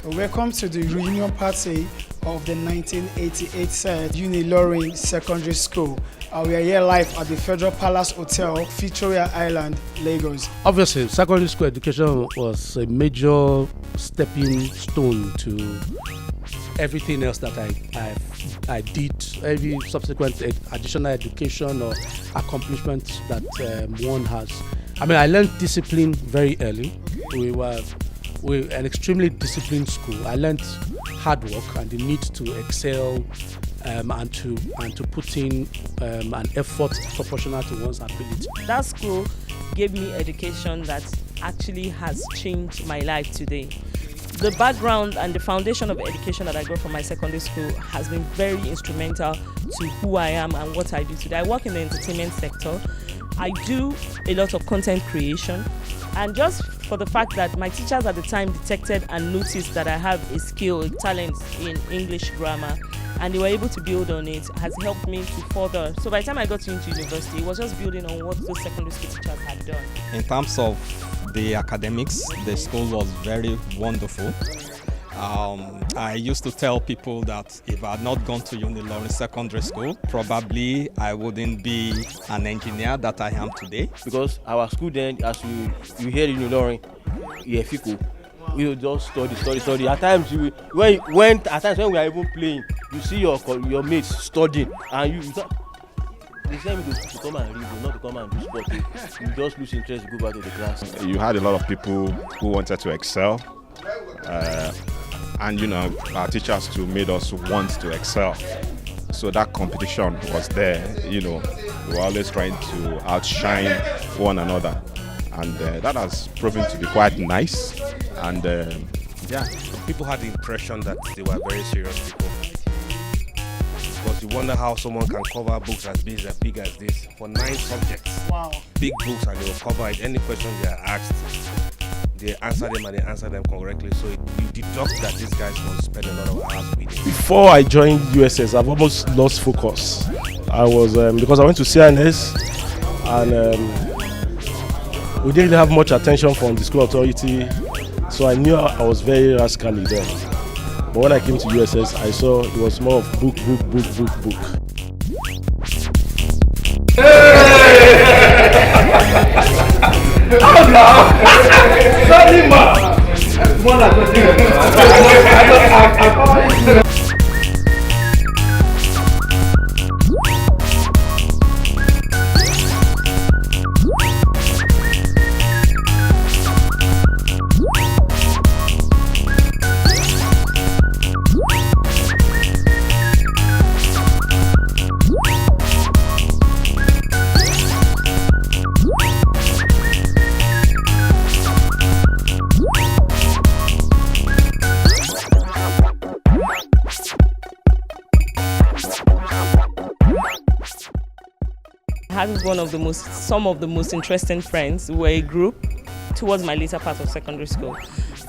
Welcome to the reunion party of the 1988 set Unilorin Secondary School. We are here live at the Federal Palace Hotel, Victoria Island, Lagos. Obviously, secondary school education was a major stepping stone to everything else that I did, every subsequent additional education or accomplishment that one has. I mean, I learned discipline very early. We're an extremely disciplined school. I learned hard work and the need to excel and to put in an effort proportional to one's ability. That school gave me education that actually has changed my life today. The background and the foundation of education that I got from my secondary school has been very instrumental to who I am and what I do today. I work in the entertainment sector. I do a lot of content creation, and just for the fact that my teachers at the time detected and noticed that I have a skill, a talent in English grammar, and they were able to build on it, has helped me to further. So by the time I got into university, it was just building on what those secondary school teachers had done. In terms of the academics, the school was very wonderful. I used to tell people that if I had not gone to Unilorin Secondary School, probably I wouldn't be an engineer that I am today. Because our school then, as you hear Unilorin, we will just study. At times, when we are even playing, you see your mates studying, and they tell me to come and read, not to come and do sport. You just lose interest, you go back to the class. You had a lot of people who wanted to excel, and our teachers too made us want to excel. So that competition was there. We were always trying to outshine one another, and that has proven to be quite nice. And people had the impression that they were very serious people. Because you wonder how someone can cover books as big as this for 9 subjects. Wow. Big books, and they will cover it. Any questions they are asked, they answer them and they answer them correctly. So you deduct that these guys will spend a lot of hours reading. Before I joined USS, I've almost lost focus. I was because I went to CNS, and we didn't have much attention from the school authority, so I knew I was very rascally then. But when I came to USS, I saw it was more of book. I had some of the most interesting friends. We were a group towards my later part of secondary school,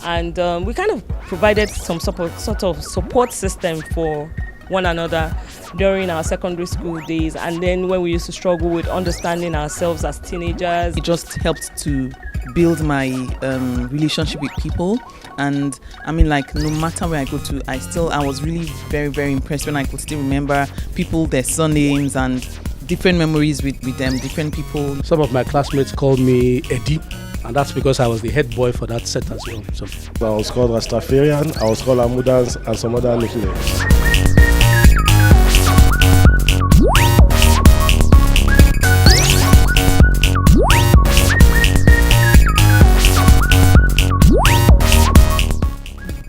and we kind of provided some sort of support system for one another during our secondary school days, and then when we used to struggle with understanding ourselves as teenagers. It just helped to build my relationship with people, and I mean, like, no matter where I go to, I was really very, very impressed when I could still remember people, their surnames, and different memories with them, different people. Some of my classmates called me Eddie, and that's because I was the head boy for that set as well. So I was called Rastafarian, I was called Amudans, and some other nicknames.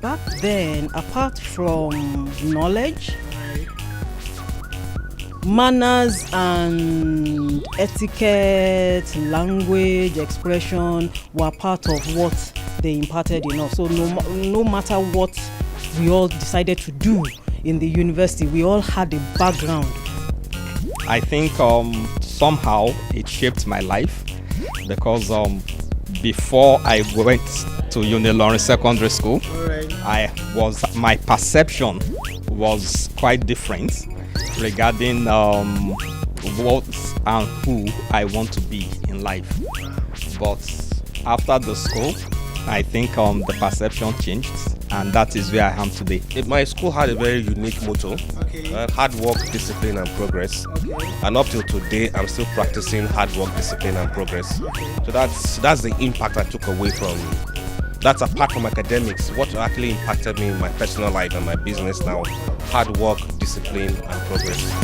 Back then, apart from knowledge, manners and etiquette, language, expression were part of what they imparted in us. So no matter what we all decided to do in the university, we all had a background. I think somehow it shaped my life, because before I went to Unilorin Secondary School, my perception was quite different regarding what and who I want to be in life. But after the school, I think the perception changed, and that is where I am today. My school had a very unique motto: Okay. hard work, discipline, and progress. Okay. And up till today, I'm still practicing hard work, discipline, and progress. So that's the impact I took away from. That's apart from academics. What actually impacted me in my personal life and my business now: hard work, discipline, and progress.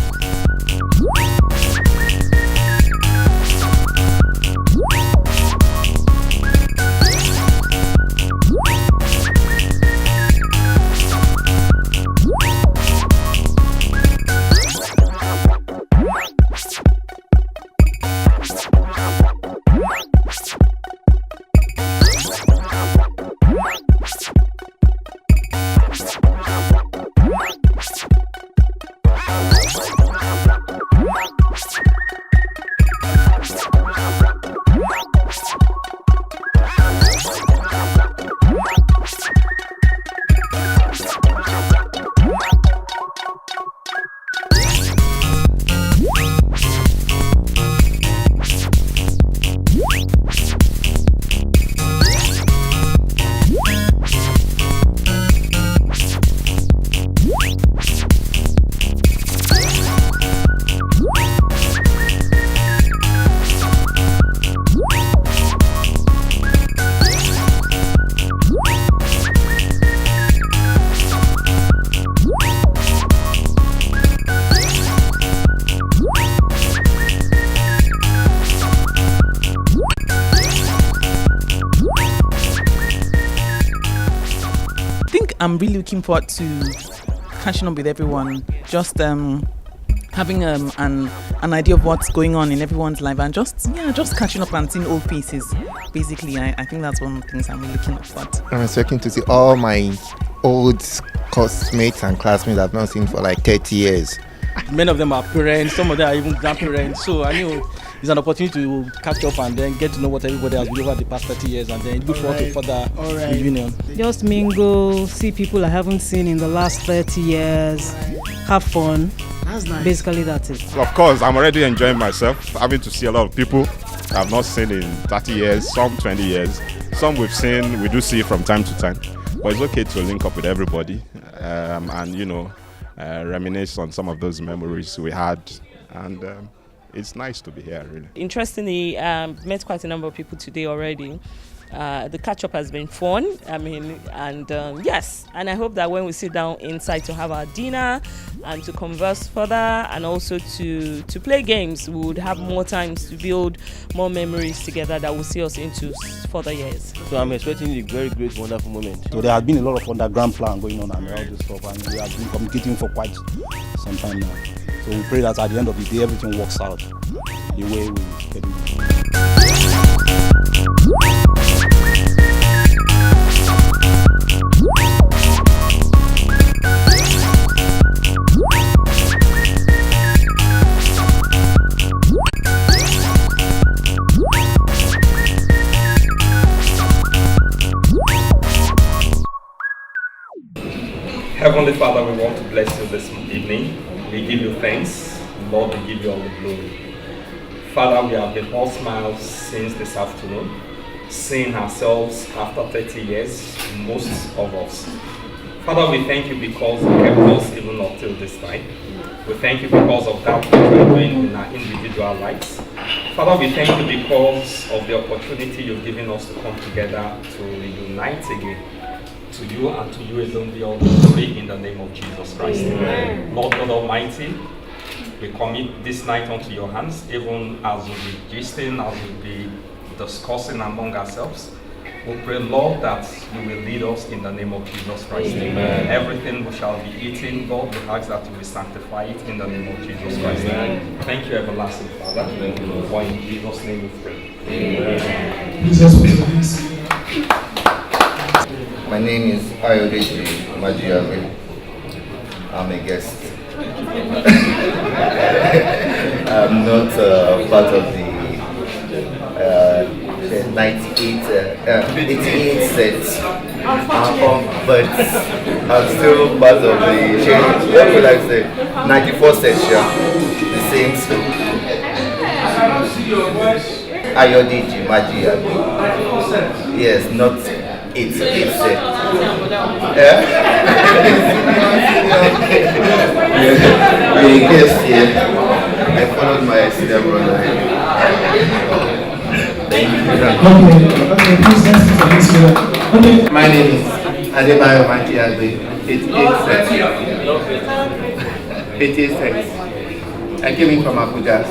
I'm really looking forward to catching up with everyone, just having an idea of what's going on in everyone's life, and just catching up and seeing old faces. Basically, I think that's one of the things I'm really looking forward to. I'm expecting to see all my old classmates and classmates I've not seen for like 30 years. Many of them are parents, some of them are even grandparents. So I knew it's an opportunity to catch up and then get to know what everybody has been over the past 30 years, and then look forward to further reunion. Just mingle, see people I haven't seen in the last 30 years, have fun. That's nice. Basically, that's it. Of course, I'm already enjoying myself, having to see a lot of people I've not seen in 30 years, some 20 years. Some we do see from time to time. But it's okay to link up with everybody and, reminisce on some of those memories we had. And it's nice to be here, really. Interestingly, met quite a number of people today already. The catch-up has been fun. Yes, and I hope that when we sit down inside to have our dinner and to converse further and also to play games, we would have more times to build more memories together that will see us into further years. So I'm expecting a very great, wonderful moment. So there has been a lot of underground plan going on and all this stuff, and we have been communicating for quite some time now. So we pray that at the end of the day, everything works out the way we schedule it. Heavenly Father, we want to bless you this evening. We give you thanks. Lord, we give you all the glory. Father, we have been all smiles since this afternoon, seeing ourselves after 30 years, most of us. Father, we thank you because you kept us even up till this time. We thank you because of that which we are doing in our individual lives. Father, we thank you because of the opportunity you've given us to come together to reunite again. To you and to you alone be all the glory in the name of Jesus Christ. Amen. Lord God Almighty, we commit this night unto your hands, even as we'll be gisting, as we'll be discussing among ourselves. We pray, Lord, that you will lead us in the name of Jesus Christ. Amen. Everything we shall be eating, God, we ask that you will sanctify it in the name of Jesus Christ. Amen. Thank you, everlasting Father. Thank you, Lord. For in Jesus' name we pray. Amen. Jesus, please. My name is Ayodeji Majiawe. I'm a guest. I'm not part of the 88 set, but I'm still part of the, what would I say, 94 section, the same school. Ayodeji Majiawe. Yes, not 8 sets. Yeah? Yes, yeah. I followed my senior brother. Thank you. Okay, please let's do this here. Okay. My name is Adebayo Makiagbe. 88 sets. I came in from Abuja.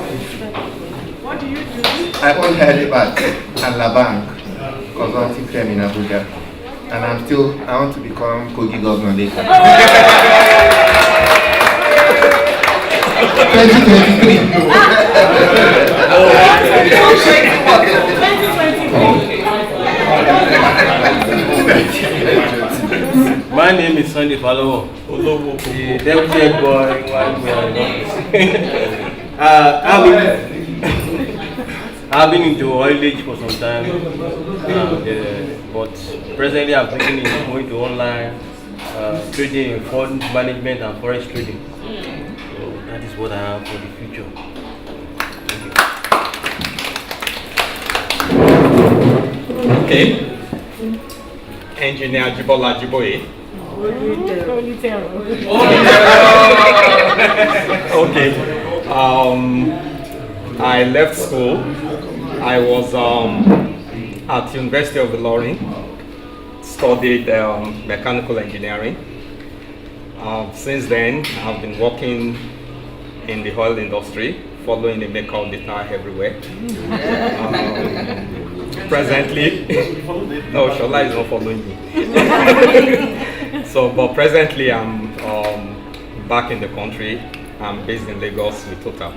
What do you do? I own Helibat and Labank consulting firm in Abuja. And I want to become Kogi governor later. 2023. My name is Sunday Falowo. The deputy head boy. I've been into oil age for some time, but presently I'm thinking of going to online trading in fund management and forex trading. So that is what I have for the future. Okay. Engineer Jibola Jiboye. Okay. I left school. I was at University of Unilorin, studied mechanical engineering. Since then, I've been working in the oil industry, following the maker of the tire everywhere. Presently, no, Shola is not following me. But presently I'm back in the country. I'm based in Lagos with Total.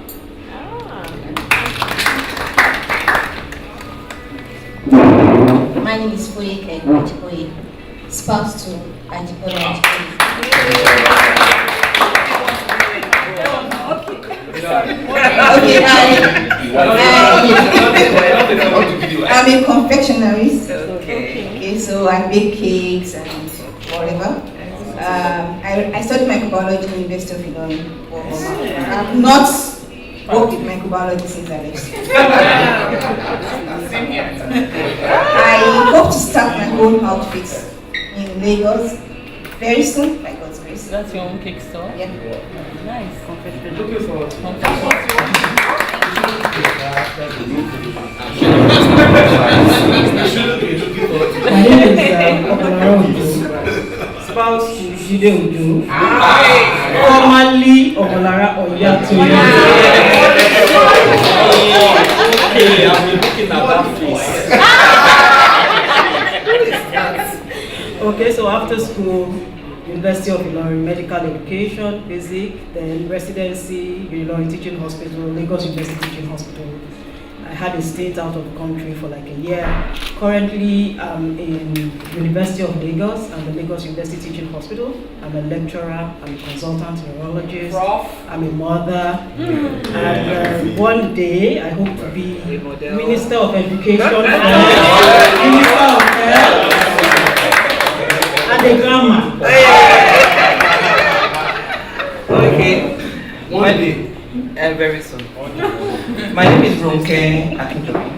My name is Foyeke Ajiboye, spouse to Ajiboye. I'm a confectionerist. Okay, so I bake cakes and whatever. I studied microbiology in the University of Unilorin. I've not worked with microbiology since I left school. I hope to start my own outfit in Lagos very soon, by God's grace. That's your own cake store? Yeah. Nice. Looking forward to it. My name is spouse to Jide Uju, formerly Omolara Oyatoye. Okay, I've been looking at that face. Okay, so after school, University of Unilorin Medical Education, basic, then residency, Unilorin Teaching Hospital, Lagos University Teaching Hospital. I had a stint out of the country for like a year. Currently, I'm in University of Lagos and the Lagos University Teaching Hospital. I'm a lecturer, I'm a consultant neurologist, I'm a mother, and one day I hope to be Minister of Education, Minister of Health, and a grandma. Okay, one day. Very soon. My name is Ronke Akintobi.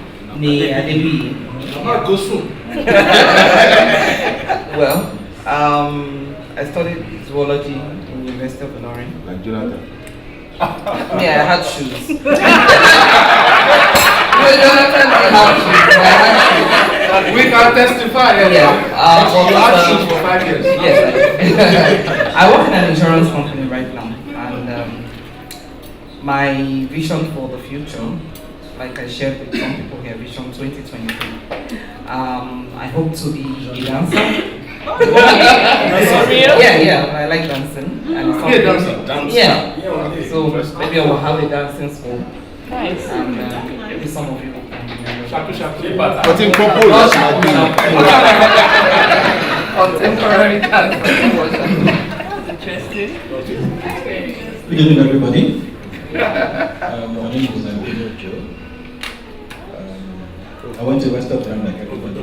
Go soon. Well, I studied zoology in the University of Unilorin. Like Jonathan. Yeah, I had shoes. No, Jonathan didn't have shoes, but I had shoes. We can testify. Yeah. You had shoes for 5 years. Yes, I work in an insurance company right now, and my vision for the future, like I shared with some people here, Vision 2023. I hope to be a dancer. Yeah, I like dancing. And yeah. So maybe I will have a dancing school. Nice. And maybe some of you can. But in contemporary dancing. Interesting. Good evening, everybody. My name is Joe. I went to West Africa like everybody.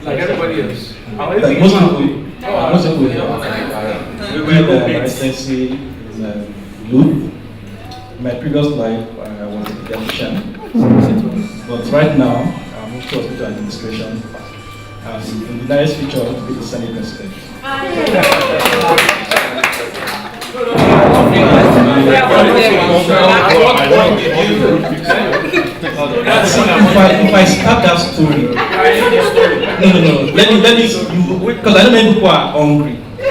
Like everybody else. Like most people here. We did my residency in youth. In my previous life, I was a pediatrician. But right now, I'm to hospital administration. In the nearest future, to be the Senate President. If I start that story, no. Let me, because I know many people are hungry. Let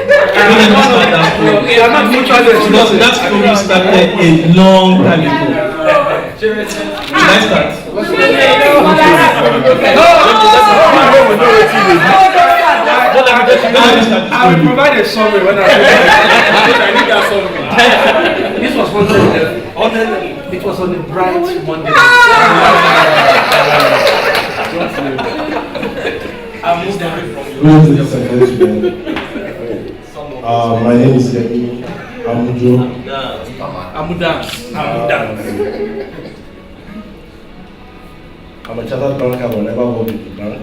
me start that story. Because that story started a long time ago. Can I start? I will provide a summary when I need that summary. This was it was on the bright Monday. My name is Yemi Amujo. Amudan. I'm a chartered banker, but never worked in the bank.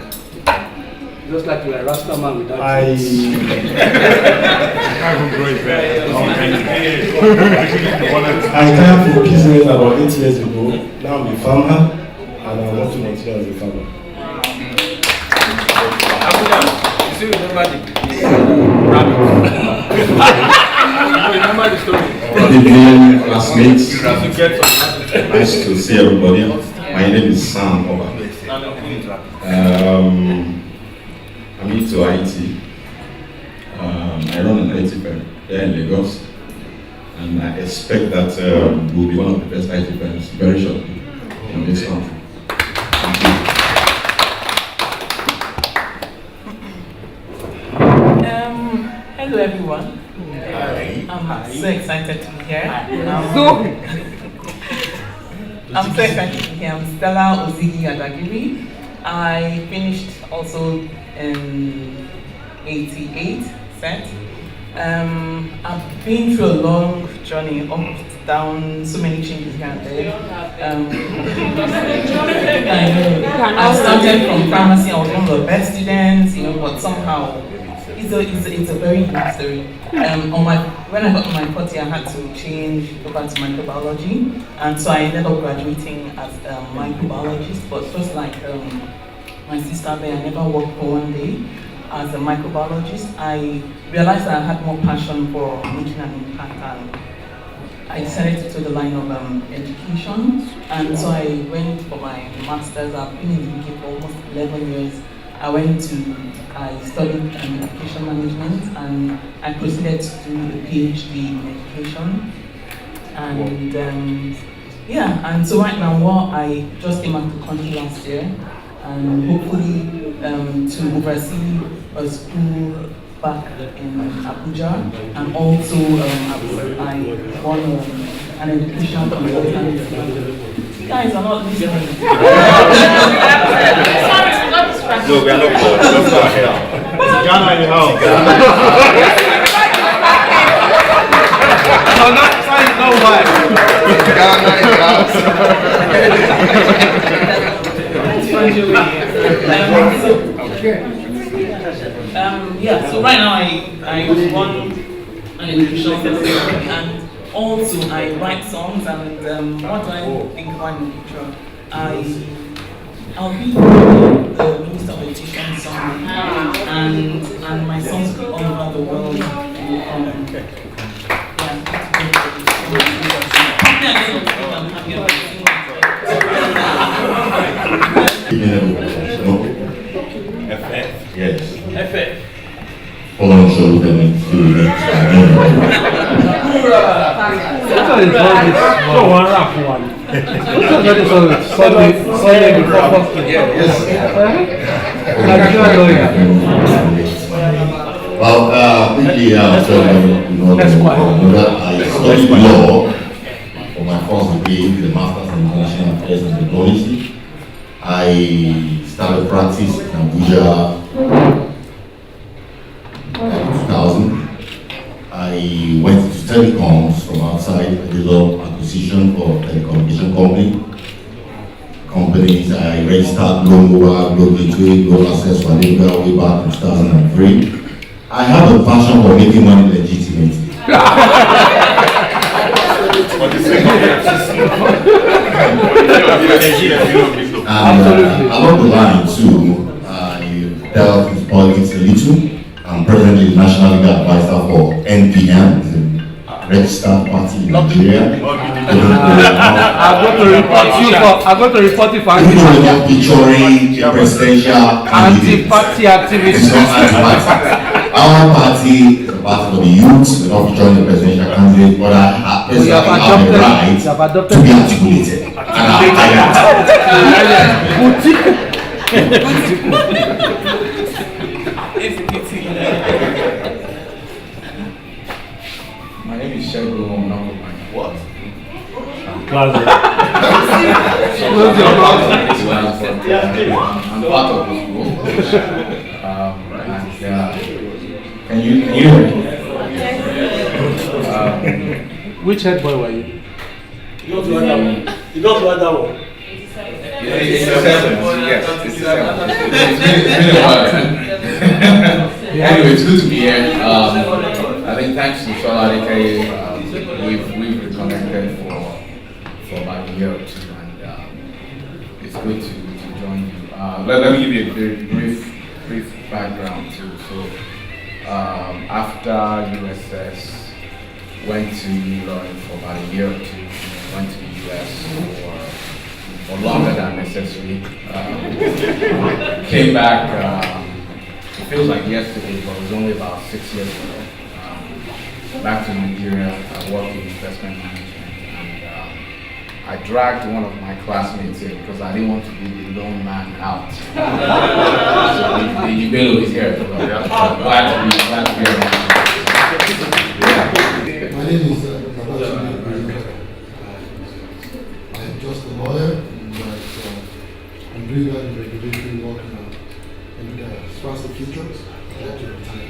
Just like you are a Rasta man without I retired from business about 8 years ago. Now I'm a farmer, and I want to continue as a farmer. You remember the story? Good evening, classmates. Nice to see everybody. My name is Sam Oba. I'm into IT. I run an IT firm here in Lagos, and I expect that we'll be one of the best IT firms very shortly in this country. Thank you. Hello everyone. I'm so excited to be here. I'm so excited to be here. I'm Stella Ozigi Adagiri. I finished also in 88 set. I've been through a long journey, up, down, so many changes here and there. I started from pharmacy. I was one of the best students, but somehow it's a very good story. When I got my 40, I had to change over to microbiology, and so I ended up graduating as a microbiologist. But just like my sister there, I never worked for one day as a microbiologist. I realized that I had more passion for making an impact, and I decided to take the line of education. And so I went for my master's. I've been in the UK for almost 11 years. I studied education management, and I proceeded to do a PhD in education. And and so right now, I just came back to the country last year, and hopefully to oversee a school back in Abuja, and also I won an education consultancy. You guys are not listening. No, we are not bored. Let's go ahead. Ghana in the house. No, not sign, no why. Ghana in the house. So right now I run an education facility, and also I write songs, and what do I think about in the future? I'll be the Minister of Education someday, and my songs will be all over the world. FF. Yes. FF. Hold on, so we're going to do next time. Well, quickly, I studied law for my first degree, the Master's in International Affairs and Diplomacy. I started practice in Abuja in 2000. I went to telecoms from outside. I did a lot of acquisition for telecommunication companies. I registered Global Gateway, Global Access for Libya way back in 2003. I have a passion for making money legitimately. For the sake of Along the line too, I delved into politics a little. I'm presently the National Legal Advisor for NPM, the registered party in Nigeria. I'm going to report you for featuring presidential anti-party activists. Our party is a party for the youth. We're not featuring the presidential candidate, but I have the right to be articulated. My name is Shegun. What? I'm part of the school. Can you hear me? Which head boy were you? You don't want that one. You don't want that one. It's 7. Yes, it's 7. It's been a while. Anyway, it's good to be here. I think thanks to Shola Adekeye, we've reconnected for about a year or two, and it's good to join you. Let me give you a very brief background too. So after USS, went to Unilorin for about a year or two, went to the US for longer than necessary. Came back, it feels like yesterday, but it was only about 6 years ago. Back to Nigeria, I worked in investment management, and I dragged one of my classmates in because I didn't want to be the lone man out. So the Ibelo is here. So glad to be around. My name is I'm just a lawyer, but I'm doing that in regulatory work now. And as far as the future, I'd like to retire.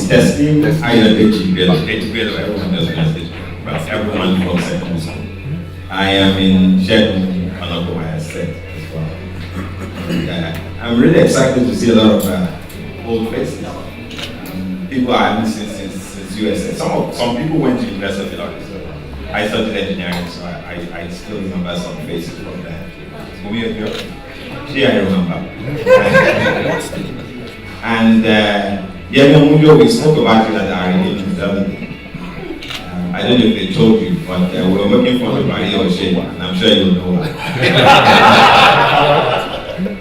Testing, I everyone does message, but everyone from secondary school. I am in Shegun, Honorable has said as well. I'm really excited to see a lot of old faces. People I haven't seen since USA. Some people went to University of Ilorin, so I studied engineering, so I still remember some faces from there. I remember. And we spoke about it at our engagement the other day. I don't know if they told you, but we're working for the Maria O'Shea, and I'm sure you'll know her.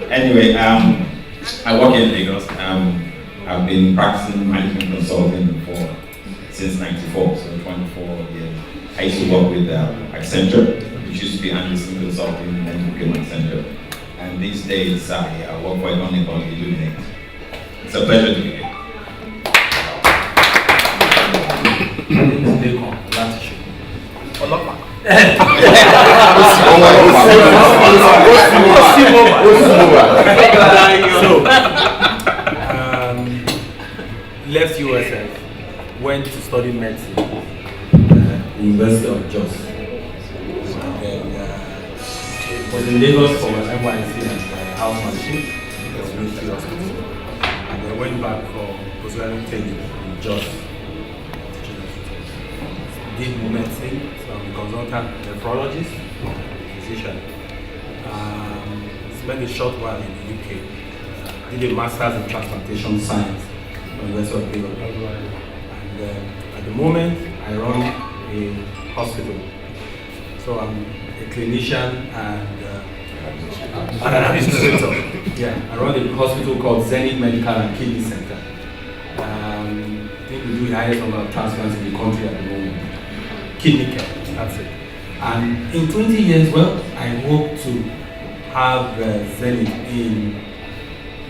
Anyway, I work in Lagos. I've been practicing management consulting since '94, so 24 years. I used to work with Accenture, which used to be Anderson Consulting, and then became Accenture. And these days, I work for a company called Illuminate. It's a pleasure to be here. Left USF, went to study medicine at the University of Jos. And then was in Lagos for NYC and housemanship at the Ministry Hospital. And then went back for postgraduate training in Jos. Did medicine, so I'm a consultant nephrologist, physician. Spent a short while in the UK. Did a master's in transplantation science from the University of Lagos. And at the moment, I run a hospital. So I'm a clinician and an administrator. Yeah, I run a hospital called Zenith Medical and Kidney Center. I think we do the highest number of transplants in the country at the moment. Kidney care, that's it. And in 20 years, well, I hope to have Zenith in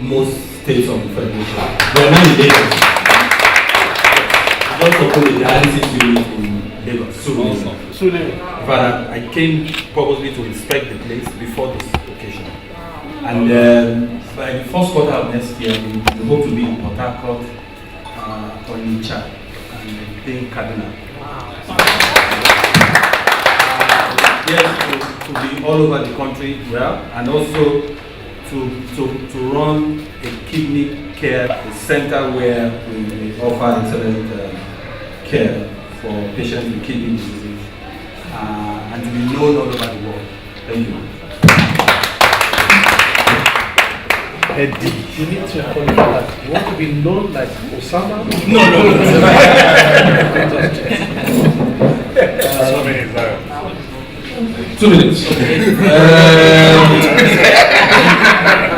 most states of the federation. We're not in Lagos. Just opened a dialysis unit in Lagos, Sule. But I came purposely to inspect the place before this occasion. And by the first quarter of next year, we hope to be in Port Harcourt, Onitsha, and then Kaduna. Yes, to be all over the country, well, and also to run a kidney care center where we offer excellent care for patients with kidney disease. and to be known all over the world. Thank you. Eddie, you need to qualify that. You want to be known like Osama? No. 2 minutes.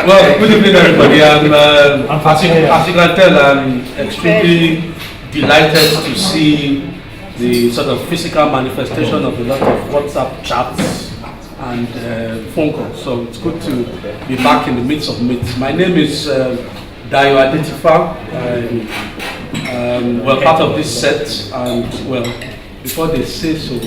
Well, good evening, everybody. As you can tell, I'm extremely delighted to see the sort of physical manifestation of a lot of WhatsApp chats and phone calls. So it's good to be back in the midst of meets. My name is Dayo Adetifa. We're part of this set, and well, before they say so,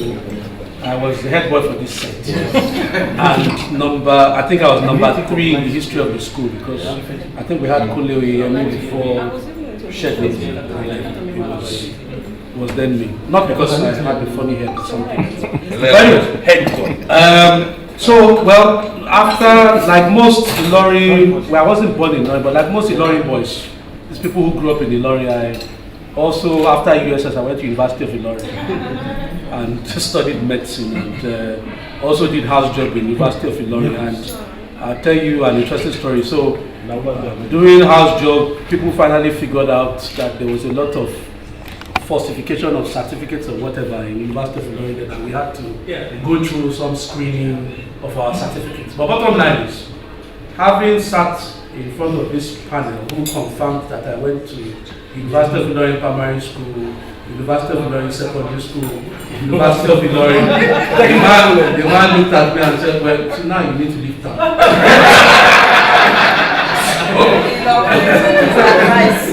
I was the head boy for this set. And I think I was number 3 in the history of the school, because I think we had Kunle Oyemi before Shetley. It was then me. Not because I had the funny head or something. But anyway, head boy. So, well, after, like most Ilorin, well, I wasn't born in Ilorin, but like most Ilorin boys, these people who grew up in Ilorin, also after USS, I went to University of Ilorin and studied medicine, and also did house job in University of Ilorin. And I'll tell you an interesting story. So, doing house job, people finally figured out that there was a lot of falsification of certificates or whatever in University of Ilorin, and we had to go through some screening of our certificates. But bottom line is, having sat in front of this panel who confirmed that I went to University of Ilorin Primary School, University of Ilorin Secondary School, University of Ilorin, the man looked at me and said, well, so now you need to leave town.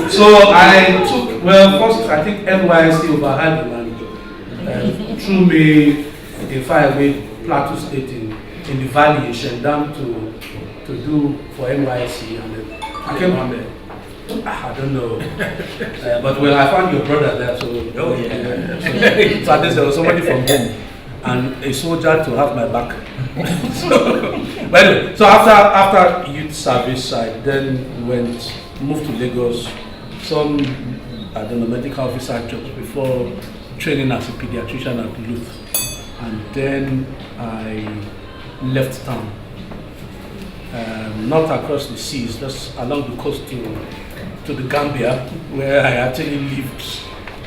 So I took, well, first I think NYSC overheard him and threw me in faraway Plateau State in the valley in Shendam to do for NYSC, and then I came on there. I don't know, but well, I found your brother there, so so at least there was somebody from home and a soldier to have my back. But anyway, so after youth service, I then moved to Lagos, some medical officer jobs before training as a pediatrician at Luth, and then I left town, not across the seas, just along the coast to the Gambia, where I actually lived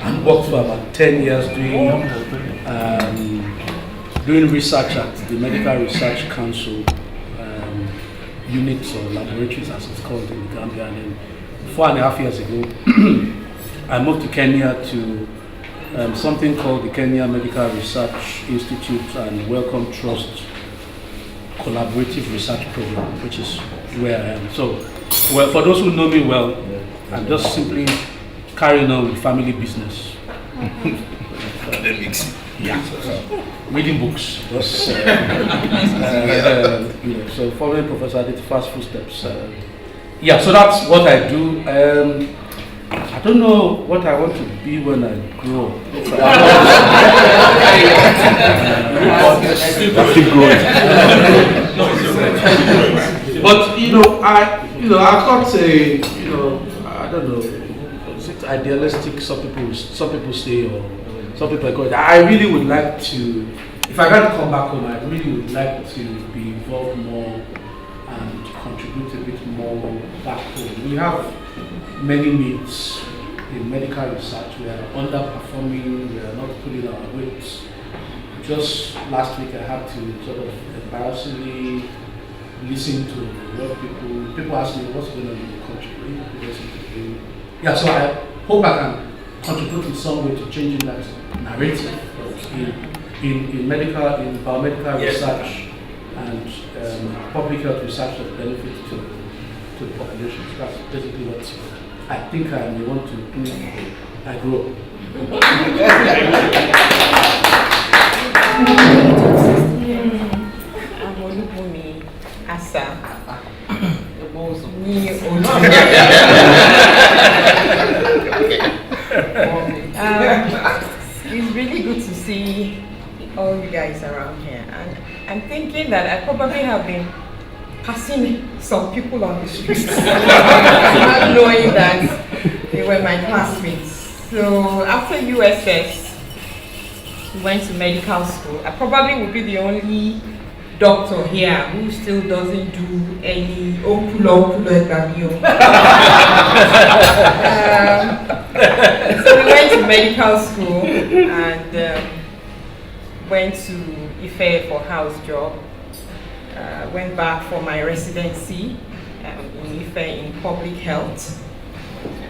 and worked for about 10 years doing research at the Medical Research Council units or laboratories, as it's called in the Gambia. And then 4.5 years ago, I moved to Kenya to something called the Kenya Medical Research Institute and Wellcome Trust Collaborative Research Program, which is where I am. So, well, for those who know me well, I'm just simply carrying on with family business. Academics. Yeah. Reading books. Just, so following Professor Adetifa's footsteps. Yeah, so that's what I do. I don't know what I want to be when I grow up. Keep growing. But I've got a, I don't know, is it idealistic? Some people say, or some people go. I really would like to, if I can't come back home, I really would like to be involved more and contribute a bit more back home. We have many needs in medical research. We are underperforming, we are not putting our weight. Just last week I had to sort of embarrassingly listen to what people ask me what's going on in the country. Yeah, so I hope I can contribute in some way to changing that narrative in biomedical research and public health research that benefits to the population. So that's basically what I think I may want to do when I grow up. It's really good to see all you guys around here, and I'm thinking that I probably have been passing some people on the streets not knowing that they were my classmates. So after USS, he went to medical school. I probably would be the only doctor here who still doesn't do any oculo examio. So we went to medical school and went to Ife for house job. Went back for my residency in Ife in public health.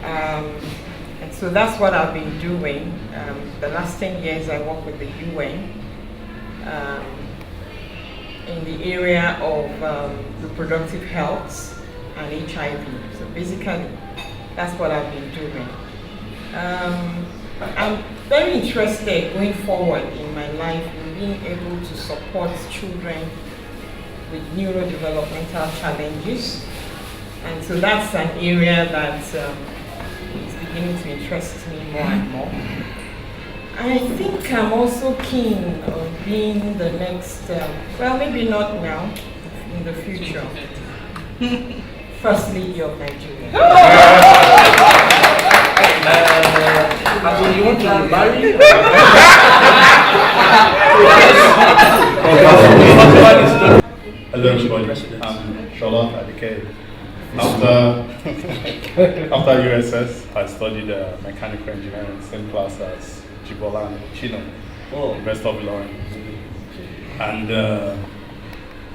And so that's what I've been doing. The last 10 years I work with the UN in the area of reproductive health and HIV. So basically, that's what I've been doing. I'm very interested going forward in my life in being able to support children with neurodevelopmental challenges. And so that's an area that is beginning to interest me more and more. I think I'm also keen on being the next, well, maybe not now, in the future, First Lady of Nigeria. So you want to be married? Hello everybody, I'm Shola Adike. After USS, I studied mechanical engineering, same class as Jibola and Chino, University of Ilorin. And I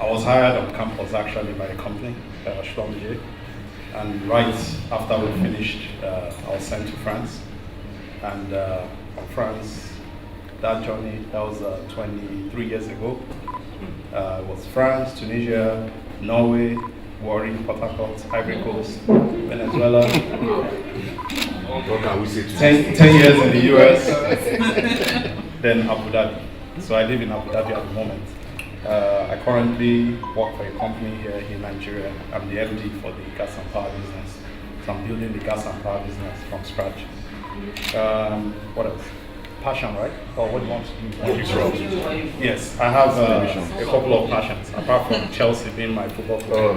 was hired on campus actually by a company, Schlumberger. And right after we finished, I was sent to France. And from France, that journey, that was 23 years ago. It was France, Tunisia, Norway, Warri, Port Harcourt, Ivory Coast, Venezuela. 10 years in the US, then Abu Dhabi. So I live in Abu Dhabi at the moment. I currently work for a company here in Nigeria. I'm the MD for the gas and power business. So I'm building the gas and power business from scratch. What else? Passion, right? Or what do you want to do? Yes, I have a couple of passions, apart from Chelsea being my football club.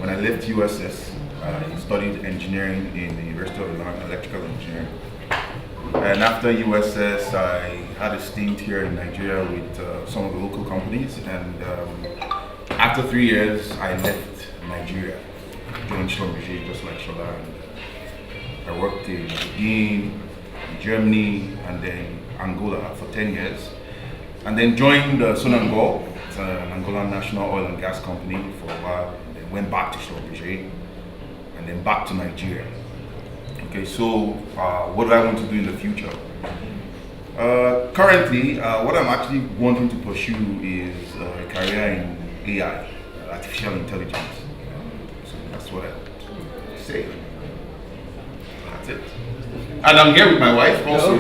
When I left USS, I studied engineering in the University of Ilorin, electrical engineering. And after USS, I had a stint here in Nigeria with some of the local companies. And after 3 years, I left Nigeria, joined Schlumberger, just like Shola. I worked in Benin, Germany, and then Angola for 10 years. And then joined Sonangol, it's an Angolan national oil and gas company for a while. And then went back to Schlumberger, and then back to Nigeria. Okay, so what do I want to do in the future? Currently, what I'm actually wanting to pursue is a career in AI, artificial intelligence. So that's what I want to say. That's it. And I'm here with my wife also.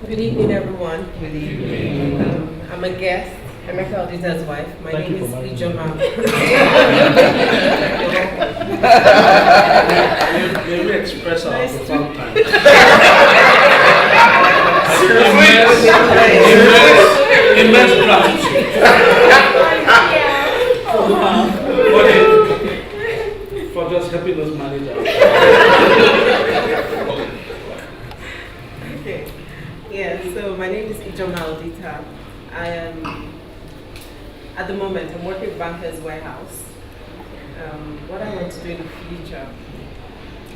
Good evening, everyone. Good evening. I'm a guest. I'm Auditor's wife. My name is Ijoma. May we express our profound thanks? Immense gratitude. For just helping us manage our Okay. Yeah, so my name is Ijoma Audita. I am, at the moment, I'm working at Banker's Warehouse. What I want to do in the future,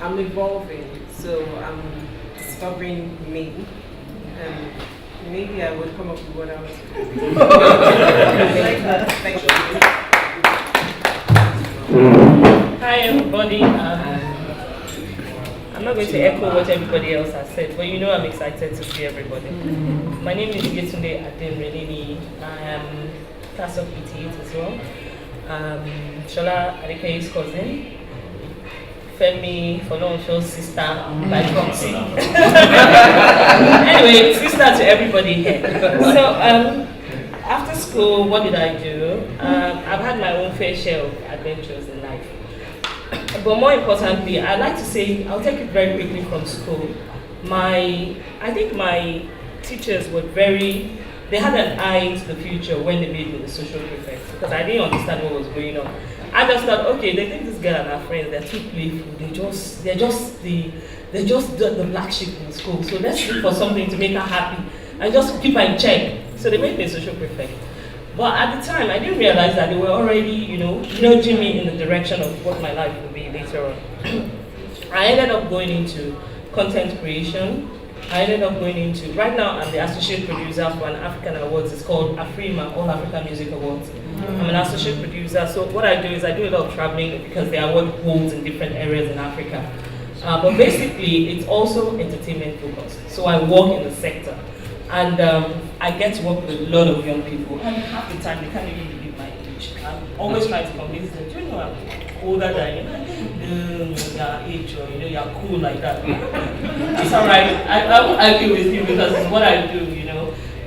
I'm evolving, so I'm discovering me. Maybe I would come up with what I want to do. Thank you. Hi everybody. I'm not going to echo what everybody else has said, but you know I'm excited to see everybody. My name is Yetunde Ademrelini. I am class of 88 as well. Shola Adike's cousin. Femi Folonsho's sister by proxy. Anyway, sister to everybody here. So after school, what did I do? I've had my own fair share of adventures in life. But more importantly, I'd like to say, I'll take it very quickly from school. I think my teachers were very they had an eye into the future when they made me the social prefect, because I didn't understand what was going on. I just thought, okay, they think this girl and her friends, they're too playful. They're just the black sheep in school. So let's look for something to make her happy and just keep her in check. So they made me a social prefect. But at the time, I didn't realize that they were already, nudging me in the direction of what my life would be later on. I ended up going into content creation. I ended up going into, right now I'm the associate producer for an African Awards. It's called AFRIMA, All African Music Awards. I'm an associate producer, so what I do is I do a lot of traveling because the award holds in different areas in Africa. But basically, it's also entertainment focused. So I work in the sector. And I get to work with a lot of young people. And half the time, they can't even believe my age. I'm always trying to convince them, do you know I'm older than your age, or you're cool like that. It's all right. I won't argue with you because it's what I do,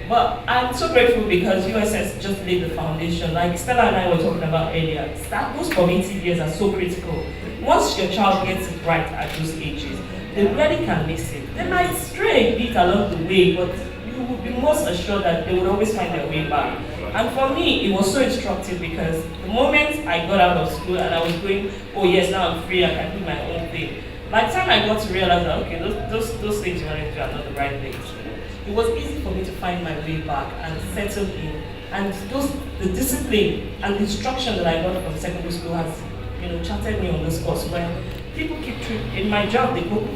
But I'm so grateful because USS just laid the foundation. Like Stella and I were talking about earlier, those formative years are so critical. Once your child gets it right at those ages, they really can miss it. They might stray a bit along the way, but you would be most assured that they would always find their way back. And for me, it was so instructive because the moment I got out of school and I was going, oh yes, now I'm free, I can do my own thing. By the time I got to realize that, okay, those things you wanted to do are not the right things, it was easy for me to find my way back and settle in. And the discipline and the instruction that I got from secondary school has, charted me on this course where people keep in my job, they go,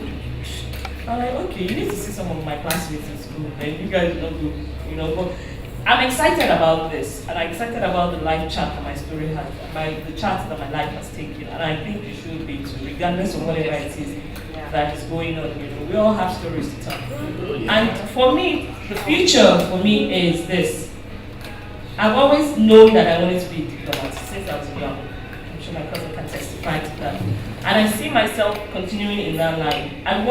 I'm like, okay, you need to see some of my classmates in school, then you guys don't go, but I'm excited about this, and I'm excited about the life chart that my story has, the chart that my life has taken, and I think you should be too, regardless of whatever it is that is going on. We all have stories to tell. And for me, the future for me is this. I've always known that I wanted to be a diplomat since I was young. I'm sure my cousin can testify to that. And I see myself continuing in that line. I'm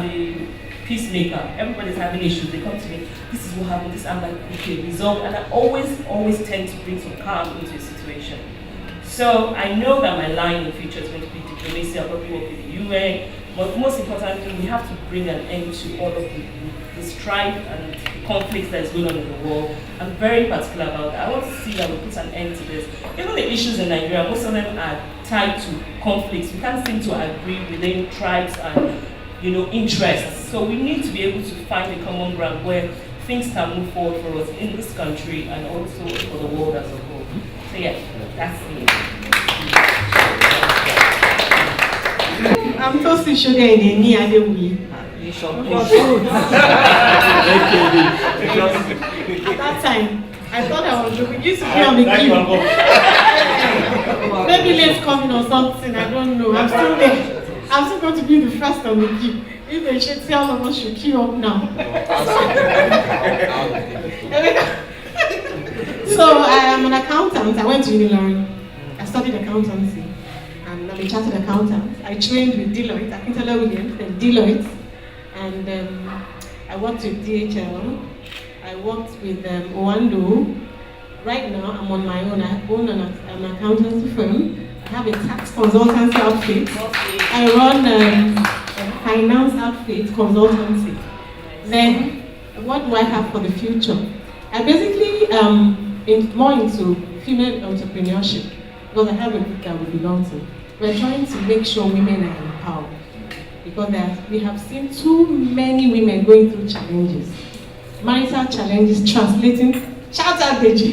the peacemaker. Everybody's having issues. They come to me, this is what happened, this. I'm like, okay, resolve. And I always tend to bring some calm into a situation. So I know that my line in the future is going to be diplomacy. I'll probably work with the UN. But most importantly, we have to bring an end to all of the strife and the conflicts that is going on in the world. I'm very particular about that. I want to see that we put an end to this. Even the issues in Nigeria, most of them are tied to conflicts. We can't seem to agree within tribes and interests. So we need to be able to find a common ground where things can move forward for us in this country and also for the world as a whole. So yeah, that's me. I'm toasting sugar in the knee and the wheel. At that time, I thought I was joking. Used to be on the queue. Maybe late coming or something, I don't know. I'm still there. I'm still going to be the first on the queue. If they should say all of us should queue up now. So I am an accountant. I went to Unilorin. I studied accountancy. And I'm a chartered accountant. I trained with Deloitte, Akintola Williams, and Deloitte. And I worked with DHL. I worked with Owando. Right now, I'm on my own. I own an accountancy firm. I have a tax consultancy outfit. I run a finance outfit consultancy. Then, what do I have for the future? I basically more into female entrepreneurship because I have a group that we belong to. We're trying to make sure women are empowered because we have seen too many women going through challenges. Marital challenges translating, translating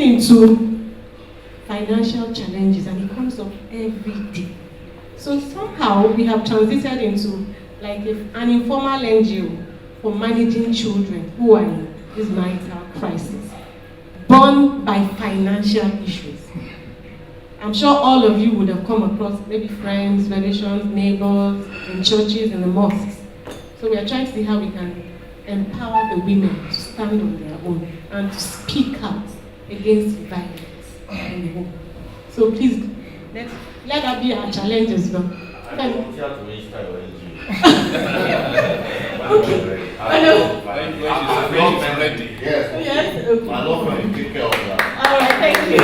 into financial challenges, and it comes up every day. So somehow we have transited into like an informal NGO for managing children who are in this marital crisis, born by financial issues. I'm sure all of you would have come across maybe friends, relations, neighbors, in churches, in the mosques. So we are trying to see how we can empower the women to stand on their own and to speak out against violence in the home. So please, let that be our challenge as well. Okay. Yes. Okay. My law firm will take care of that. All right, thank you.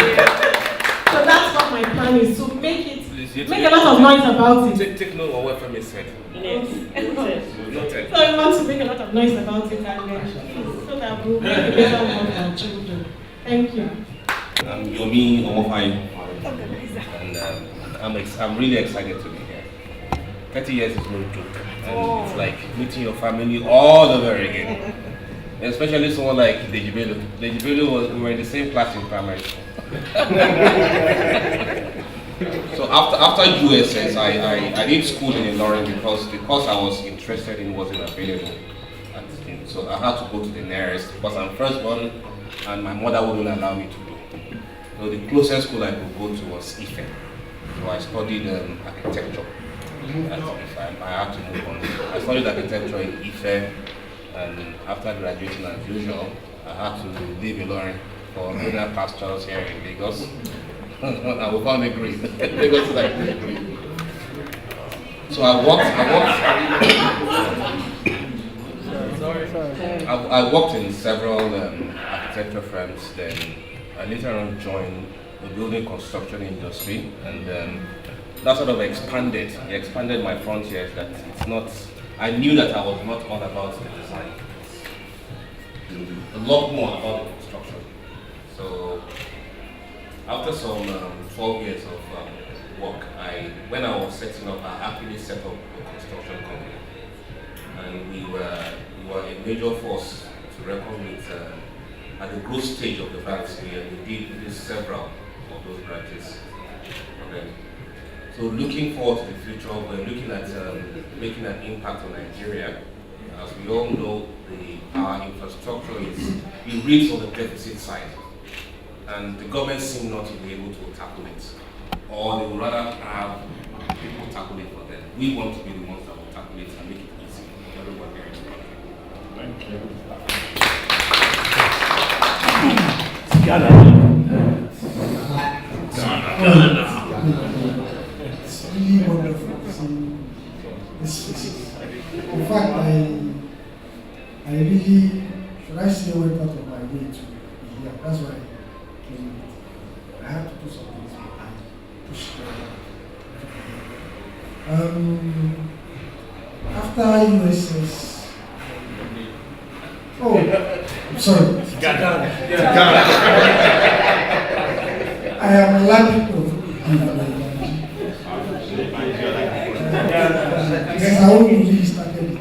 So that's what my plan is, to make a lot of noise about it. Take note of what FM is said. Yes. So I want to make a lot of noise about it and please, so that we'll make a better world for our children. Thank you. I'm Yomi Omofai, and I'm really excited to be here. 30 years is no joke, and it's like meeting your family all over again. Especially someone like Dejibelo. We were in the same class in primary school. So after USS, I did school in Ilorin because the course I was interested in wasn't available at the time. So I had to go to the nearest because I'm firstborn and my mother wouldn't allow me to go. So the closest school I could go to was Ife. So I studied architecture at Ife. I had to move on. I studied architecture in Ife, and after graduating as usual, I had to leave Ilorin for greener pastures here in Lagos. And we found a green. Lagos is like green. So I worked in several architecture firms. Then I later on joined the building construction industry, and that sort of expanded. It expanded my frontiers. That it's not. I knew that I was not all about the design. A lot more about the construction. So after some 12 years of work, when I was setting up, I happily set up a construction company, and we were a major force to reckon with at the growth stage of the banks. We did several of those branches. Okay. So looking forward to the future, we're looking at making an impact on Nigeria. As we all know, our infrastructure it reads on the deficit side, and the government seems not to be able to tackle it, or they would rather have people tackle it for them. We want to be the ones that will tackle it and make it easy for everyone here in the country. Thank you. Ghana. It's really wonderful to see this faces. In fact, I really, should I say, went out of my way to be here. That's why I came. I had to do some things, but I pushed after USS, I'm sorry. I am lucky of because I only really started it.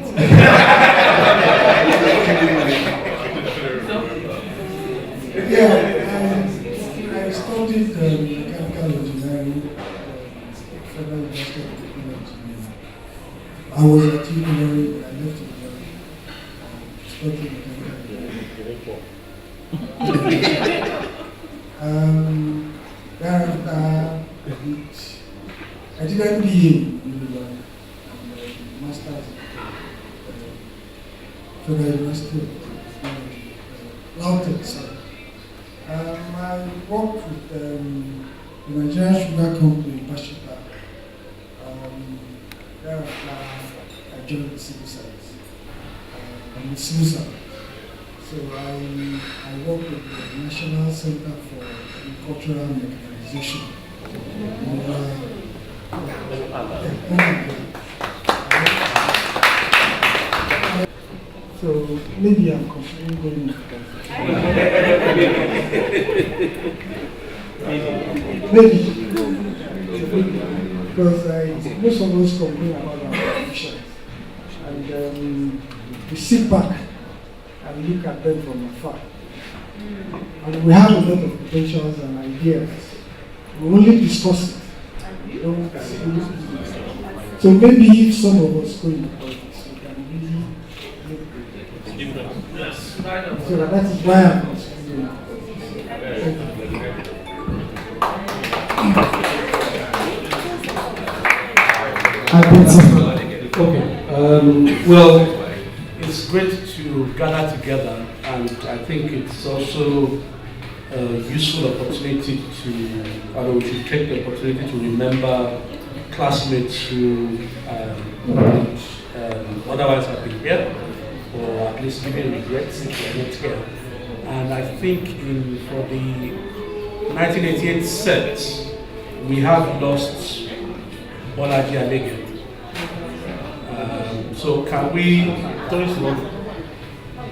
I studied mechanical engineering at Federal University of Engineering. I was at Unilorin, but I left Unilorin. Studied mechanical engineering. Thereafter, I did an MBA in Unilorin and master's at Federal University of Lautech. I worked with the Nigerian Sugar Company in Pashita. Thereafter, I joined the civil service. I'm a civil servant. So I work with the National Center for Agricultural Mechanization. So maybe I'm completely going into maybe because most of us complain about our conditions, and we sit back and look at them from afar. And we have a lot of potentials and ideas. We only discuss it. So maybe if some of us go into politics, we can really make a difference. So that is why I'm considering Okay. Well, it's great to gather together, and I think it's also a useful opportunity we should take the opportunity to remember classmates who otherwise have been here, or at least even regrets if they're not here. And I think for the 1988 set, we have lost Bolaji Alege. So can we,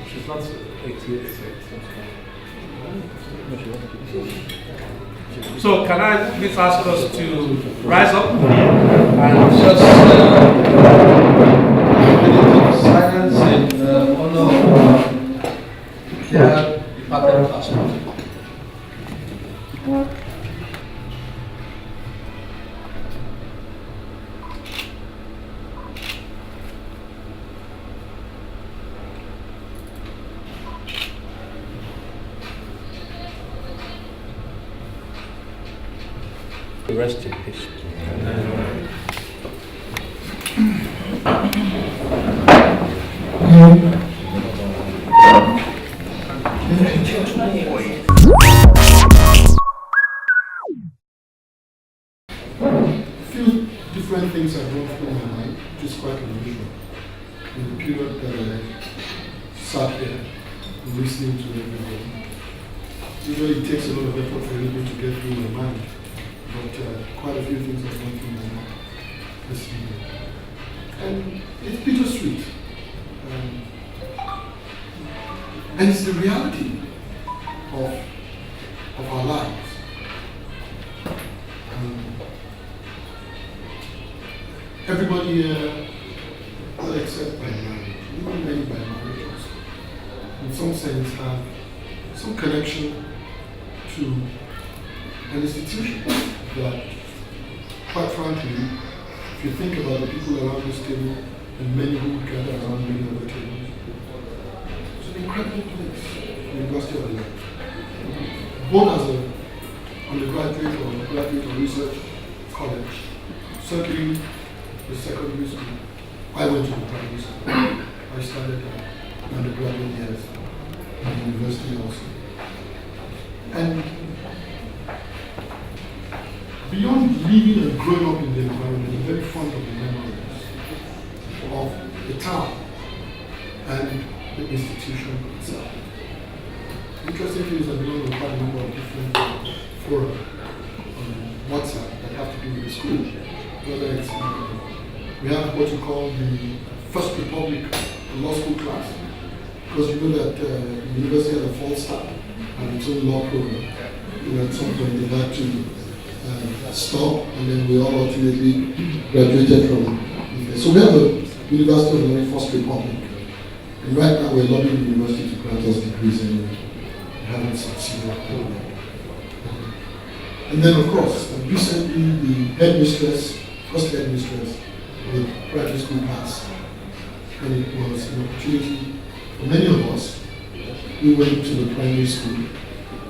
she's not 88. So can I please ask us to rise up and just silence in honor of their departed classmates. Rest in peace. Few different things have gone through my mind, which is quite unusual. In the period that I sat here listening to everyone, usually it takes a lot of effort for anybody to get through my mind. But quite a few things have gone through my mind this evening. And it's bittersweet. And it's the reality of our lives. Everybody here, well, except by marriage, even many by marriage also, in some sense have some connection to an institution that, quite frankly, if you think about the people around this table and many who would gather around many other tables, it's an incredible place, the University of Ilorin. Both as an undergraduate or graduate or research college, certainly the secondary school. I went to the primary school. I started undergraduate years at the university also. And beyond living and growing up in the environment, I'm very fond of the memories of the town and the institution itself. Interesting thing is I belong to quite a number of different forums on WhatsApp that have to do with the school. Whether it's we have what you call the First Republic law school class, because you know that the university had a false start and its own law program. At some point they had to stop, and then we all ultimately graduated from. So we have a University of Ilorin First Republic, and right now we're lobbying the university to grant us degrees, and we haven't succeeded. And then, of course, recently the headmistress, first headmistress of the primary school passed, and it was an opportunity for many of us who went to the primary school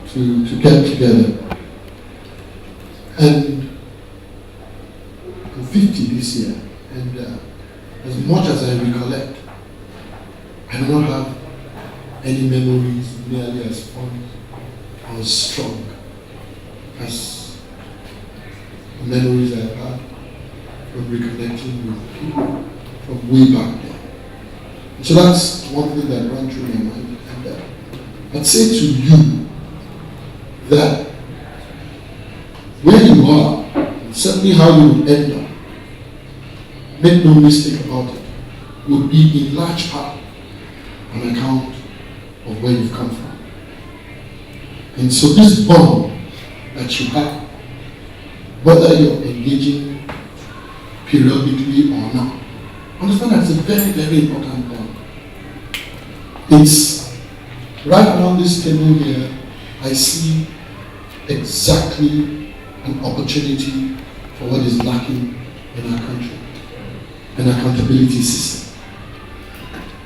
to get together. And I'm 50 this year, and as much as I recollect, I do not have any memories nearly as fond or as strong as the memories I've had from reconnecting with people from way back then. And so that's one thing that ran through my mind. And I'd say to you that where you are, and certainly how you will end up, make no mistake about it, would be in large part on account of where you've come from. And so this bond that you have, whether you're engaging periodically or not, understand that it's a very, very important bond. It's right around this table here, I see exactly an opportunity for what is lacking in our country, an accountability system.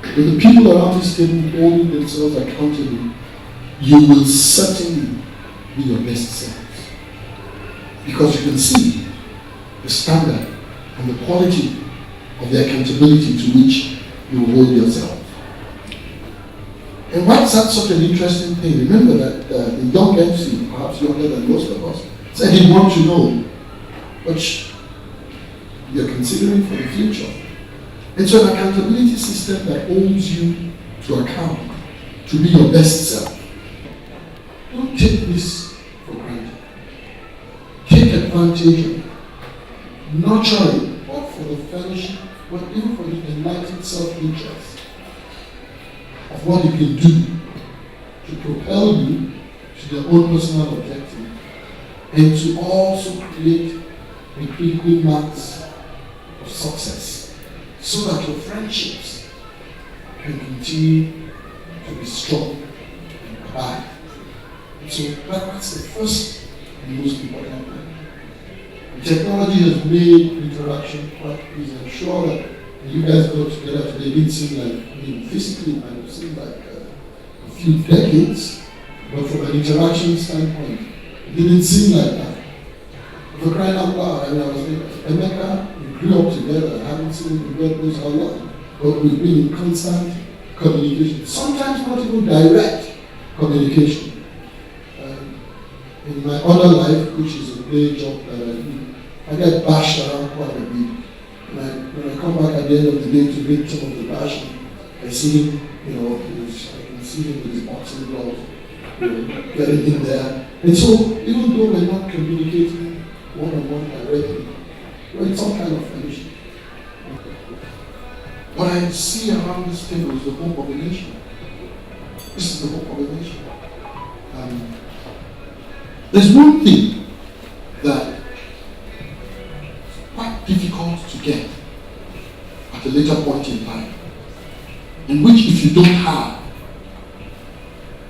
With the people around this table holding themselves accountable, you will certainly be your best selves. Because you can see the standard and the quality of the accountability to which you hold yourself. And why is that such an interesting thing? Remember that the young MC, perhaps younger than most of us, said he'd want to know what you're considering for the future. And so an accountability system that holds you to account to be your best self. Don't take this for granted. Take advantage of it. Nurture it, but for the fellowship, but even for the enlightened self-interest of what you can do to propel you to their own personal objective, and to also create a critical mass of success so that your friendships can continue to be strong and abide. And so that's the first and most important thing. Technology has made interaction quite easy. I'm sure that when you guys got together today, it didn't seem like, physically, it might have seemed like a few decades, but from an interaction standpoint, it didn't seem like that. For crying out loud, I was like, Emeka, we grew up together, I haven't seen him in God knows how long, but we've been in constant communication, sometimes not even direct communication. In my other life, which is a day job that I do, I get bashed around quite a bit. When I come back at the end of the day to read some of the bashing, I see him, I can see him with his boxing gloves, getting in there. And so, even though we're not communicating one-on-one directly, we're in some kind of fellowship. What I see around this table is the hope of a nation. This is the hope of a nation. There's one thing that is quite difficult to get at a later point in time, in which if you don't have,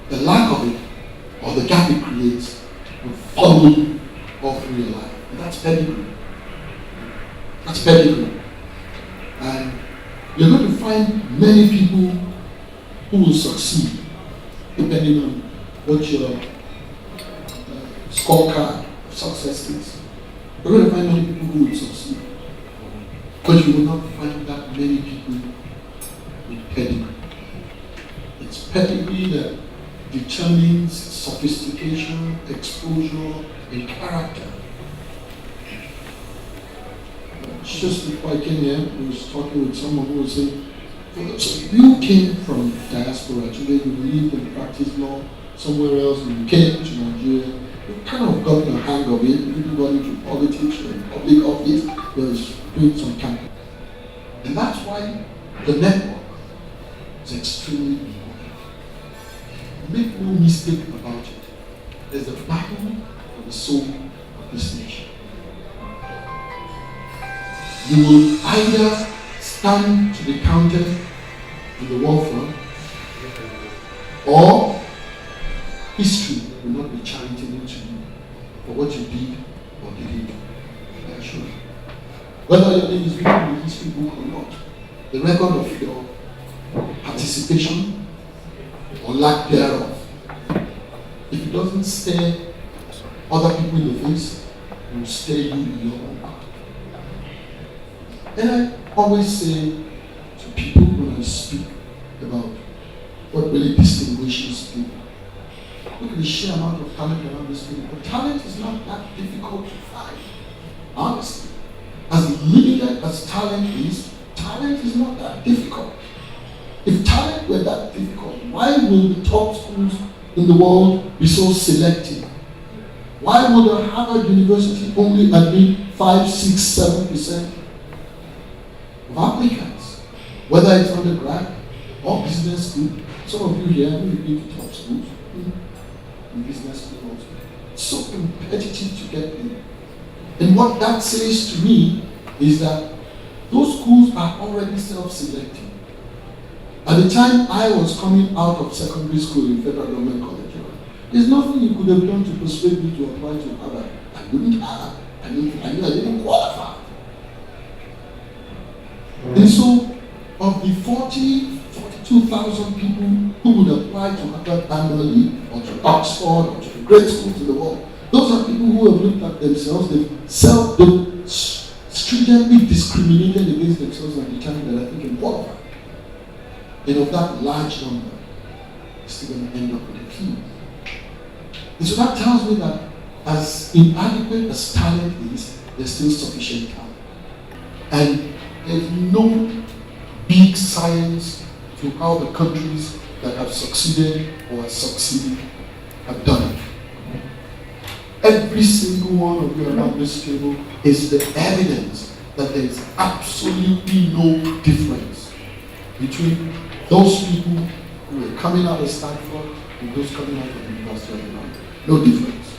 the lack of it or the gap it creates will follow you all through your life. And that's pedigree. That's pedigree. And you're going to find many people who will succeed depending on what your scorecard of success is. You're going to find many people who will succeed, but you will not find that many people with pedigree. It's pedigree that determines sophistication, exposure, and character. Just before I came here, I was talking with someone who was saying, so you came from diaspora, today you live and practice law somewhere else, and you came to Nigeria. You kind of got the hang of it. You got into politics or public office. You was doing some campaign. And that's why the network is extremely important. Make no mistake about it. There's a battle for the soul of this nation. You will either stand to be counted in the war front, or history will not be charitable to you for what you did or didn't do. I assure you. Whether your name is written in the history book or not, the record of your participation or lack thereof, if it doesn't stare other people in the face, it will stare you in your own heart. And I always say to people when I speak about what really distinguishes people, look at the sheer amount of talent around this people. But talent is not that difficult to find. Honestly. As limited as talent is not that difficult. If talent were that difficult, why will the top schools in the world be so selective? Why would a Harvard University only admit 5, 6, 7% of applicants? Whether it's undergrad or business school. Some of you here have been to top schools. In business school also. It's so competitive to get in. And what that says to me is that those schools are already self-selecting. At the time I was coming out of secondary school in Federal Government College, there's nothing you could have done to persuade me to apply to Harvard. I wouldn't have. I knew I didn't qualify. And so, of the 42,000 people who would apply to Harvard annually, or to Oxford, or to the great schools in the world, those are people who have looked at themselves, they've stringently discriminated against themselves and determined that I think can qualify. And of that large number, it's still going to end up with a few. And so that tells me that as inadequate as talent is, there's still sufficient talent. And there's no big science to how the countries that have succeeded or are succeeding have done it. Every single one of you around this table is the evidence that there is absolutely no difference between those people who were coming out of Stanford and those coming out of the University of Illinois. No difference.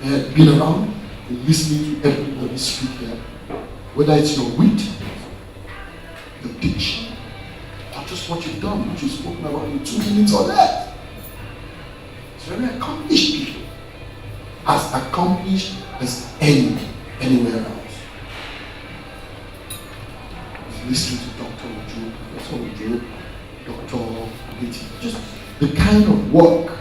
I had been around and listening to everybody speak here, whether it's your wit, your diction, or just what you've done, what you've spoken about in 2 minutes or less. It's very accomplished people, as accomplished as anywhere else. Listening to Dr. Ojo, Professor Ojo, Dr. Abiti, just the kind of work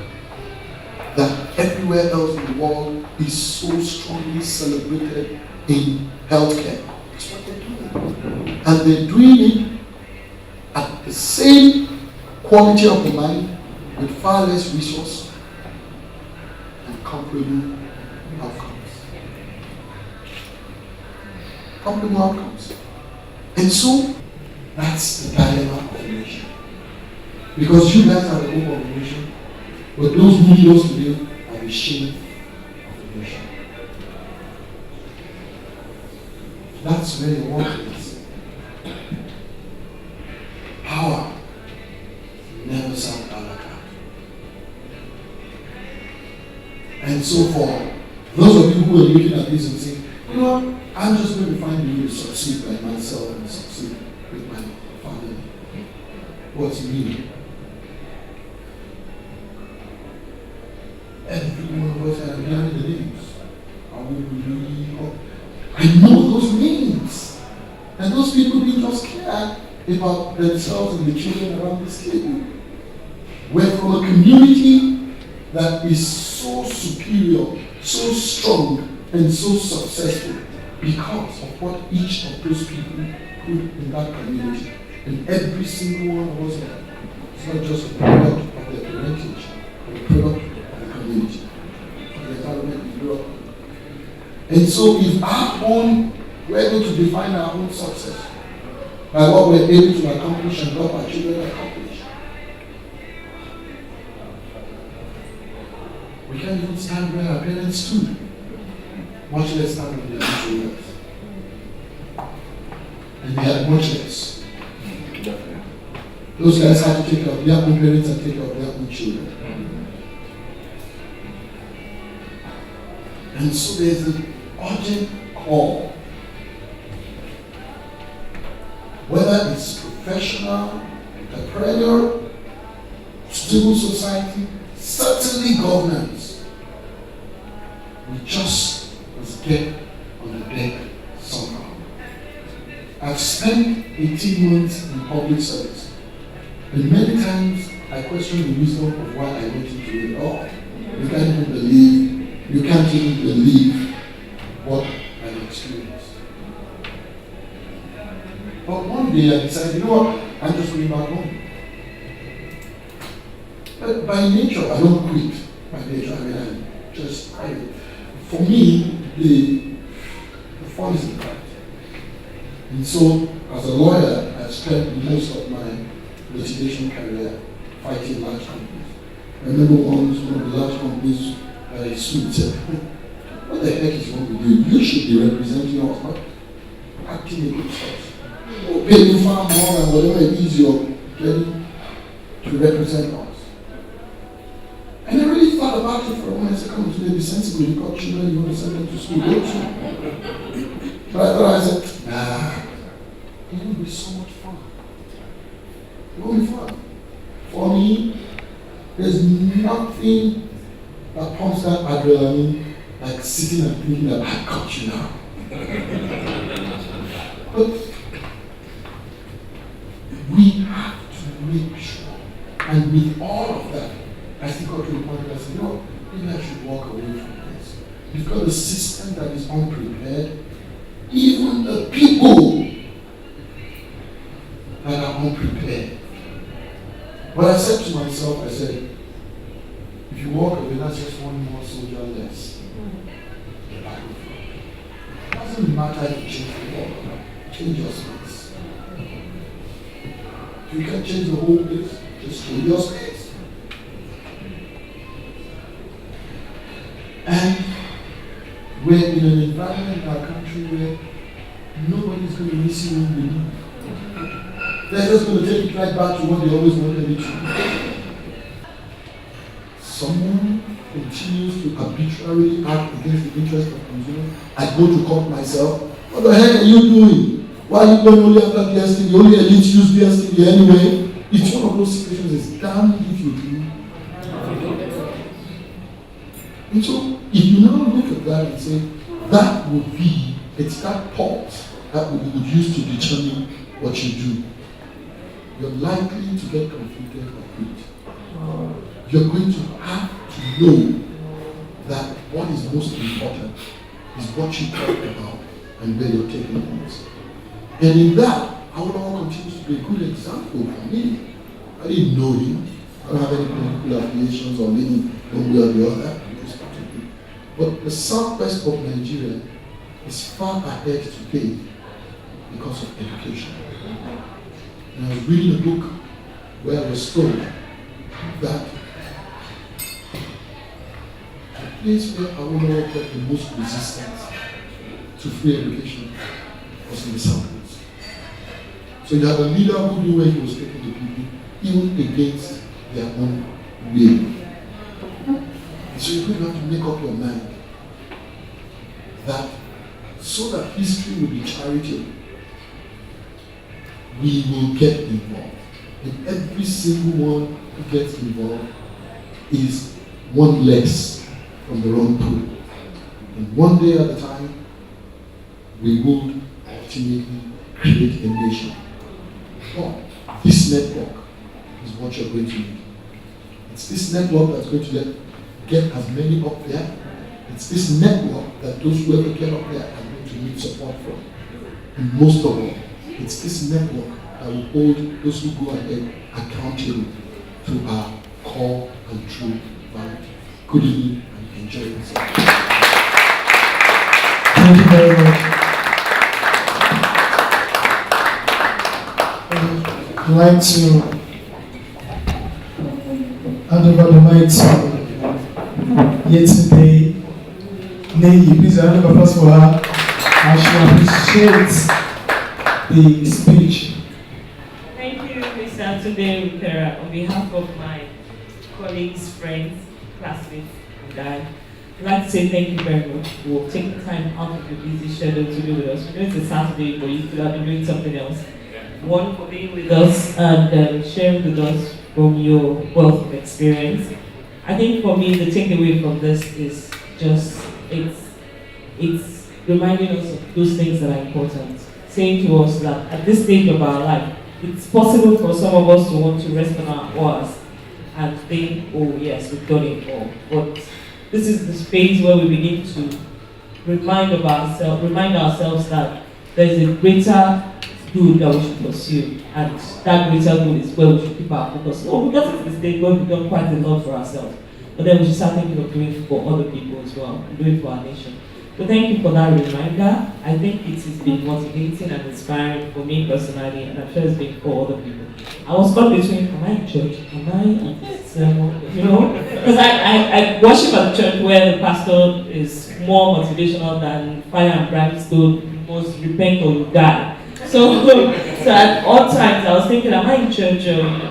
that everywhere else in the world is so strongly celebrated in healthcare. That's what they're doing. And they're doing it at the same quality of the mind with far less resource and comparable outcomes. Comparable outcomes. And so, that's the dilemma of the nation. Because you guys are the hope of the nation, but those who lead us today are the shame of the nation. That's where the work is. Power never served a la carte. And so for those of you who are looking at this and saying, you know what, I'm just going to find a way to succeed by myself and succeed with my family. What's me? Every one of us are behind the names. I know those names. And those people didn't just care about themselves and the children around this table. We're from a community that is so superior, so strong, and so successful because of what each of those people put in that community. And every single one of us, it's not just a product of their parentage, but a product of the community, of the environment we grew up in. And so if we're able to define our own success by what we're able to accomplish and what our children accomplish, we can't even stand where our parents stood, much less stand on their shoulders. And they had much less. Those guys had to take care of their own parents and take care of their own children. And so there's an urgent call, whether it's professional, entrepreneurial, civil society, certainly governance. We just must get on the deck somehow. I've spent 18 months in public service, and many times I question the wisdom of why I went into it all. You can't even believe what I've experienced. But one day I decided, you know what, I'm just going back home. But by nature, I don't quit. By nature, for me, the fun is in fact. And so, as a lawyer, I've spent most of my litigation career fighting large companies. I remember one of the large companies I sued and said, what the heck is wrong with you? You should be representing us, not acting a good source. Or paying far more than whatever it is you're getting to represent us. And I really thought about it for a moment. I said, come on, today be sensible. You've got children, you want to send them to school, don't you? But I said, nah, it will be so much fun. It will be fun. For me, there's nothing that pumps that adrenaline like sitting and thinking that I got you now. But we have to make sure, and with all of that, I still got to the point where I said, you know, maybe I should walk away from this. We've got a system that is unprepared. Even the people that are unprepared. But I said to myself, I said, if you walk away, that's just one more soldier less. The battlefield. It doesn't matter if you change the world or not. Change your space. If you can't change the whole place, just change your space. And we're in an environment in our country where nobody's going to miss you when you leave. They're just going to take it right back to what they always wanted it to be. Someone continues to arbitrarily act against the interest of consumers. I go to court myself. What the heck are you doing? Why are you going only after DSTV? Only elites use DSTV anyway. It's one of those situations that's damned if you do. And so, if you now look at that and say, that would be, it's that pulse that we would use to determine what you do. You're likely to get conflicted or quit. You're going to have to know that what is most important is what you talk about and where you're taking things. And in that, Awolowo continues to be a good example for me. I didn't know him. I don't have any political affiliations or leaning one way or the other. But the southwest of Nigeria is far ahead today because of education. And I was reading a book where I was told that the place where Awolowo got the most resistance to free education was in the southwest. So you have a leader who knew where he was taking the people, even against their own will. So you're going to have to make up your mind that so that history will be charitable, we will get involved. And every single one who gets involved is one less from the wrong pool. And one day at a time, we will ultimately create a nation. But this network is what you're going to need. It's this network that's going to get as many up there. It's this network that those who ever get up there are going to need support from. And most of all, it's this network that will hold those who go ahead accountable to our core and true value. Good evening and enjoy yourself. Thank you very much. I'd like to hand over the mic to Yetunde Neyi. Please round of applause for her as she appreciates the speech. Thank you, Mr. Tunde Rupera. On behalf of my colleagues, friends, classmates, and I, I'd like to say thank you very much for taking time out of your busy schedule to be with us. We know it's a Saturday, but you could have been doing something else. One, for being with us and sharing with us from your wealth of experience. I think for me, the takeaway from this is just, it's reminding us of those things that are important. Saying to us that at this stage of our life, it's possible for some of us to want to rest on our oars and think, oh yes, we've done it all. But this is the space where we begin to remind ourselves that there's a greater good that we should pursue, and that greater good is where we should keep our focus. Oh, we got to the stage where we've done quite a lot for ourselves, but then we should start thinking of doing it for other people as well, and doing it for our nation. So thank you for that reminder. I think it has been motivating and inspiring for me personally, and I'm sure it's been for other people. I was caught between, am I in church? Am I in this sermon? You know? Because I worship at a church where the pastor is more motivational than fire and brimstone, must repent or you die. So at all times I was thinking, am I in church?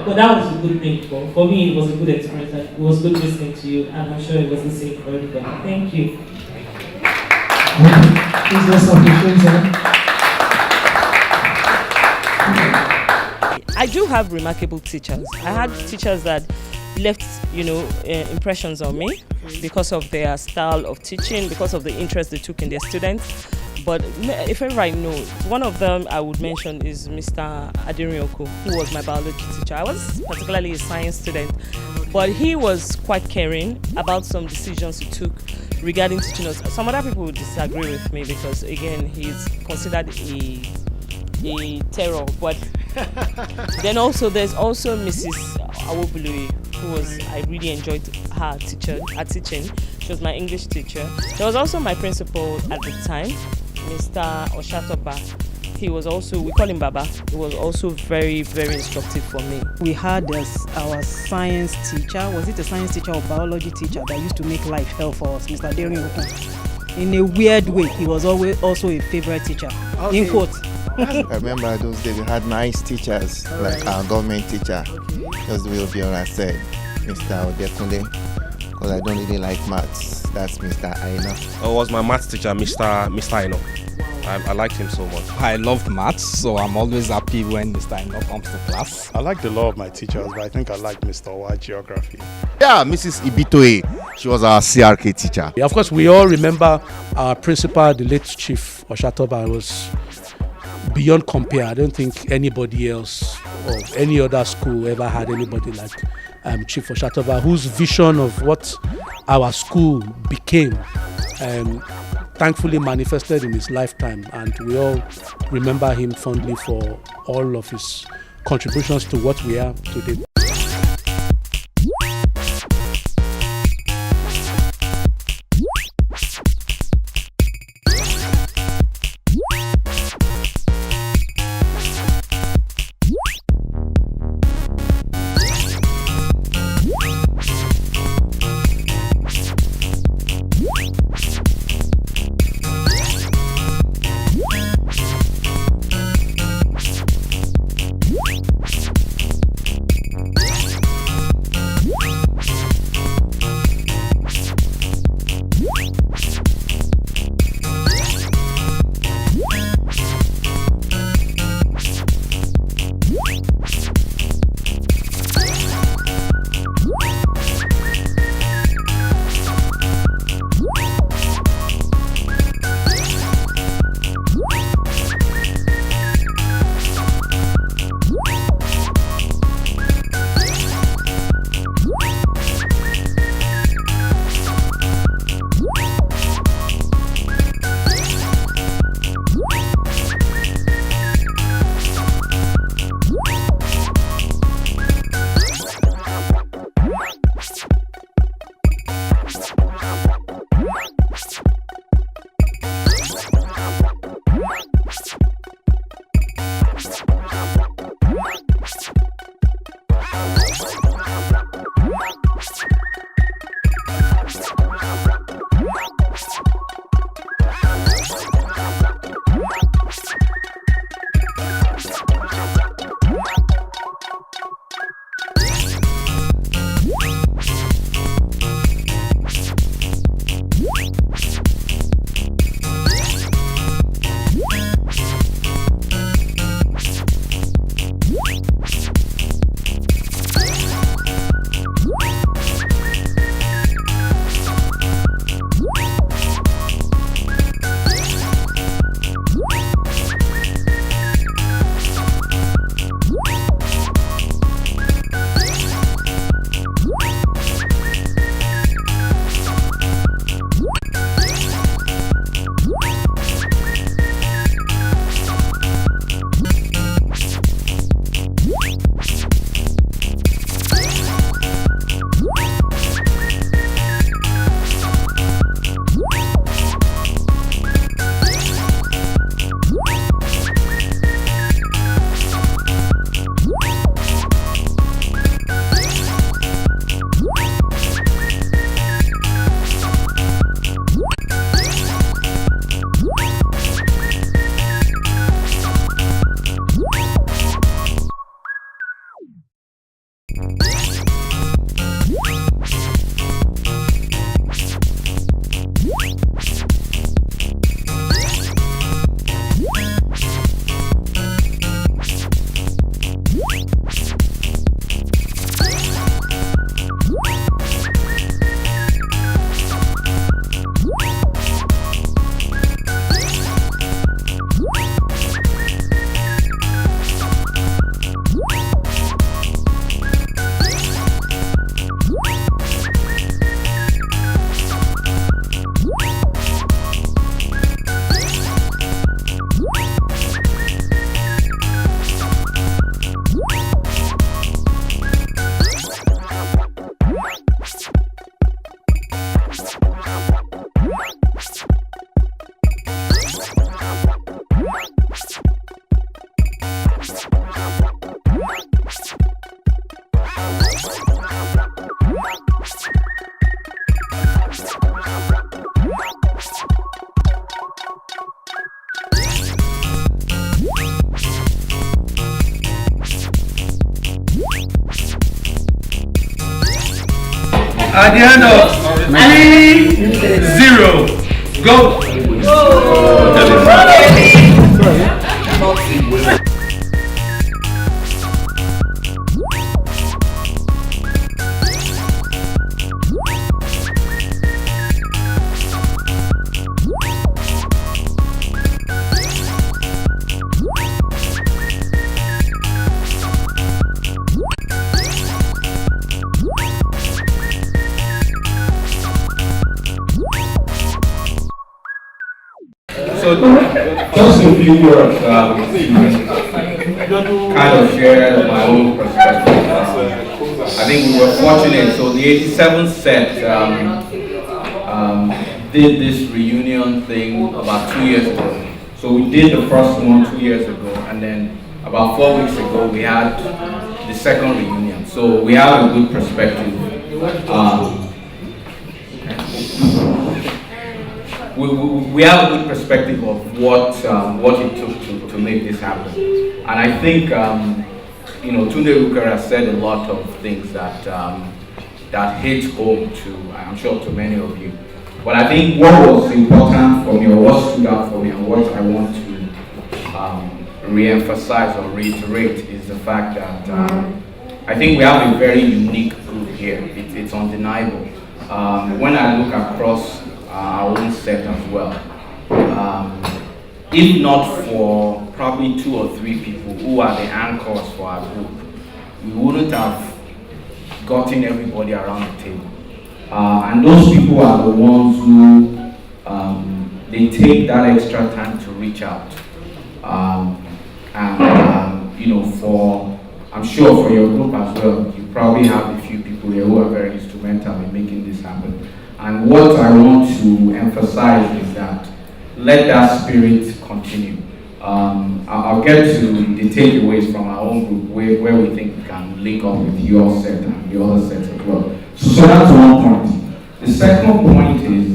But that was a good thing. For me, it was a good experience. It was good listening to you, and I'm sure it was the same for everybody. Thank you. Please let's appreciate that. I do have remarkable teachers. I had teachers that left, impressions on me because of their style of teaching, because of the interest they took in their students. But if ever I know, one of them I would mention is Mr. Adirioko, who was my biology teacher. I was particularly a science student, but he was quite caring about some decisions he took regarding teaching us. Some other people would disagree with me because, again, he's considered a terror. But then also there's also Mrs. Awobului, I really enjoyed her teaching. She was my English teacher. There was also my principal at the time, Mr. Oshatoba. He was also, we call him Baba. He was also very, very instructive for me. We had our science teacher, was it a science teacher or biology teacher that used to make life hell for us, Mr. Adirioko? in a weird way, he was always also a favorite teacher. Okay. In quote. I remember those days we had nice teachers, like our government teacher. Just the way Obiora said, Mr. Odekunle, because I don't really like maths. That's Mr. Aina. It was my maths teacher, Mr. Aina. I liked him so much. I loved maths, so I'm always happy when Mr. Aina comes to class. I like the law of my teachers, but I think I like Mr. Y geography. Yeah, Mrs. Ibitoye. She was our CRK teacher. Yeah, of course, we all remember our principal, the late Chief Oshatoba, was beyond compare. I don't think anybody else or any other school ever had anybody like Chief Oshatoba, whose vision of what our school became thankfully manifested in his lifetime, and we all remember him fondly for all of his contributions to what we are today. At the end of 3-0, go. So, just a few words kind of share my own perspective. I think we were fortunate. So the 87th set did this reunion thing about 2 years ago. So we did the first one 2 years ago, and then about 4 weeks ago we had the second reunion. So we have a good perspective. We have a good perspective of what it took to make this happen, and I think Tunde Ruker has said a lot of things that hit home to, I'm sure, to many of you. But I think what was important for me, or what stood out for me, and what I want to re-emphasize or reiterate is the fact that I think we have a very unique group here. It's undeniable. When I look across our own set as well. If not for probably 2 or 3 people who are the anchors for our group, we wouldn't have gotten everybody around the table. And those people are the ones who they take that extra time to reach out. I'm sure for your group as well, you probably have a few people here who are very instrumental in making this happen. And what I want to emphasize is that let that spirit continue. I'll get to the takeaways from our own group where we think we can link up with your set and the other sets as well. So that's one point. The second point is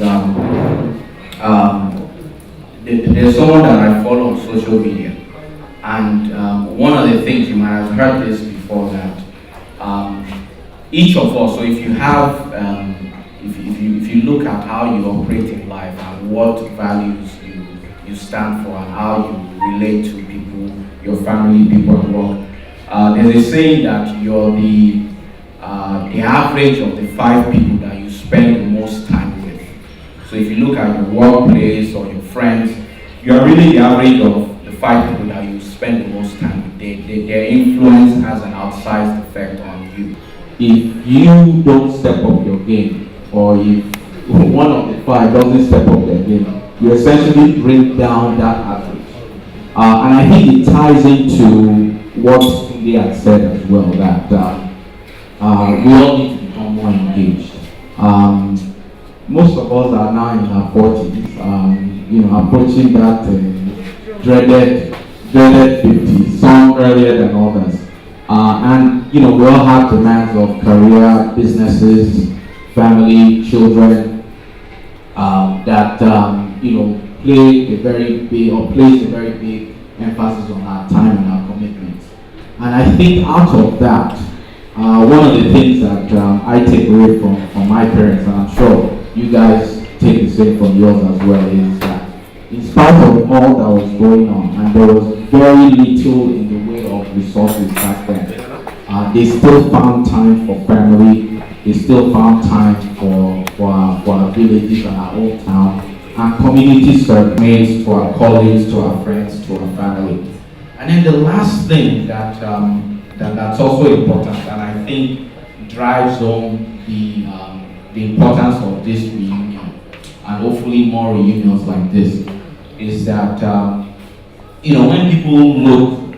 there's someone that I follow on social media, and one of the things, you might have heard this before, that each of us, so if you have if you look at how you operate in life and what values you stand for and how you relate to people, your family, people at work, there's a saying that you're the average of the 5 people that you spend the most time with. So if you look at your workplace or your friends, you're really the average of the 5 people that you spend the most time with. Their influence has an outsized effect on you. If you don't step up your game, or if one of the 5 doesn't step up their game, you essentially bring down that average. And I think it ties into what Tunde had said as well, that we all need to become more engaged. Most of us are now in our 40s, approaching that dreaded 50s, some earlier than others. And we all have demands of career, businesses, family, children, that plays a very big emphasis on our time and our commitments. And I think out of that, one of the things that I take away from my parents, and I'm sure you guys take the same from yours as well, is that in spite of all that was going on, and there was very little in the way of resources back then, they still found time for family. They still found time for our villages and our old town, and community service, to our colleagues, to our friends, to our family. And then the last thing that's also important, and I think drives home the importance of this reunion, and hopefully more reunions like this, is that when people look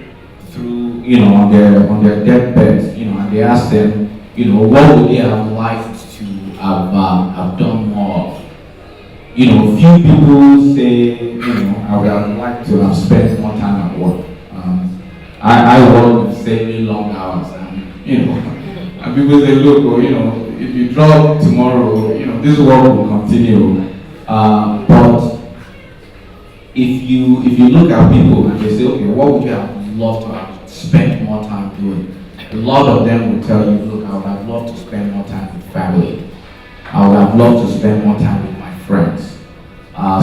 through on their deathbeds, and they ask them, what would they have liked to have done more of? Few people say, I would have liked to have spent more time at work. I work insanely long hours, and and people say, look, if you drop tomorrow, this work will continue. But if you look at people and they say, okay, what would you have loved to have spent more time doing? A lot of them will tell you, look, I would have loved to spend more time with family. I would have loved to spend more time with my friends.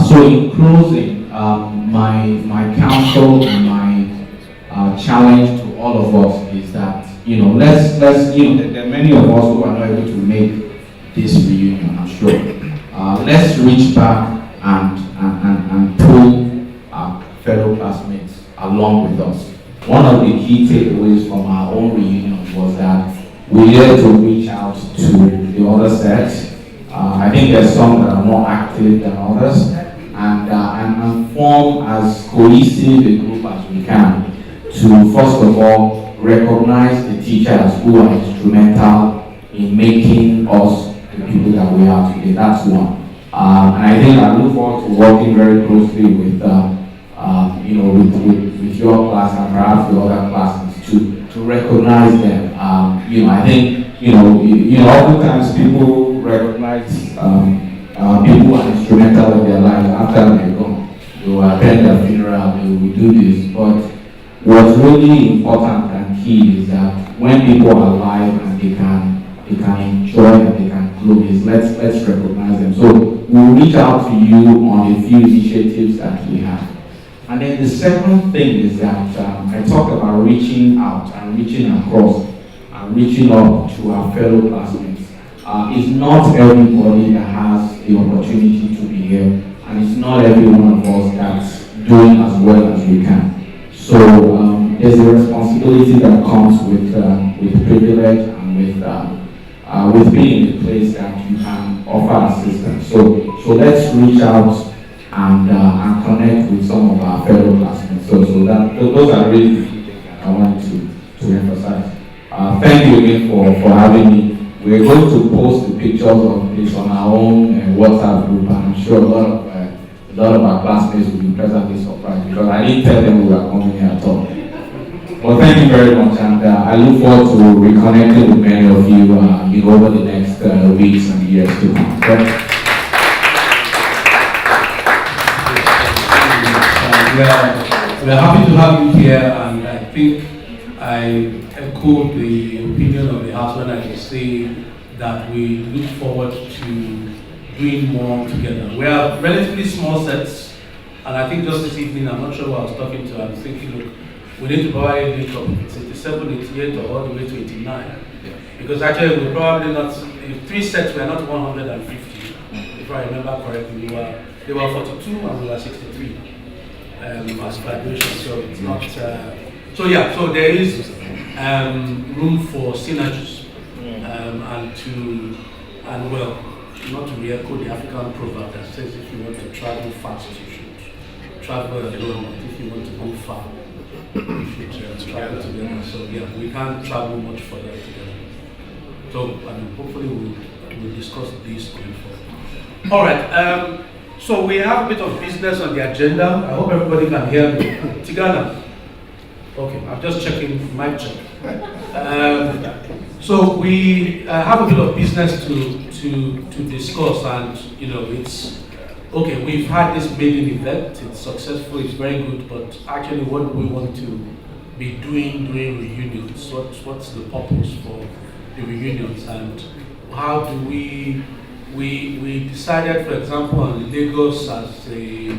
So in closing, my counsel and my challenge to all of us is that, let's there are many of us who are not able to make this reunion, I'm sure. Let's reach back and pull our fellow classmates along with us. One of the key takeaways from our own reunion was that we needed to reach out to the other sets. I think there's some that are more active than others, and form as cohesive a group as we can to, first of all, recognize the teachers who are instrumental in making us the people that we are today. That's one. And I think I look forward to working very closely with, with your class and perhaps the other classes to recognize them. I think, oftentimes people recognize people who are instrumental in their lives after they're gone. They will attend their funeral, they will do this. But what's really important and key is that when people are alive and they can enjoy and they can grow, is let's recognize them. So we'll reach out to you on a few initiatives that we have. And then the second thing is that I talked about reaching out and reaching across and reaching up to our fellow classmates. It's not everybody that has the opportunity to be here, and it's not every one of us that's doing as well as we can. So there's a responsibility that comes with privilege and with being in a place that you can offer assistance. So let's reach out and connect with some of our fellow classmates. So those are really the key things that I wanted to emphasize. Thank you again for having me. We're going to post the pictures of this on our own WhatsApp group, and I'm sure a lot of our classmates will be pleasantly surprised because I didn't tell them we were coming here at all. Well, thank you very much, and I look forward to reconnecting with many of you, over the next weeks and years to come. We're happy to have you here, and I think I echo the opinion of the House when I say that we look forward to doing more together. We are relatively small sets, and I think just this evening, I'm not sure who I was talking to, I was thinking, look, we need to probably link up. It's 87, 88, or all the way to 89. Because actually, we probably not, in 3 sets, we are not 150. If I remember correctly, they were 42 and we were 63 as graduation. So it's not. So there is room for synergies not to re-echo the African proverb that says if you want to travel fast, you should travel alone. If you want to go far, you should travel together. So we can't travel much further together. So hopefully we'll discuss this going forward. All right. So we have a bit of business on the agenda. I hope everybody can hear me. Tigana. Okay, I'm just checking mic check. So we have a bit of business to discuss, and it's okay. We've had this maiden event. It's successful. It's very good. But actually, what do we want to be doing during reunions? What's the purpose for the reunions, and how do we decided, for example, on Lagos as a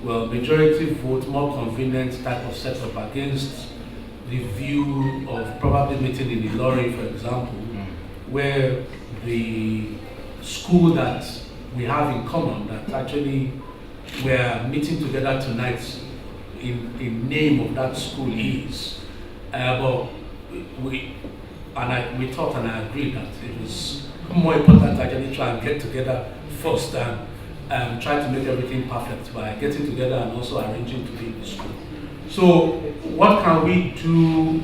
majority vote, more convenient type of setup against the view of probably meeting in Unilorin, for example, where the school that we have in common, that actually we're meeting together tonight in name of that school is, but we thought and I agreed that it was more important to actually try and get together first and try to make everything perfect by getting together and also arranging to be in the school. So what can we do?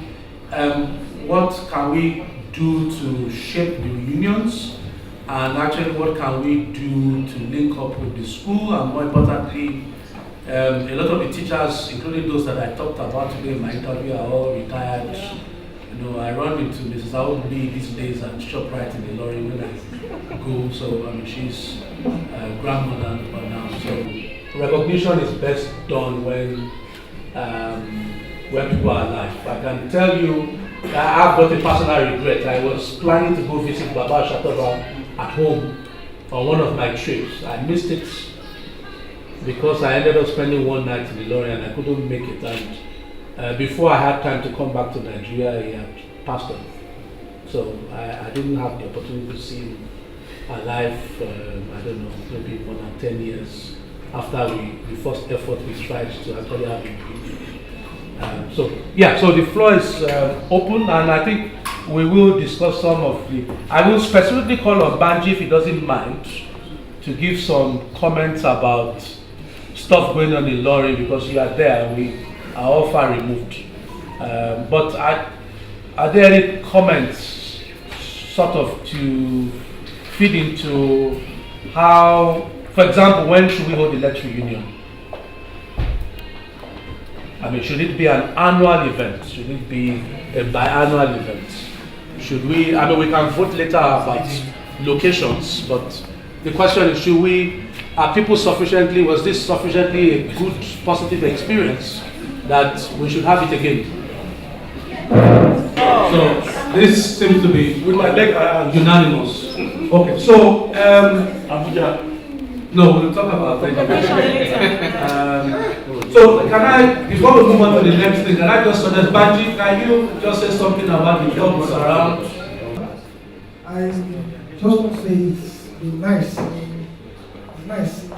What can we do to shape the reunions? And actually, what can we do to link up with the school? And more importantly, a lot of the teachers, including those that I talked about today in my interview, are all retired. I run into Mrs. Aobi these days and ShopRite in Unilorin when I go. So she's a grandmother now. So recognition is best done when people are alive. I can tell you that I've got a personal regret. I was planning to go visit Baba Shatova at home on one of my trips. I missed it because I ended up spending one night in Unilorin and I couldn't make it. And before I had time to come back to Nigeria, he had passed on. So I didn't have the opportunity to see him alive, I don't know, maybe more than 10 years after the first effort we tried to actually have him. So the floor is open, and I think we will discuss some of the. I will specifically call on Banji, if he doesn't mind, to give some comments about stuff going on in Lorry, because you are there and we are all far removed. But are there any comments sort of to feed into how, for example, when should we hold the lecture reunion? I mean, should it be an annual event? Should it be a biannual event? Should we, I mean, we can vote later about locations, but the question is, are people sufficiently, was this sufficiently a good, positive experience that we should have it again? So, this seems to be, with my leg, unanimous. Okay, so, Abuja. No, we'll talk about that. So, can I, before we move on to the next thing, can I just suggest, Banji, can you just say something about the jobs around? I just want to say it's nice. Nice. I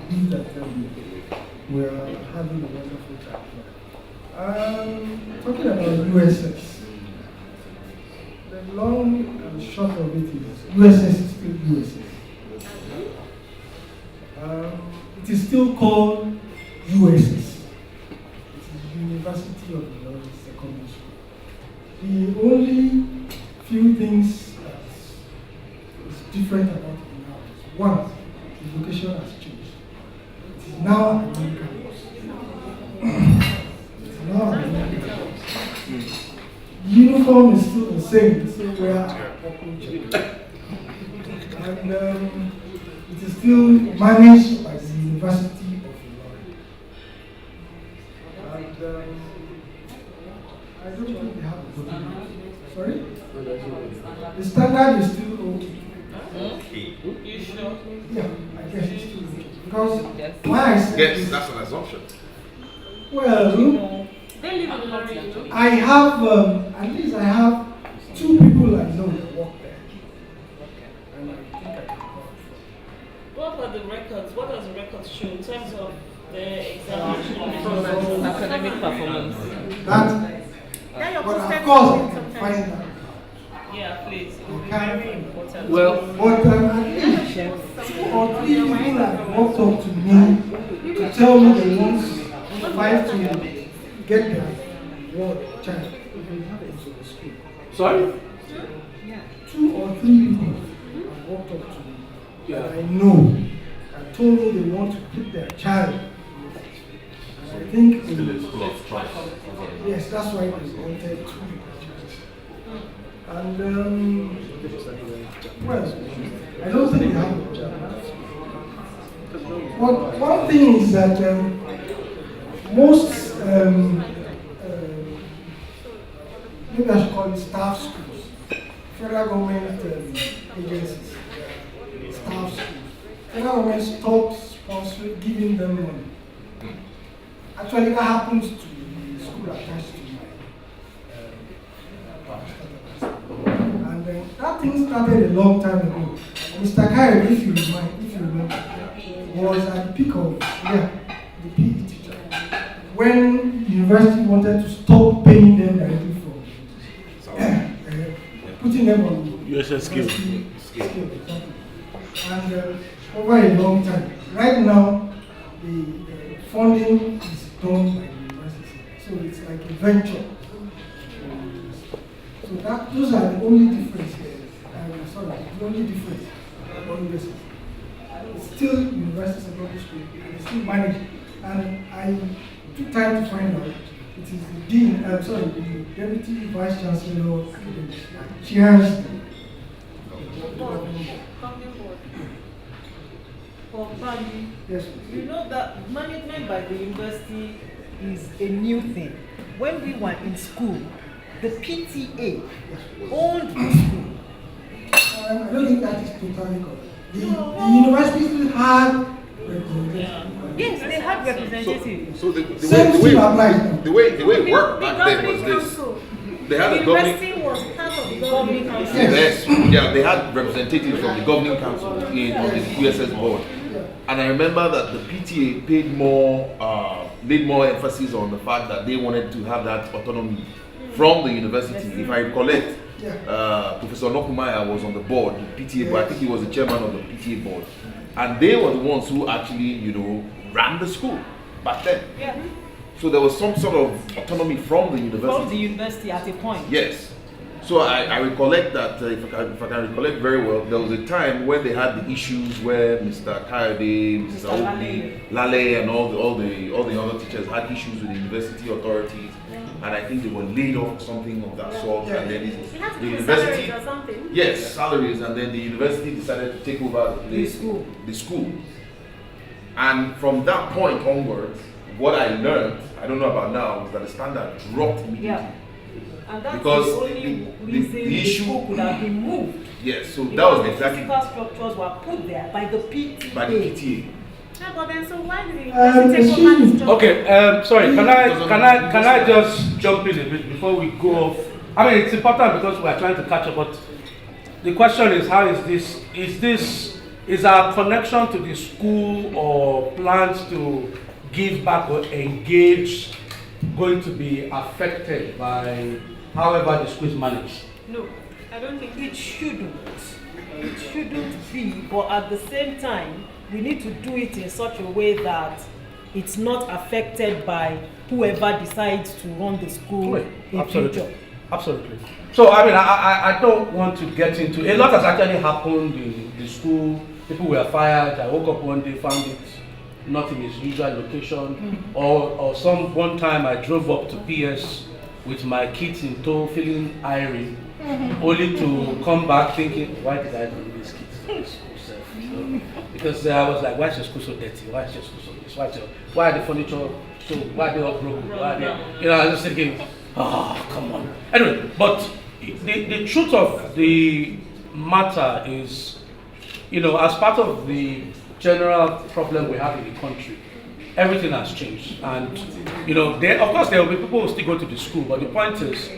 believe that we are having a wonderful time. Talking about USS, the long and short of it is USS is still USS. It is still called USS. It is University of Unilorin Sec Sch. The only few things that is different about it now is, one, the location has changed. It is now a new campus. It is now a new campus. The uniform is still the same, so we are and it is still managed by the University of Unilorin. And I don't think they have a voting. Sorry? The standard is still okay. You sure? Yeah, I guess it's still okay. Because why I said yes, that's an assumption. Well, I have, at least I have 2 people I know that work there. And I think I can go. What are the records? What does the records show in terms of the examination performance, academic performance? But of course, I can find out. Yeah, please. It would be very important. Well, but at least 2 or 3 people have walked up to me to tell me they want to fight to get their ward child into the school. Sorry? 2 or 3 people have walked up to me. Yeah. I know, and told me they want to put their child. And I think yes, that's why they wanted to. And well, I don't think they have a job. But one thing is that most maybe I should call it staff schools, federal government agencies. Staff schools. Federal government stopped sponsoring, giving them money. Actually, that happens to the school attached to my and that thing started a long time ago. Mr. Kyle, if you remember, was at the peak of the PE teacher. When the university wanted to stop paying them directly from putting them on USS skill. And over a long time. Right now, the funding is done by the university. So it's like a venture. So those are the only differences. The only difference among universities. It's still university secondary school, and it's still managed. And I took time to find out. It is the dean, the deputy vice chancellor that chairs Yes. You know that management by the university is a new thing. When we were in school, the PTA owned the school. I don't think that is totally correct. The university still had representation. Yes, they had representatives. So the way it worked back then was this. They had a governing. University was part of the governing council. Yes, yeah, they had representatives from the governing council on the USS board, and I remember that the PTA paid laid more emphasis on the fact that they wanted to have that autonomy from the university. If I recollect, Professor Nokumaya was on the board, the PTA board. I think he was the chairman of the PTA board, and they were the ones who actually, ran the school back then. Yeah. So there was some sort of autonomy from the university. From the university at a point. Yes. So I recollect that, if I can recollect very well, there was a time when they had the issues where Mr. Kayode, Mr. Obi, Lale, and all the other teachers had issues with the university authorities, and I think they were laid off or something of that sort. And then the university, or something. yes, salaries, and then the university decided to take over the school. And from that point onwards, what I learned, I don't know about now, was that the standard dropped immediately. Yeah. And that's because the only reason the issue school could have been moved. Yes, so because that was the exactly physical structures were put there by the PTA. But then, so why did the university take over this job? Okay, sorry, can I just jump in a bit before we go off? I mean, it's important because we are trying to catch up, but the question is, how is our connection to the school or plans to give back or engage going to be affected by however the school is managed? No, I don't think it shouldn't. It shouldn't be, but at the same time, we need to do it in such a way that it's not affected by whoever decides to run the school in future. Absolutely. So, I mean, I don't want to get into, a lot has actually happened in the school. People were fired. I woke up one day, found it not in its usual location. Or one time I drove up to PS with my kids in tow, feeling irie, only to come back thinking, why did I bring these kids to this school? Because I was like, why is your school so dirty? Why is your school so this? Why are the furniture so, why are they all broken? Why are they, I was just thinking, come on. Anyway, but the truth of the matter is, as part of the general problem we have in the country, everything has changed. And, of course there will be people who still go to the school, but the point is,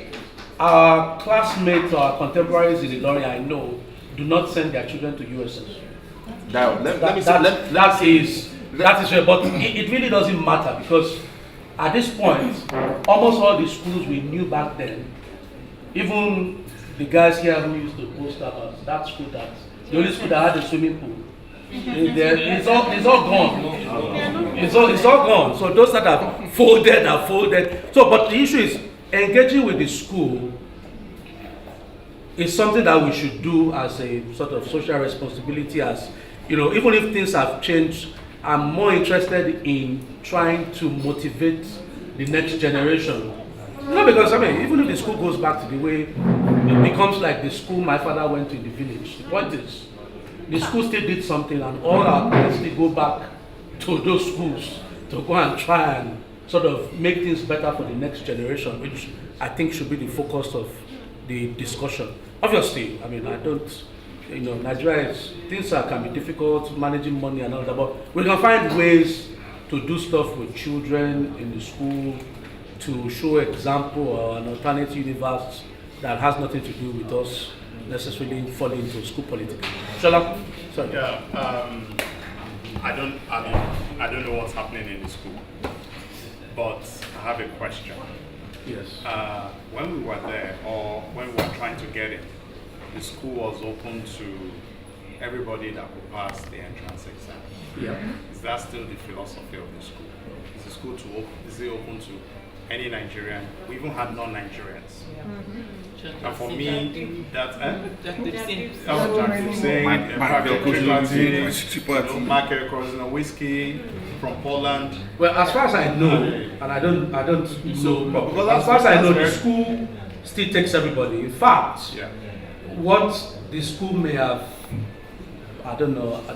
our classmates or our contemporaries in Ilorin, I know, do not send their children to USS. Now, that is right, but it really doesn't matter because at this point, almost all the schools we knew back then, even the guys here who used to post about that school, the only school that had a swimming pool, it's all gone. It's all gone. So those that are folded. So, but the issue is engaging with the school is something that we should do as a sort of social responsibility. As even if things have changed, I'm more interested in trying to motivate the next generation. Because even if the school goes back to the way it becomes like the school my father went to in the village, the point is, the school still did something, and all our parents still go back to those schools to go and try and sort of make things better for the next generation, which I think should be the focus of the discussion. Obviously, Nigeria things can be difficult, managing money and all that, but we can find ways to do stuff with children in the school, to show example or an alternate universe that has nothing to do with us necessarily falling into school politics. Shola? Sorry. Yeah, I don't know what's happening in the school, but I have a question. Yes. When we were there, or when we were trying to get in, the school was open to everybody that could pass the entrance exam. Yeah. Is that still the philosophy of the school? Is the school is it open to any Nigerian? We even had non-Nigerians. And for me, that's Michael Crosby, whiskey from Poland. Well, as far as I know, and I don't know, but as far as I know, the school still takes everybody. In fact, what the school may have,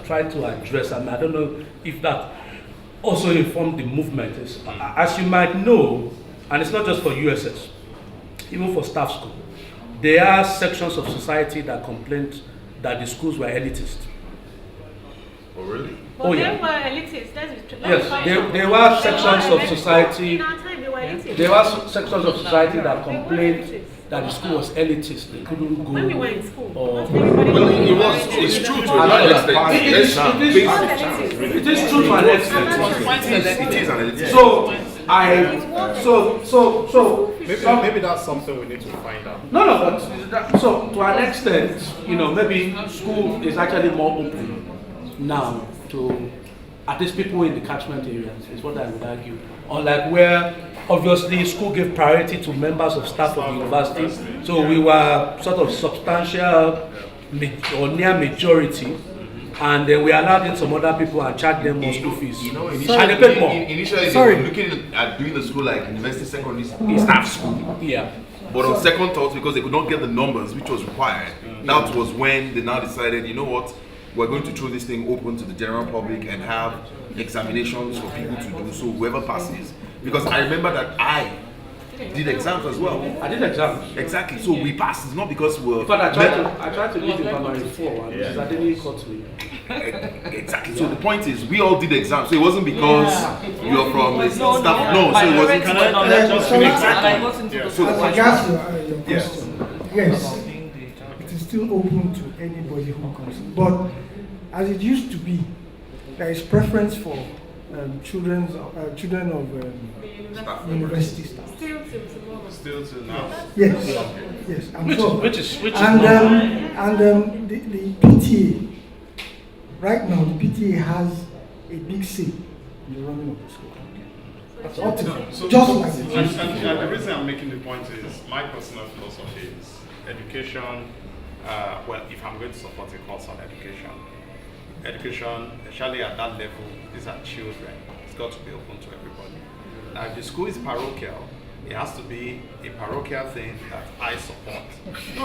tried to address, I don't know if that also informed the movement, is, as you might know, and it's not just for USS, even for staff school, there are sections of society that complain that the schools were elitist. Oh, really? Oh, They yeah. were elitists. Yes, there were sections of society. In our time, they were elitists. There were sections of society that complained that the school was elitist. They couldn't go. When we were in school, Or It's true to an extent. It is true to an extent. It is an extent. So Maybe that's something we need to find out. No, but so to an extent, maybe school is actually more open now to at least people in the catchment areas, is what I would argue. Unlike where obviously school gave priority to members of staff of the university, so we were sort of substantial or near majority, and then we allowed in some other people and charged them more school fees. And they paid more. Initially, they were looking at doing the school like university secondary staff school. Yeah. But on second thoughts, because they could not get the numbers which was required, that was when they now decided, you know what, we're going to throw this thing open to the general public and have examinations for people to do, so whoever passes. Because I remember that I did exams as well. I did exams. Exactly. So we passed. It's not because we're. But I tried to leave in primary 4, and I didn't cut me. Exactly. So the point is, we all did exams. So it wasn't because you're from the staff. No. So it wasn't. Exactly. So as regards your question, yes, it is still open to anybody who comes. But as it used to be, there is preference for children of university staff. Still to now. Yes, I'm sure. Which is the PTA right now, the PTA has a big say in the running of the school. That's optimal. So Just like it. And the reason I'm making the point is my personal philosophy is education. Well, if I'm going to support a course on education, especially at that level, these are children. It's got to be open to everybody. Now, if the school is parochial, it has to be a parochial thing that I support,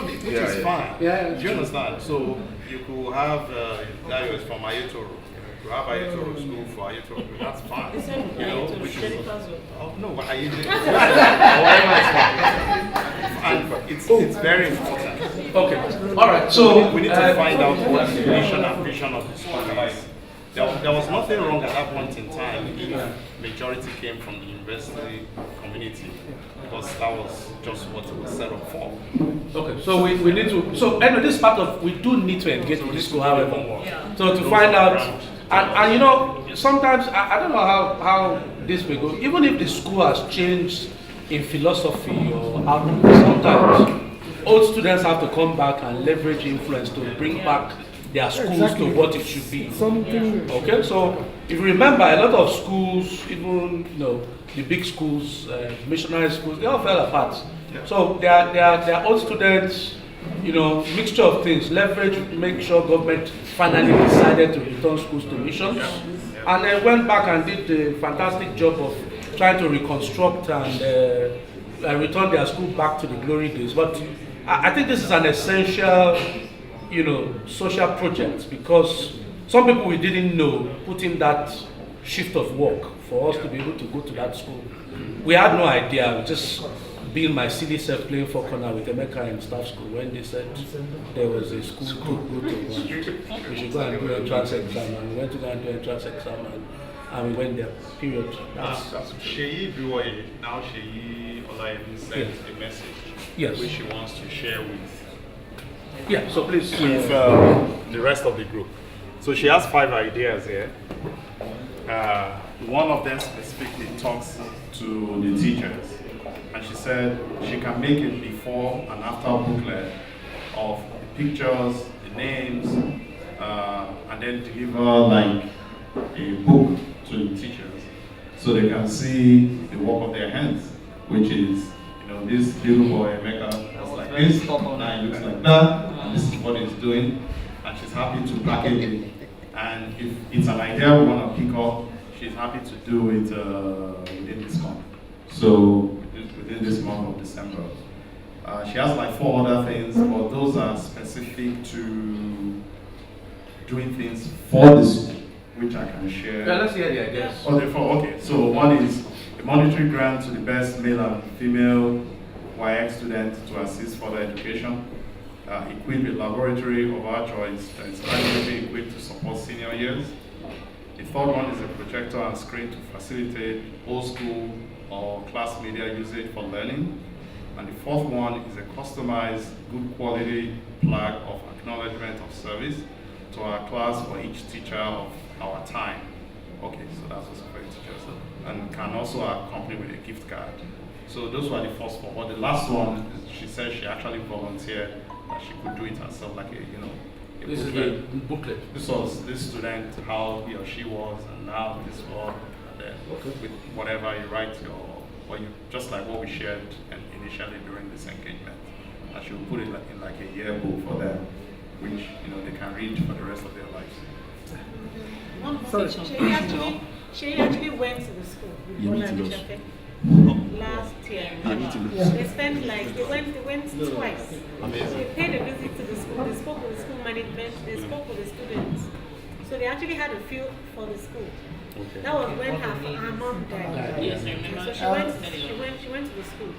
which is fine. Yeah. Do you understand? So you could have that is from Ayetoro. You have Ayetoro school for Ayetoro. That's fine. Which is no, but and it's very important. Okay. All right. So we need to find out what the mission and vision of the school is. There was nothing wrong at that point in time if majority came from the university community, because that was just what it was set up for. Okay, so we need to, so anyway, this part of, we do need to engage with the school, however. So to find out, and sometimes, I don't know how this will go, even if the school has changed in philosophy or outlook, sometimes old students have to come back and leverage influence to bring back their schools to what it should be. Okay, so if you remember, a lot of schools, even the big schools, missionary schools, they all fell apart. So they are old students, mixture of things, leverage, make sure government finally decided to return schools to missions, and then went back and did a fantastic job of trying to reconstruct and return their school back to the glory days. But I think this is an essential social project, because some people we didn't know put in that shift of work for us to be able to go to that school. We had no idea, just being my silly self playing for corner with Emeka in staff school when they said there was a school to go to. We should go and do entrance exam, and we went to go and do entrance exam, and we went there, period. Sheyi Biwoye, now Sheyi Olayebi sent a message which she wants to share with so please. With the rest of the group. So she has 5 ideas here. One of them specifically talks to the teachers, and she said she can make it before and after booklet of the pictures, the names, and then deliver like a book to the teachers so they can see the work of their hands, which is, this little boy Emeka was like this, now he looks like that, and this is what he's doing, and she's happy to package it. And if it's an idea we want to pick up, she's happy to do it within this month. So within this month of December. She has like 4 other things, but those are specific to doing things for the school, which I can share. Yeah, let's hear the ideas. Okay, so one is a monetary grant to the best male and female YX students to assist further education. equip a laboratory of our choice that is adequately equipped to support senior years. The third one is a projector and screen to facilitate old school or class media usage for learning. And the fourth one is a customized, good quality plaque of acknowledgement of service to our class for each teacher of our time. Okay, so that's also for teachers. And can also accompany with a gift card. So those were the first four. But the last one, she said she actually volunteered that she could do it herself, like a This is the booklet. This was this student, how he or she was, and now this one, and then with whatever you write or you just like what we shared initially during this engagement. And she will put it in like a yearbook for them, which they can read for the rest of their lives. She actually went to the school last year. They spent they went twice. They paid a visit to the school. They spoke with the school management. They spoke with the students. So they actually had a feel for the school. Okay. That was when her mom died. Yes, I remember. So she went to the school.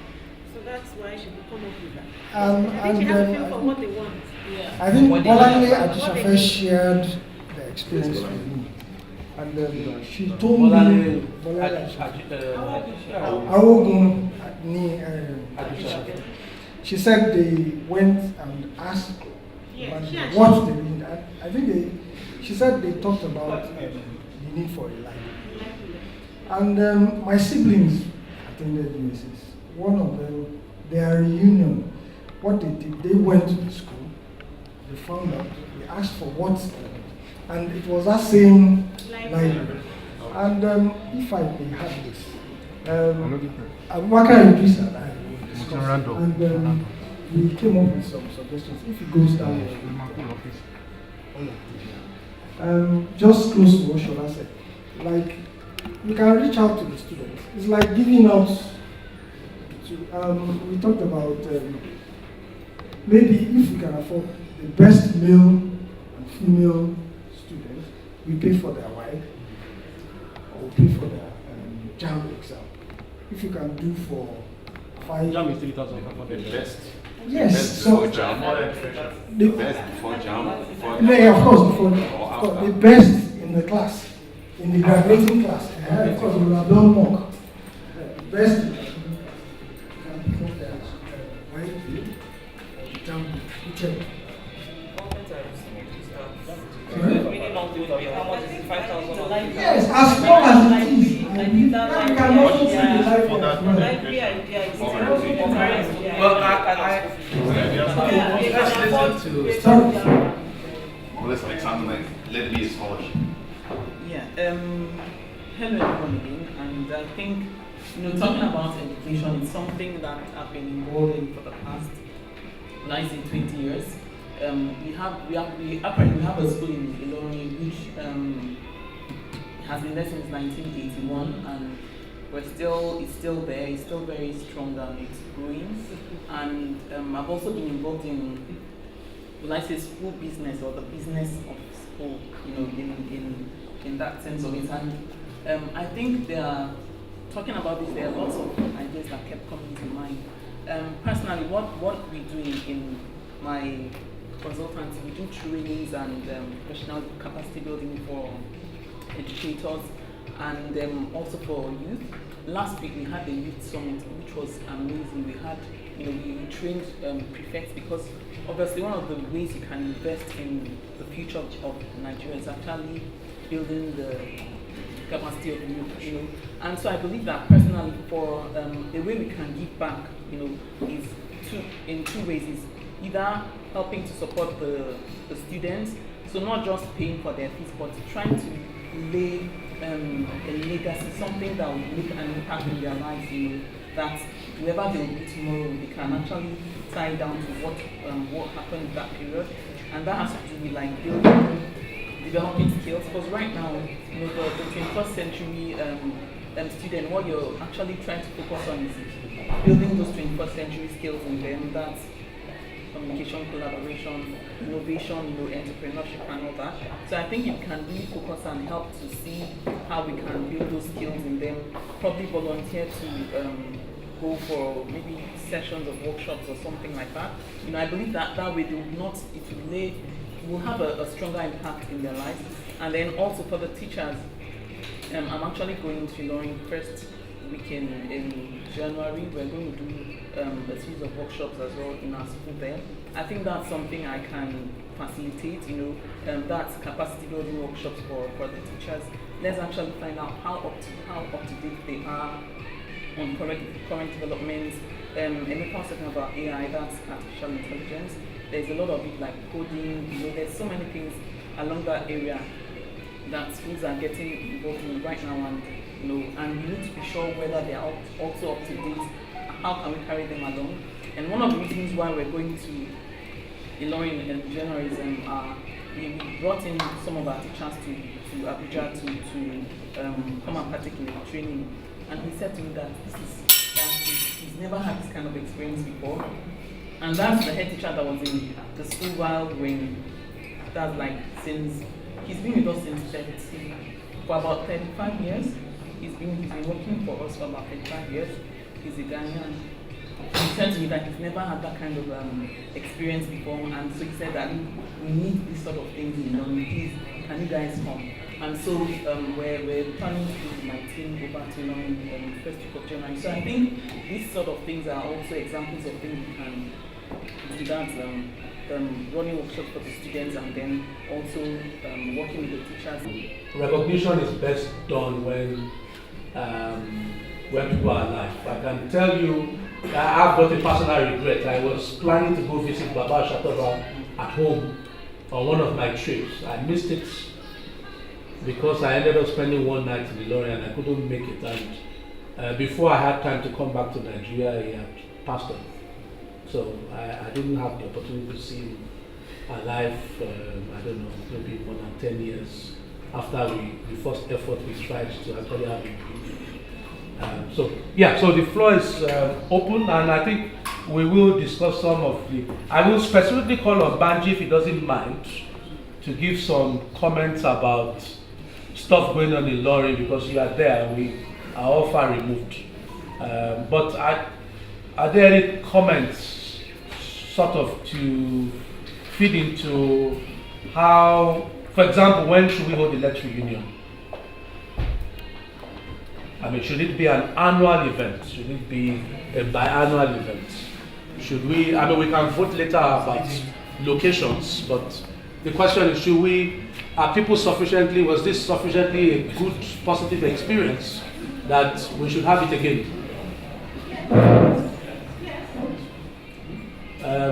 So that's why she could come up with that. I think she has a feel for what they want. Yeah. I think Bolanle Adishafe shared the experience with me. And she told me, she said they went and asked what they need. I think she said they talked about the need for a library. And my siblings attended USS. One of them, their reunion, what they did, they went to the school, they found out, they asked for what, and it was that same library. And if I may have this, Abubakar Idris and I discussed, and we came up with some suggestions. If it goes down, just close to what Shola said, like you can reach out to the students. It's like giving out to, we talked about maybe if we can afford the best male and female students, we pay for their wife or pay for their JAM exam. If you can do for 5 JAM is 3,500. Best. Yes, best so before JAM. The best before JAM. Yeah, of course, before the best in the class, in the graduating class. Of course, we will have done mock. Best yes, as long as it is. You can also see the life of let's examine let it be a scholarship. Yeah. Hello everyone again, and I think talking about education is something that I've been involved in for the past 20 years. We apparently have a school in Unilorin which has been there since 1981, and it's still there. It's still very strong and it's growing. And I've also been involved in, will I say, school business or the business of school, in that sense of it. And I think talking about this, there are lots of ideas that kept coming to mind. Personally, what we do in my consultancy, we do trainings and professional capacity building for educators and also for youth. Last week we had the youth summit, which was amazing. We had, we trained prefects, because obviously one of the ways you can invest in the future of Nigeria is actually building the capacity of youth, And so I believe that personally, for the way we can give back, is in two ways. Is either helping to support the students, so not just paying for their fees, but trying to lay a legacy, something that will make an impact in their lives, that whoever they will be tomorrow, they can actually tie down to what happened in that period. And that has to do with like developing skills, because right now, the 21st century student, what you're actually trying to focus on is building those 21st century skills in them. That's communication, collaboration, innovation, entrepreneurship and all that. So I think it can really focus and help to see how we can build those skills in them, probably volunteer to go for maybe sessions of workshops or something like that. I believe that way they will not, it will have a stronger impact in their lives. And then also for the teachers, I'm actually going to Unilorin first weekend in January. We're going to do a series of workshops as well in our school there. I think that's something I can facilitate, that's capacity building workshops for the teachers. Let's actually find out how up to date they are on current developments. Emeka was talking about AI, that's artificial intelligence. There's a lot of it like coding, there's so many things along that area that schools are getting involved in right now, and we need to be sure whether they are also up to date. How can we carry them along? And one of the reasons why we're going to Ilorin in January is we brought in some of our teachers to Abuja to come and partake in the training, and he said to me that he's never had this kind of experience before, and that's the head teacher that was in the school while that's like since he's been with us for about 35 years. He's been working for us for about 35 years. He's a Ghanaian. He said to me that he's never had that kind of experience before, and so he said that we need this sort of things in Ilorin. Please, can you guys come? And so we're planning to do my team over to Ilorin first week of January. So I think these sort of things are also examples of things we can do, that running workshops for the students, and then also working with the teachers. Recognition is best done when people are alive. I can tell you, I've got a personal regret. I was planning to go visit Baba Shatova at home on one of my trips. I missed it because I ended up spending one night in Ilorin and I couldn't make it. And before I had time to come back to Nigeria, he had passed on. So I didn't have the opportunity to see him alive, I don't know, maybe more than 10 years after the first effort we tried to actually have him. So the floor is open, and I think we will discuss some of I will specifically call on Banji, if he doesn't mind, to give some comments about stuff going on in Ilorin, because you are there, we are all far removed. But are there any comments sort of to feed into how, for example, when should we hold the next reunion? I mean, should it be an annual event? Should it be a biannual event? Should we, I mean, we can vote later about locations, but the question is, was this sufficiently a good, positive experience that we should have it again?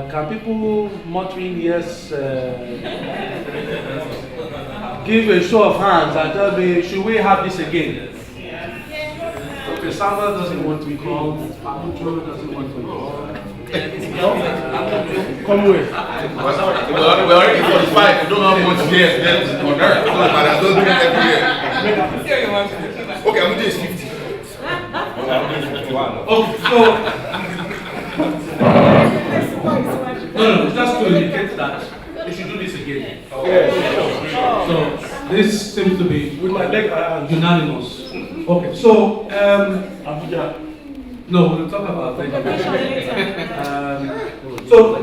Can people muttering yes give a show of hands and tell me, should we have this again? Okay, Samuel doesn't want to be called, Abujo doesn't want to be called. Come with. We're already 45, we don't have much years on earth. Okay, I'm doing 50. Okay, so no, just to indicate that we should do this again. So this seems to be unanimous. Okay, so Abuja. No, we'll talk about that. So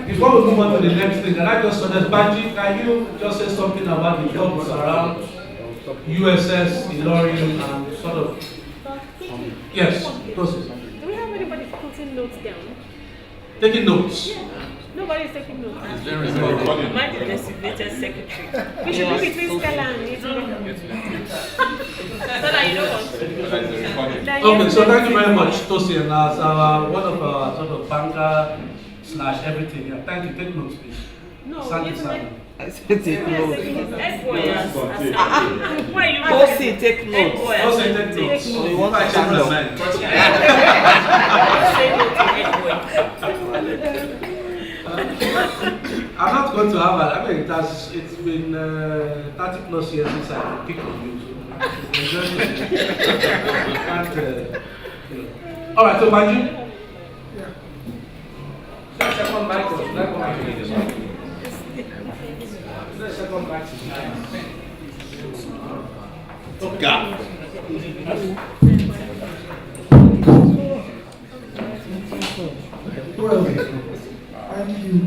before we move on to the next thing, can I just suggest, Banji, can you just say something about the jobs around USS, Ilorin, and sort of yes, process. Do we have anybody putting notes down? Taking notes. Yeah. Nobody is taking notes. It's very important. Am I the designated secretary? We should be between Stella and Italy. Stella, you know what? Okay, so thank you very much, Tosi, and as one of our sort of banker / everything. Yeah, thank you. Take notes, please. No, Sandy. I said take notes. Tosi, take notes. Tosi, take notes. So you want to take I'm not going to have I mean, it's been 30 plus years since I picked on you. All right, so Banji. Second mic or second mic? Well, thank you.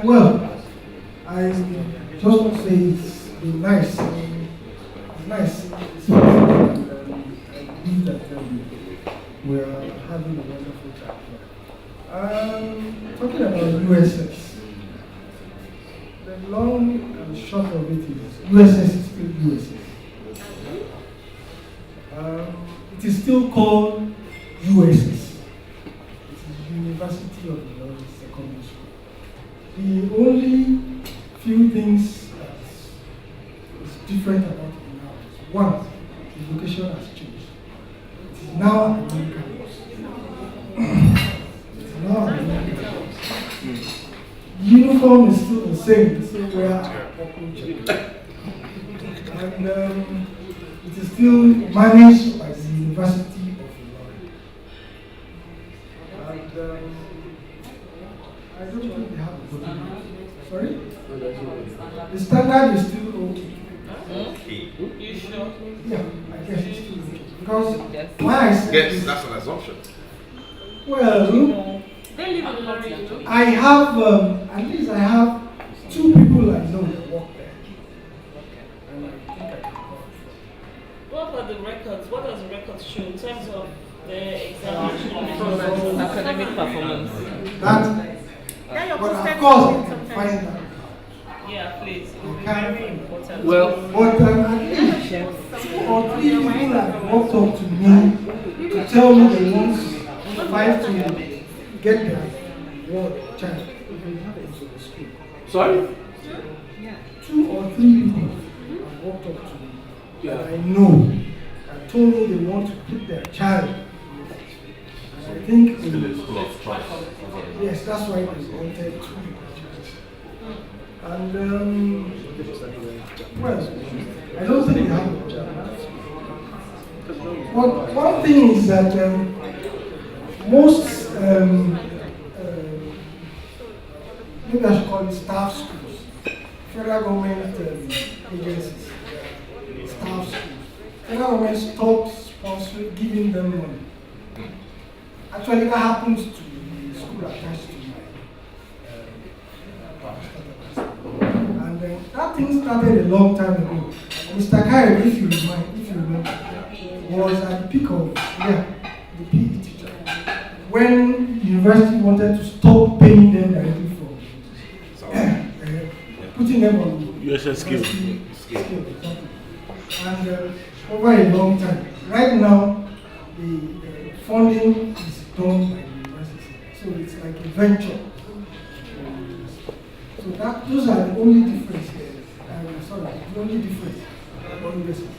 Well, I just want to say it's been nice. Nice. And, I believe that we are having a wonderful time. Talking about USS, the long and short of it is USS is still USS. It is still called USS. It is University of Unilorin Sec Sch. The only few things that is different about it now is one, the location has changed. It is now a main campus. It is now a main campus. The uniform is still the same. The same wear and it is still managed by the University of Unilorin. And I don't think they have a voting. Sorry? The standard is still okay. You sure? Yeah, I guess it's still okay. Because when I said Yes, that's an assumption. well, They live in Lorry. I have, at least I have 2 people I know that work there. And I think I can call it. What about the records? What does the records show in terms of the examination academic performance? But of course, I can find that. Yeah, please. It would be Okay. very important. Well, but at least 2 or 3 people have walked up to me to tell me they want to fight to get their ward child into the school. Sorry? 2 or 3 people have walked up to me that I know and told me they want to put their child. And I think yes, that's why they wanted to. And well, I don't think they have a job. But one thing is that most maybe I should call it staff schools, federal government agencies, staff schools. Federal government stopped sponsoring, giving them money. Actually, that happens to the school attached to and that thing started a long time ago. Mr. Kyle, if you remember, was at the peak of the PE teacher. When the university wanted to stop paying them directly for putting them on USS skill. And over a long time. Right now, the funding is done by the university. So it's like a venture. So those are the only difference. The only difference about university.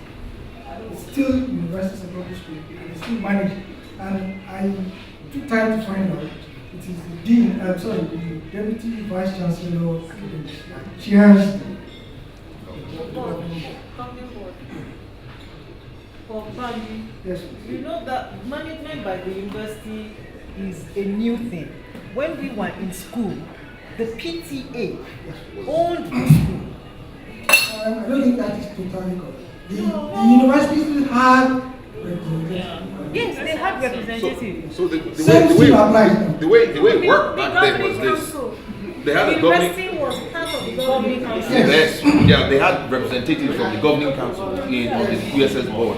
It's still university secondary school. It's still managed. And I took time to find out. It is the dean. The deputy vice chancellor that chairs the Yes. You know that management by the university is a new thing. When we were in school, the PTA owned the school. I don't think that is totally correct. The university still had representation. Yes, they had representatives. So the way it worked back then was this. They had a governing. The university was part of the governing council. Yes, yeah, they had representatives from the governing council on the USS board.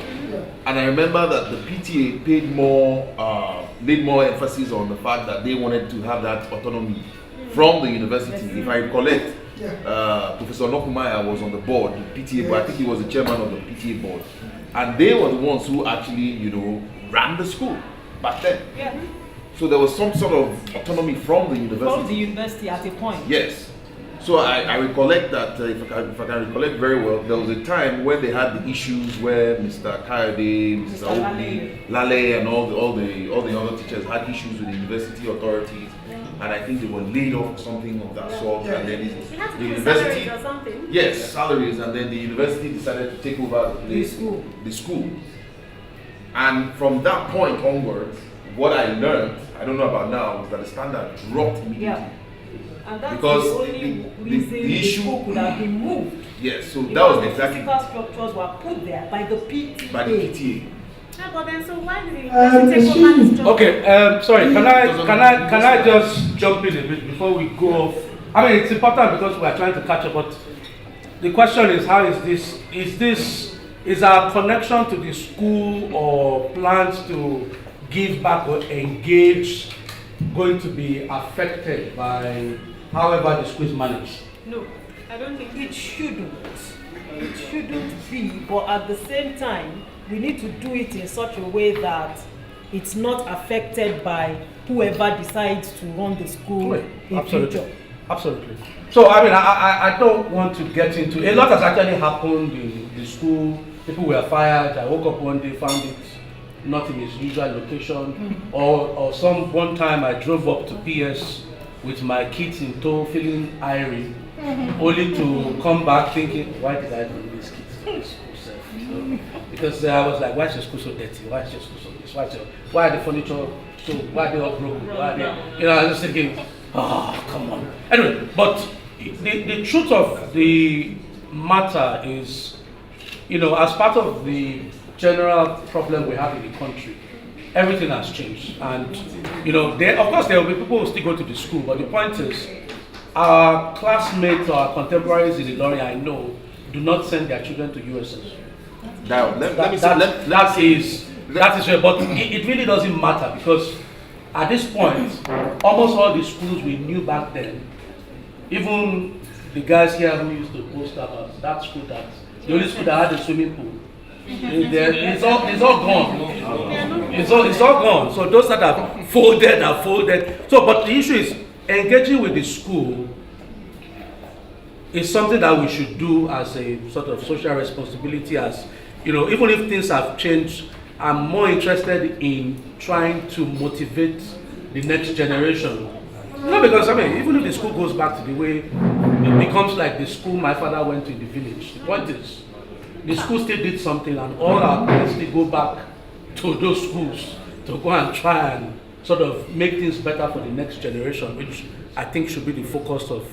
And I remember that the PTA laid more emphasis on the fact that they wanted to have that autonomy from the university. If I recollect, Professor Nokumaya was on the board, the PTA board. I think he was the chairman of the PTA board. And they were the ones who actually, ran the school back then. Yeah. So there was some sort of autonomy from the university. From the university at a point. Yes. So I recollect that, if I can recollect very well, there was a time when they had the issues where Mr. Kayode, Mr. Obi, Lale, and all the other teachers had issues with the university authorities, and I think they were laid off or something of that sort. And then the university, or something. yes, salaries, and then the university decided to take over the school. And from that point onwards, what I learned, I don't know about now, was that the standard dropped immediately. Yeah. And that's because the only reason the issue school could have been moved. Yes, so because that was the exactly physical structures were put there by the PTA. by the PTA. But then, so why did he take over this job? Okay, sorry, can I just jump in a bit before we go off? I mean, it's important because we are trying to catch up, but the question is, how is our connection to the school or plans to give back or engage going to be affected by however the school is managed? No, I don't think it shouldn't. It shouldn't be, but at the same time, we need to do it in such a way that it's not affected by whoever decides to run the school in future. Absolutely. So, I mean, I don't want to get into, a lot has actually happened in the school. People were fired. I woke up one day, found it not in its usual location. Or one time I drove up to PS with my kids in tow, feeling irie, only to come back thinking, why did I bring these kids to this school? Because I was like, why is the school so dirty? Why is the school so this? Why are the furniture so, why are they all broken? Why are they, I was just thinking, oh, come on. Anyway, but the truth of the matter is, as part of the general problem we have in the country, everything has changed. And, of course there will be people who still go to the school, but the point is, our classmates or our contemporaries in Ilorin, I know, do not send their children to USS. Now, that is right, but it really doesn't matter because at this point, almost all the schools we knew back then, even the guys here who used to post about that school, the only school that had a swimming pool, it's all gone. It's all gone. So those that are folded. So, but the issue is engaging with the school is something that we should do as a sort of social responsibility. As even if things have changed, I'm more interested in trying to motivate the next generation. Because even if the school goes back to the way it becomes like the school my father went to in the village, the point is, the school still did something, and all our parents still go back to those schools to go and try and sort of make things better for the next generation, which I think should be the focus of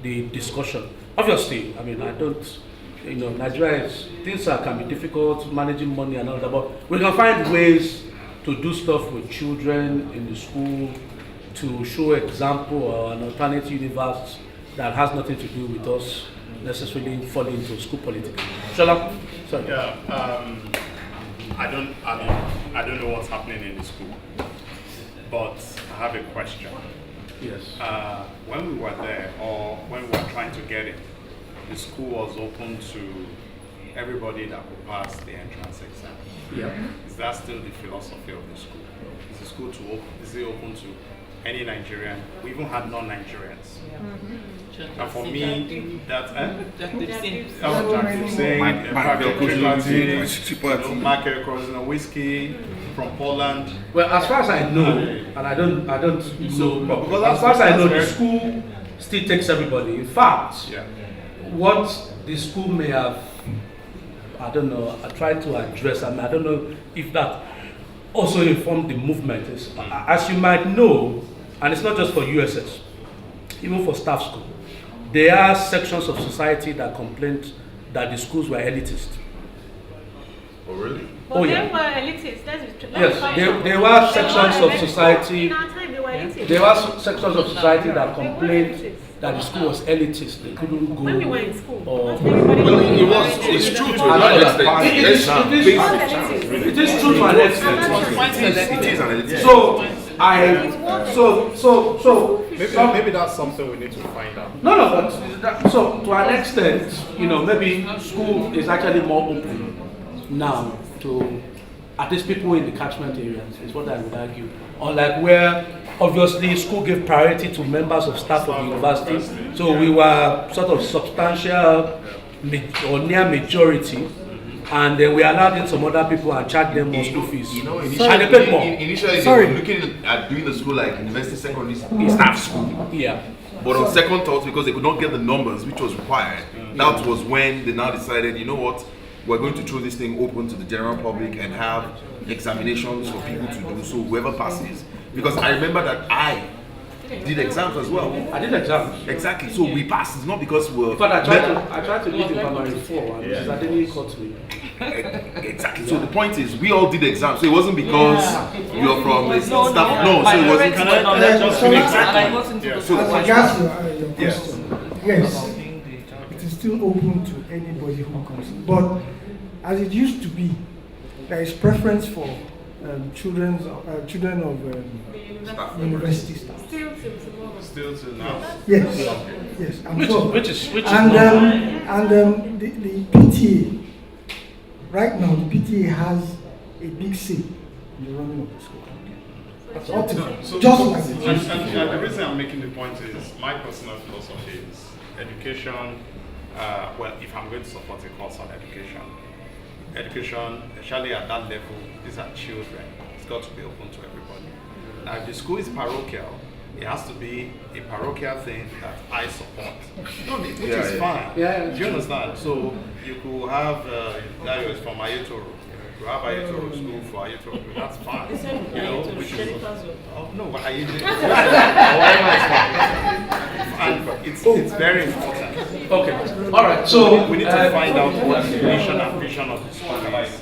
the discussion. Obviously, Nigeria things can be difficult, managing money and all that, but we can find ways to do stuff with children in the school, to show example or an alternate universe that has nothing to do with us necessarily falling into school politics. Shola? Sorry. Yeah, I don't know what's happening in the school, but I have a question. Yes. When we were there, or when we were trying to get in, the school was open to everybody that could pass the entrance exam. Yeah. Is that still the philosophy of the school? Is the school is it open to any Nigerian? We even had non-Nigerians. And for me, that's Michael Crossing whiskey from Poland. Well, as far as I know, and I don't know, because as far as I know, the school still takes everybody. In fact, what the school may have, tried to address, I don't know if that also informed the movement. Is, as you might know, and it's not just for USS, even for staff school, there are sections of society that complained that the schools were elitist. Oh, really? But they were elitists. Yes, there were sections of society. In our time, they were elitists. There were sections of society that complained that the school was elitist. They couldn't go. When we were in school, it's true to an extent. It is true to an extent. It is an elitist. So maybe that's something we need to find out. No, but so to an extent, maybe school is actually more open now to at least people in the catchment areas, is what I would argue. Unlike where obviously school gave priority to members of staff of the university, so we were sort of substantial or near majority, and then we allowed in some other people and charged them more school fees. And they paid more. Initially, they were looking at doing the school like university secondary staff school. Yeah. But on second thoughts, because they could not get the numbers which was required, that was when they now decided, you know what, we're going to throw this thing open to the general public and have examinations for people to do. So whoever passes, because I remember that I did exams as well. I did exams. Exactly. So we passed. It's not because we're. But I tried to leave in primary 4, and I didn't cut me. Exactly. So the point is, we all did exams. So it wasn't because you're from a staff. No, so it wasn't. So I guess your question. Yes, it is still open to anybody who comes. But as it used to be, there is preference for children of university staff. Still to now. Yes, I'm sure. Which is the PTA. Right now, the PTA has a big say in the running of the school. That's ultimate. So, Just like it. And the reason I'm making the point is my personal philosophy is education. Well, if I'm going to support a course on education, especially at that level, these are children. It's got to be open to everybody. Now, if the school is parochial, it has to be a parochial thing that I support. Which is fine. Do you understand? So you could have that is from Ayetoro. You have Ayetoro school for Ayetoro. That's fine. You know, which is no, but and it's very important. Okay. All right. So we need to find out what the mission and vision of the school is.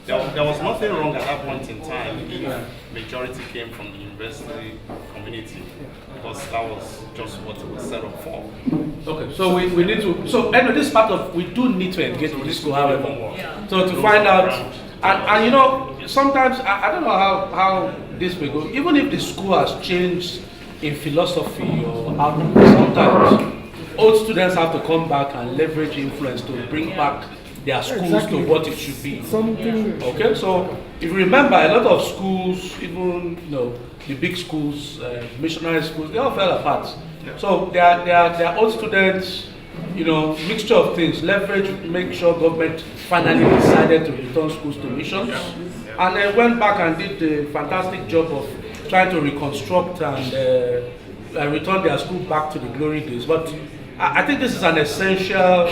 There was nothing wrong at that point in time if majority came from the university community, because that was just what it was set up for. Okay, so we need to, so anyway, this part of, we do need to engage with the school, however. So to find out, and you know, sometimes, I don't know how this will go, even if the school has changed in philosophy or outlook, sometimes old students have to come back and leverage influence to bring back their schools to what it should be. Okay, so if you remember, a lot of schools, even the big schools, missionary schools, they all fell apart. So they are old students, mixture of things, leverage, make sure government finally decided to return schools to missions, and then went back and did a fantastic job of trying to reconstruct and return their school back to the glory days. But I think this is an essential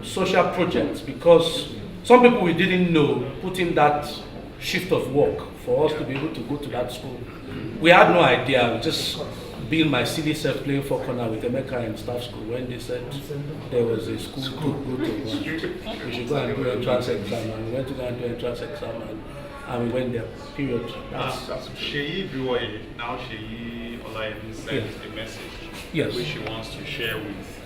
social project, because some people we didn't know put in that shift of work for us to be able to go to that school. We had no idea, just being my silly self playing for corner with Emeka in staff school when they said there was a school to go to. We should go and do entrance exam, and we went to go and do entrance exam, and we went there, period. Sheyi Biwoye, now Sheyi Olayebi sent a message which she wants to share with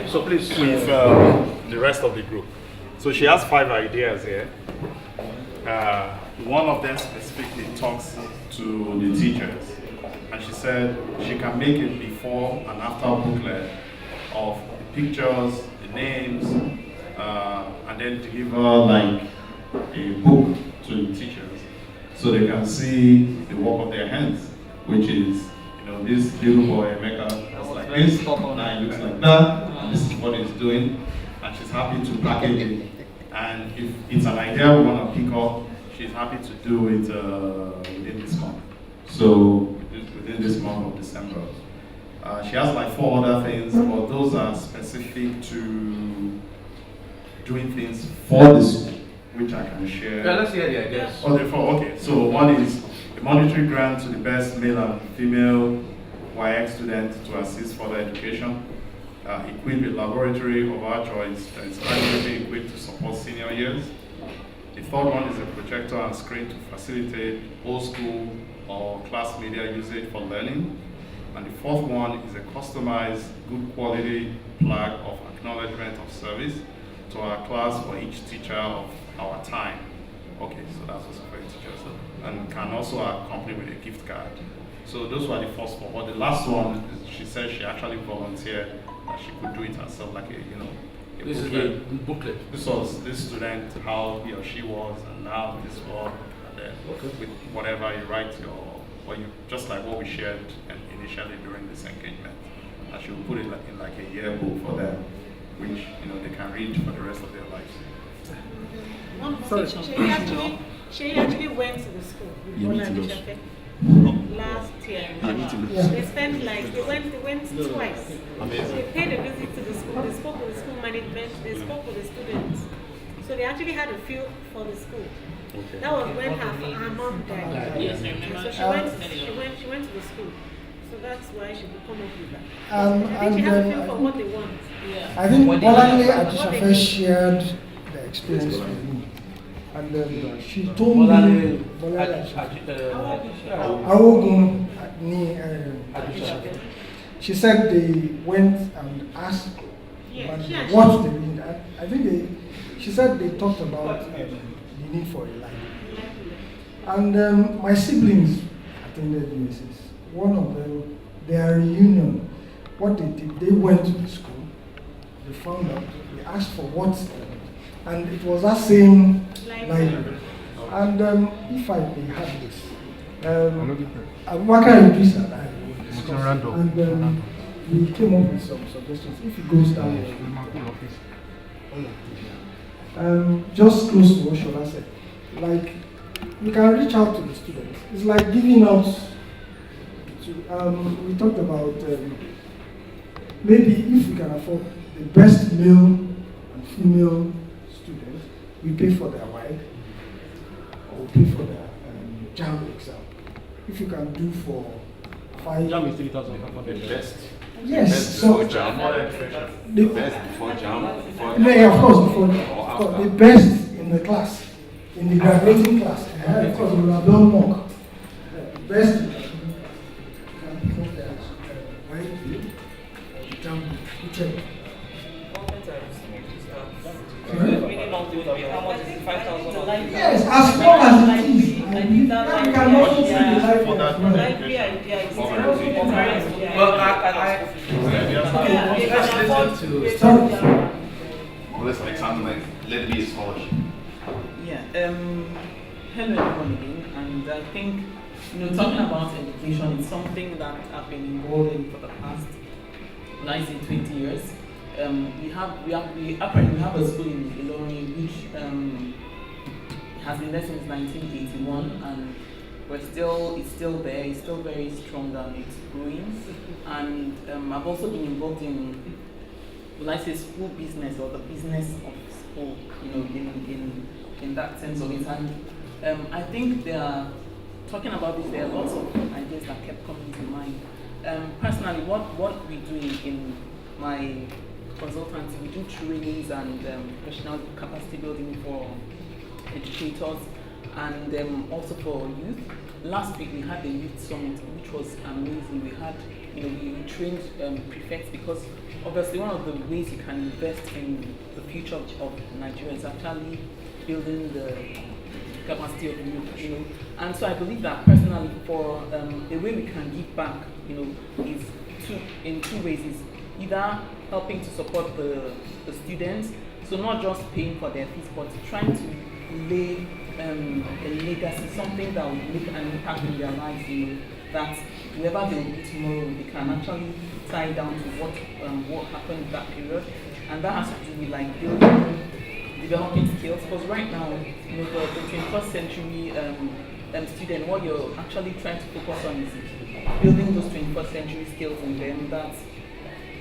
so please. With the rest of the group. So she has 5 ideas here. One of them specifically talks to the teachers. And she said she can make a before and after booklet of the pictures, the names, and then deliver like a book to the teachers so they can see the work of their hands, which is, this little boy, Emeka, was like this, now he looks like that, and this is what he's doing, and she's happy to package it. And if it's an idea we want to pick up, she's happy to do it within this month. So within this month of December. She has like 4 other things, but those are specific to doing things for the school, which I can share. Yeah, let's hear the ideas. Okay, so one is a monetary grant to the best male and female YX student to assist further education. Equipped with laboratory of our choice that is adequately equipped to support senior years. The third one is a projector and screen to facilitate old school or class media usage for learning. And the fourth one is a customized, good quality plaque of acknowledgement of service to our class for each teacher of our time. Okay, so that's also for teachers. And can also accompany with a gift card. So those were the first 4. But the last one, she said she actually volunteered that she could do it herself, like a this booklet. is the booklet. This was this student, how he or she was, and now this one, and then with whatever you write or you just like what we shared initially during this engagement. And she will put it in like a yearbook for them, which they can read for the rest of their lives. She actually went to the school last year. They spent they went twice. Amazing. They paid a visit to the school. They spoke with the school management. They spoke with the students. So they actually had a feel for the school. Okay. That was when her mom died. Yes, I remember. So she went to the school. So that's why she could come up with that. I think she has a feel for what they want. I think Bolanle Ajishafe shared the experience for me. And she told me, she said they went and asked what they need. I think she said they talked about the need for a library. And my siblings attended USS. One of them, their reunion, what they did, they went to the school, they found out, they asked for what, and it was that same library. And if I may have this, Abubakar Idris and I discussed, and we came up with some suggestions. If it goes down, just close to what Shola said, like you can reach out to the students. It's like giving out to, we talked about maybe if we can afford the best male and female students, we pay for their WAEC or pay for their JAM exam. If you can do for 5... JAM is 3,500. Best. Yes. Best So before JAM. The best before JAM. Yeah, of course, before the best in the class, in the graduating class. Of course, we will have done mock. Best yes, as long as it is. You can also see the life for that. Well, let's make something like let it be a scholarship. Yeah. Hello everyone again, and I think talking about education is something that I've been involved in for the past 20 years. We apparently have a school in Unilorin which has been there since 1981, and it's still there. It's still very strong and it's growing. And I've also been involved in, will I say, school business or the business of school, in that sense of it. And I think talking about this, there are lots of ideas that kept coming to mind. Personally, what we do in my consultancy, we do trainings and professional capacity building for educators and also for youth. Last week we had the youth summit, which was amazing. We had, we trained prefects, because obviously one of the ways you can invest in the future of Nigeria is actually building the capacity of youth, And so I believe that personally, for a way we can give back, is in two ways. Is either helping to support the students, so not just paying for their fees, but trying to lay a legacy, something that will make an impact in their lives, that whoever they will be tomorrow, they can actually tie down to what happened in that period. And that has to do with like developing skills, because right now, the 21st century student, what you're actually trying to focus on is building those 21st century skills in them. That's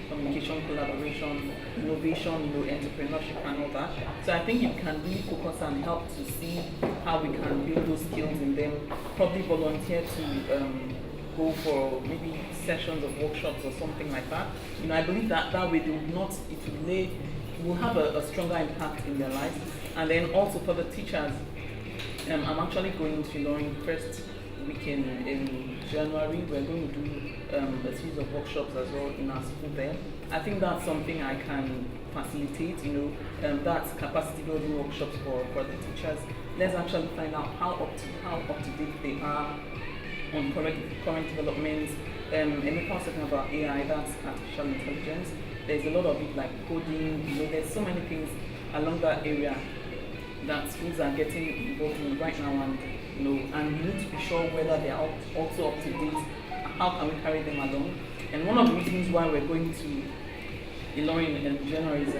communication, collaboration, innovation, entrepreneurship and all that. So I think it can really focus and help to see how we can build those skills in them, probably volunteer to go for maybe sessions of workshops or something like that. I believe that way it will have a stronger impact in their lives. And then also for the teachers, I'm actually going to Unilorin first weekend in January. We're going to do a series of workshops as well in our school there. I think that's something I can facilitate, that's capacity building workshops for the teachers. Let's actually find out how up to date they are on current developments. Emeka was talking about AI, that's artificial intelligence. There's a lot of it like coding, there's so many things along that area that schools are getting involved in right now, and and we need to be sure whether they are also up to date. How can we carry them along? And one of the reasons why we're going to Unilorin in January is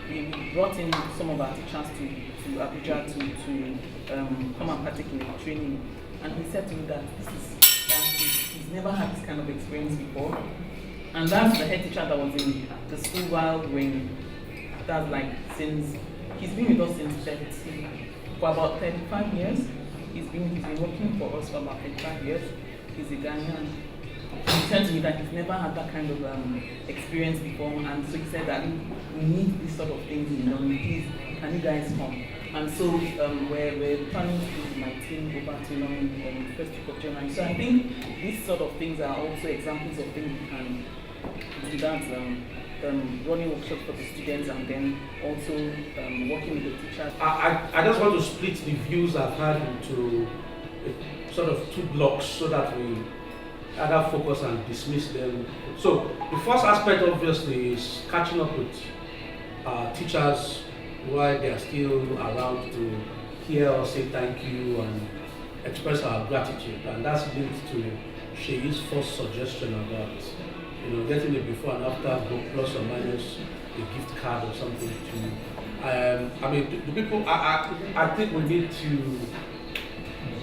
we brought in some of our teachers to Abuja to come and partake in the training, and he said to me that he's never had this kind of experience before, and that's the head teacher that was in the school that's like since. He's been with us for about 35 years. He's been working for us for about 35 years. He's a Ghanaian. He said to me that he's never had that kind of experience before, and so he said that we need this sort of things in Unilorin. Please can you guys come? And so we're planning to bring my team over to London in the first week of January. So I think these sort of things are also examples of things we can do, that running workshops for the students and then also working with the teachers. I just want to split the views I've had into sort of two blocks so that we either focus and dismiss them. So the first aspect obviously is catching up with teachers while they are still around to hear us say thank you and express our gratitude, and that's linked to Sheyi's first suggestion about getting a before and after book plus or minus a gift card or something to I mean the people I think we need to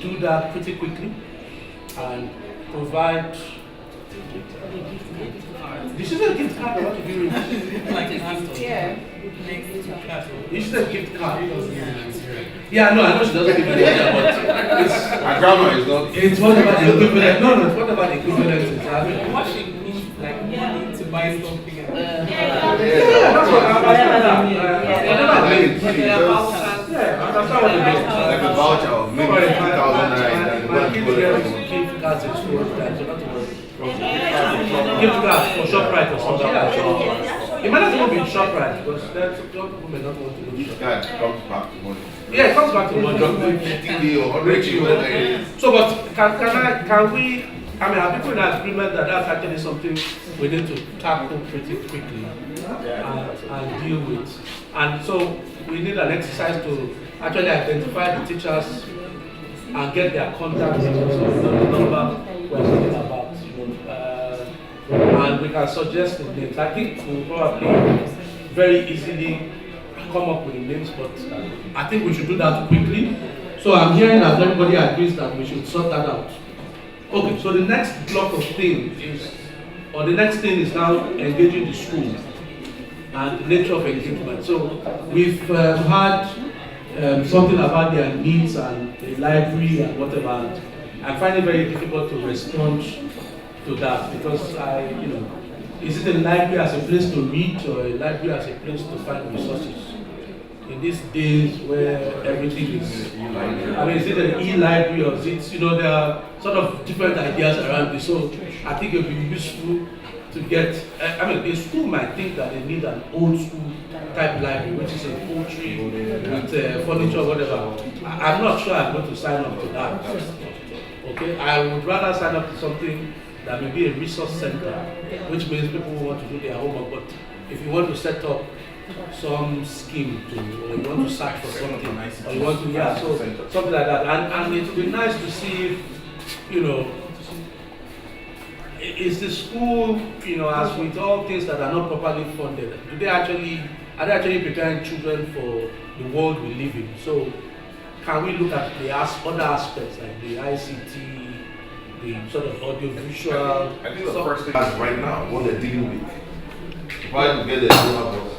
do that pretty quickly and provide. This is a gift card. What do you mean? Like yeah. This is a gift card. Yeah, no, I know she doesn't give it either, but it's my grandma is not. It's whatever the equivalent. No, it's whatever the equivalent is. I mean, what she means, like money to buy something. Yeah, that's what I understand. Yeah, I understand what it means. Like a voucher of maybe 2,000 naira. Gift cards in school, so not to worry. Gift cards for ShopRite or something like that. It might not even be ShopRite because that's some people may not want to do gift card comes back to money. Yeah, it comes back to money. So, but can we? I mean, are people in agreement that that's actually something we need to tackle pretty quickly and deal with? And so we need an exercise to actually identify the teachers and get their contact details, so the number we're talking about, and we can suggest the names. I think we'll probably very easily come up with the names, but I think we should do that quickly. So I'm hearing that everybody agrees that we should sort that out. Okay, so the next block of things is, or the next thing is now engaging the school and the nature of engagement. So we've had something about their needs and the library and whatever. And I find it very difficult to respond to that because is it a library as a place to read or a library as a place to find resources? In these days where everything is, I mean, is it an e-library or is it, there are sort of different ideas around this. So I think it would be useful to get, I mean, the school might think that they need an old school type library, which is a poultry with furniture or whatever. I'm not sure I'm going to sign up to that. Okay, I would rather sign up to something that may be a resource center, which means people want to do their homework. But if you want to set up some scheme or you want to search for something, or you want to, so something like that. And it would be nice to see if, is the school, as with all things that are not properly funded, are they actually preparing children for the world we live in? So can we look at the other aspects like the ICT, the sort of audio-visual? I think the first thing is right now, what they're dealing with. Why to get the donor.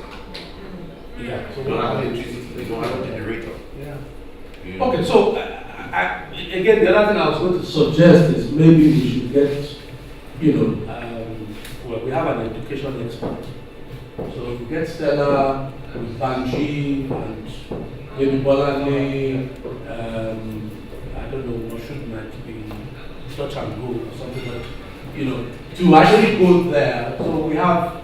Yeah. So they don't have a generator. Yeah. Okay, so again, the other thing I was going to suggest is maybe we should get, we have an education expert. So if we get Stella with Banji and maybe Bolande, I don't know, Moshud might be Touch and Go or something like to actually go there. So we have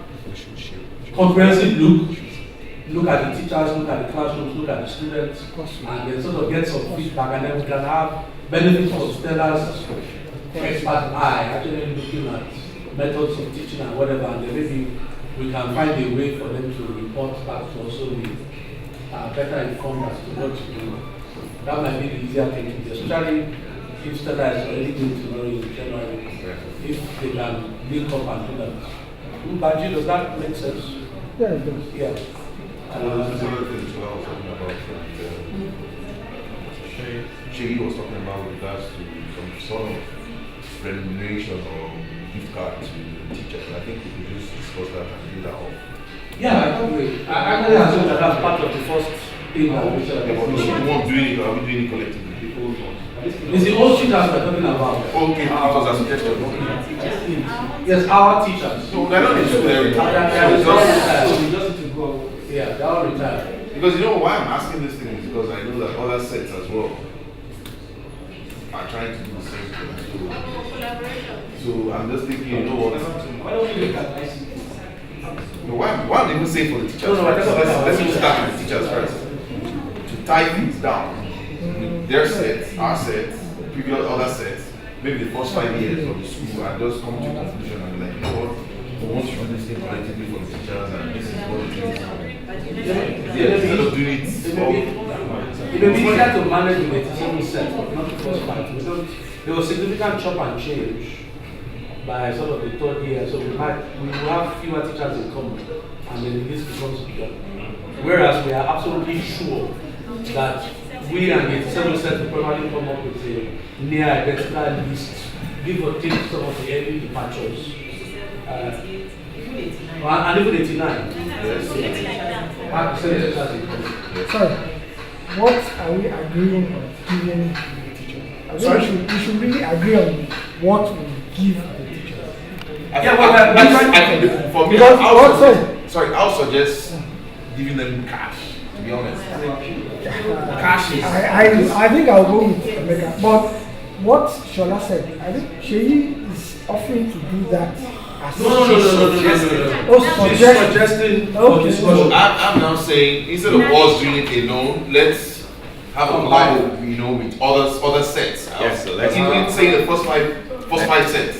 comprehensive look at the teachers, look at the classrooms, look at the students, and then sort of get some feedback, and then we can have benefits from Stella's expert eye, actually looking at methods of teaching and whatever, and then maybe we can find a way for them to report back to us so we are better informed as to what to do. That might be the easier thing to do, especially if Stella is already going to know in January, if they can link up and do that. Banji, does that make sense? Yeah, it does. Yeah. There's another thing as well I was talking about Sheyi was talking about with regards to some sort of remuneration or gift card to the teachers. I think we could just discuss that and do that off. Yeah, I agree. I actually assume that that's part of the first thing that we said. Are we doing it collectively? It's the old teachers we're talking about. Okay, it was a suggestion. Okay. Yes, our teachers. So they're not in school every They're all retired. So we just need to go. Yeah, they're all retired. Because you know why I'm asking this thing is because I know that other sets as well are trying to do the same thing. So I'm just thinking, you know what? Why don't we look at ICT? No, why I'm even saying for the teachers first. Let's even start with the teachers first. To tie things down with their sets, our sets, previous other sets, maybe the first 5 years of the school, and just come to a conclusion and be like, you know what? We want to run this thing collectively for the teachers, and this is what it is. Yeah, instead of doing it all. It may be easier to manage with a teaching set, but not the first 5. Because there was significant chop and change by sort of the third year, so we will have fewer teachers in common, and then this becomes bigger. Whereas we are absolutely sure that we and the 87 set will probably come up with a near identical list, give or take some of the early departures. And even 89. Sorry, what are we agreeing on giving the teachers? I think we should really agree on what we give the teachers. Yeah, well, for me, I'll suggest giving them cash, to be honest. Cash is... I think I'll go with Omega. But what Shola said, I think Sheyi is offering to do that. No. Suggesting. Okay. I'm now saying, instead of us doing it alone, let's have a collab, you know, with other sets. Yes, so let's even say the first five sets.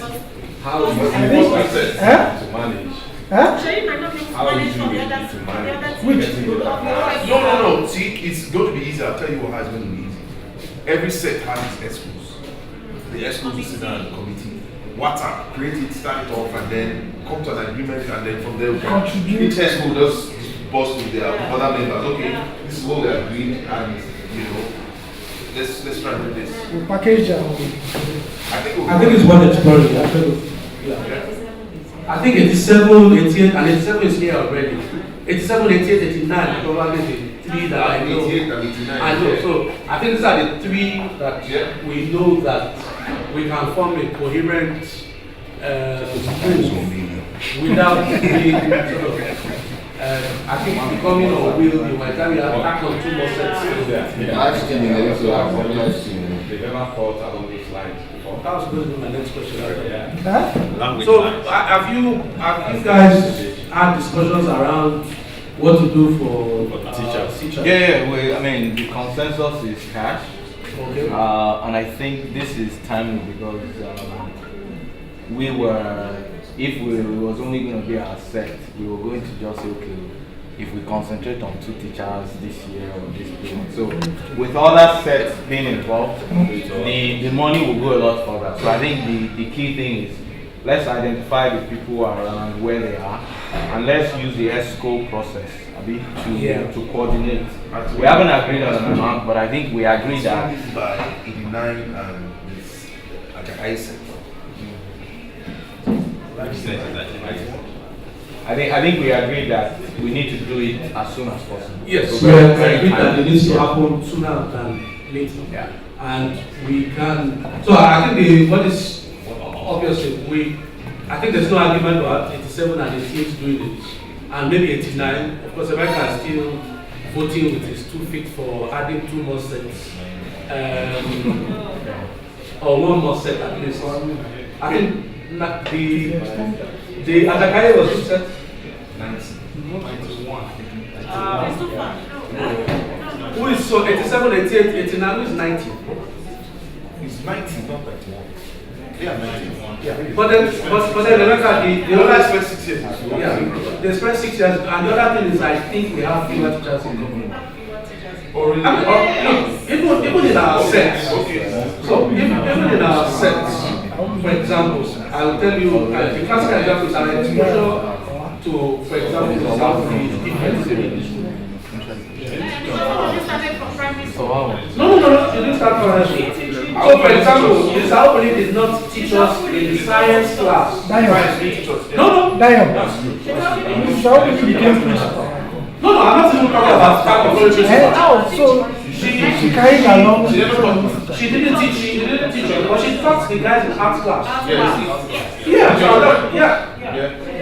How easy is it to manage? How easy will it be to manage? No. See, it's going to be easy. I'll tell you how it's going to be easy. Every set has its schools. The schools will sit down in the committee. WhatsApp, create it, start it off, and then come to an agreement, and then from there, each school just bust with their other members. Okay, this is what we agreed, and you know, let's try to do this. We package I think it's one exploring. I think 87, 88, and 87 is here already. 87, 88, 89, probably the three that I know. 88 and 89. I know. So I think these are the three that we know that we can form a coherent without being sort of, I think becoming or will you might have attack on 2 more sets. I've seen it also, I've never thought along these lines before. That was going to be my next question. Language So have you guys had discussions around what to do for teachers? Yeah. I mean, the consensus is cash. Okay. And I think this is timely because if it was only going to be our set, we were going to just say, okay, if we concentrate on 2 teachers this year or this period. So with other sets being involved, the money will go a lot further. So I think the key thing is let's identify the people around where they are, and let's use the ESCO process to coordinate. We haven't agreed on an amount, but I think we agreed that by 89 and this Ajakai set. I think we agreed that we need to do it as soon as possible. Yes, so we agreed that it needs to happen sooner than later. Yeah. And we can. So I think what is obviously I think there's no argument about 87 and 88 doing it, and maybe 89. Of course, America is still voting with his 2 feet for adding 2 more sets, or 1 more set at least. I think the Ajakai was which set? 91. Who is so 87, 88, 89? Who is 90? It's 90, not 91. Yeah, 91. Yeah. But then remember the other spent 6 years. Yeah, they spent 6 years, and the other thing is I think we have fewer teachers in government. Even in our sets. Okay. So even in our sets, for example, I will tell you the classical example is an exposure to, for example, the South different cities. No, you didn't start from primary. So, for example, the South did not teach us in the science class. No. No, I'm not even talking about psychology. So she carried along. She didn't teach us, but she taught the guys in art class. Yeah.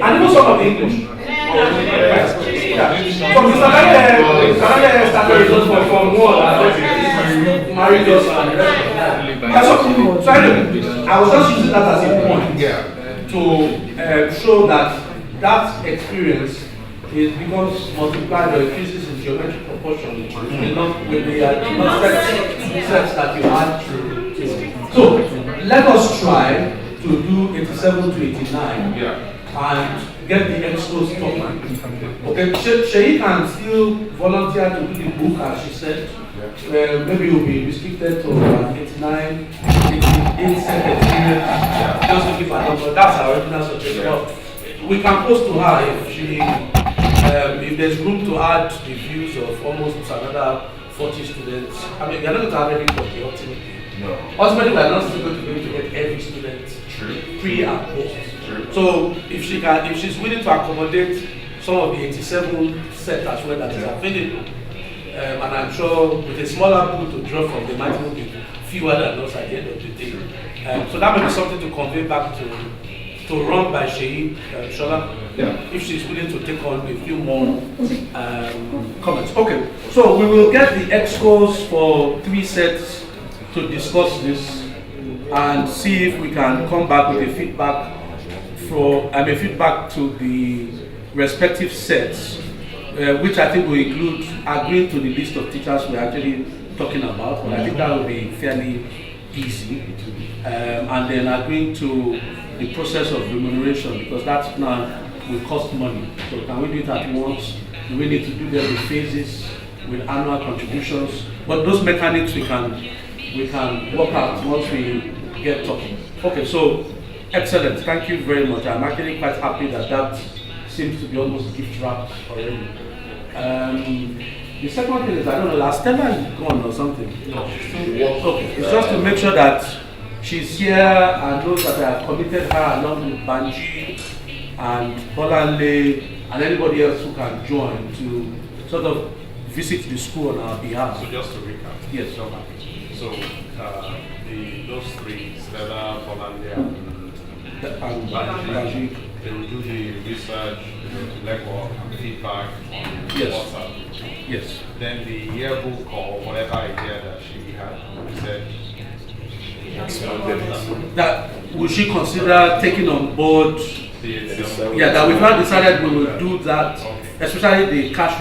And even some of the English. So Mr. Daniel started just for Form 1 married us and so anyway, I was just using that as a point to show that experience is becomes multiplied or increases in geometric proportion with the sets that you had to. So let us try to do 87 to 89 and get the expos talking. Okay, she can still volunteer to do the book as she said. Maybe you'll be restricted to 89, 88 set experience. Just to give a number. That's our original subject. But we can post to her if she. If there's room to add the views of almost another 40 students, I mean, you're not going to have any 40 ultimately. No. Ultimately, we're not still going to be able to get every student pre and post. So, if she's willing to accommodate some of the 87 set as well that is available, and I'm sure with a smaller pool to draw from, there might even be fewer than us at the end of the day. So that may be something to convey back to run by Sheyi Shola, if she's willing to take on a few more comments. Okay, so we will get the excos for 3 sets to discuss this and see if we can come back with a feedback feedback to the respective sets, which I think will include agreeing to the list of teachers we're actually talking about. But I think that will be fairly easy, and then agreeing to the process of remuneration, because that now will cost money. So can we do it at once? Do we need to do them in phases with annual contributions? But those mechanics we can work out once we get talking. Okay, so excellent. Thank you very much. I'm actually quite happy that seems to be almost gift wrapped already. The second thing is, I don't know, last Stella is gone or something. No, she's still okay. It's just to make sure that she's here and knows that I have committed her along with Banji and Bolanle and anybody else who can join to sort of visit the school on our behalf. So just to recap. Yes. So those 3, Stella, Bolanle and Banji, they will do the research, legwork, feedback on WhatsApp. Yes. Then the yearbook or whatever idea that she had, we said. That will she consider taking on board? That we've not decided we will do that, especially the cash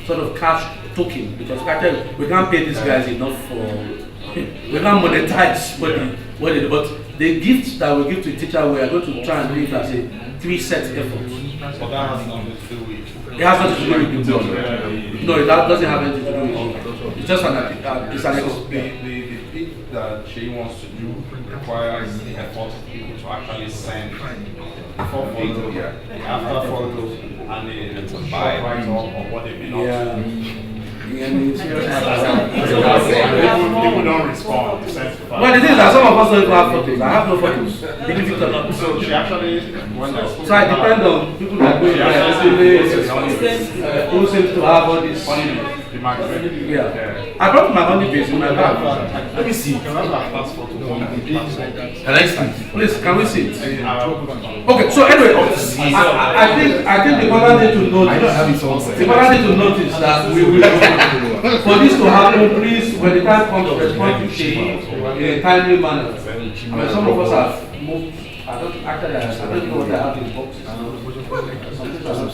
sort of cash token, because actually we can't pay these guys enough for we can't monetize what they do. But the gifts that we give to the teacher, we are going to try and do it as a 3-set effort. But that has nothing to do with. It has nothing to do with the board. No, it doesn't have anything to do with it. It's just the bit that she wants to do requires the effort of people to actually send before photos, after photos, and the short write-up of what they've been up to. People don't respond. Well, the thing is that some of us don't even have photos. I have no photos. Believe it or not. So she actually, when I spoke so I depend on people that go who seems to have all this. I brought my honey base in my bag. Let me see. Can I have a class photo? Can I see? Please, can we see it? Okay, so anyway, I think the important thing to note is that we will for this to happen, please, when the time comes, respond to Sheyi in a timely manner. I mean, some of us have moved. I don't know what I have in boxes.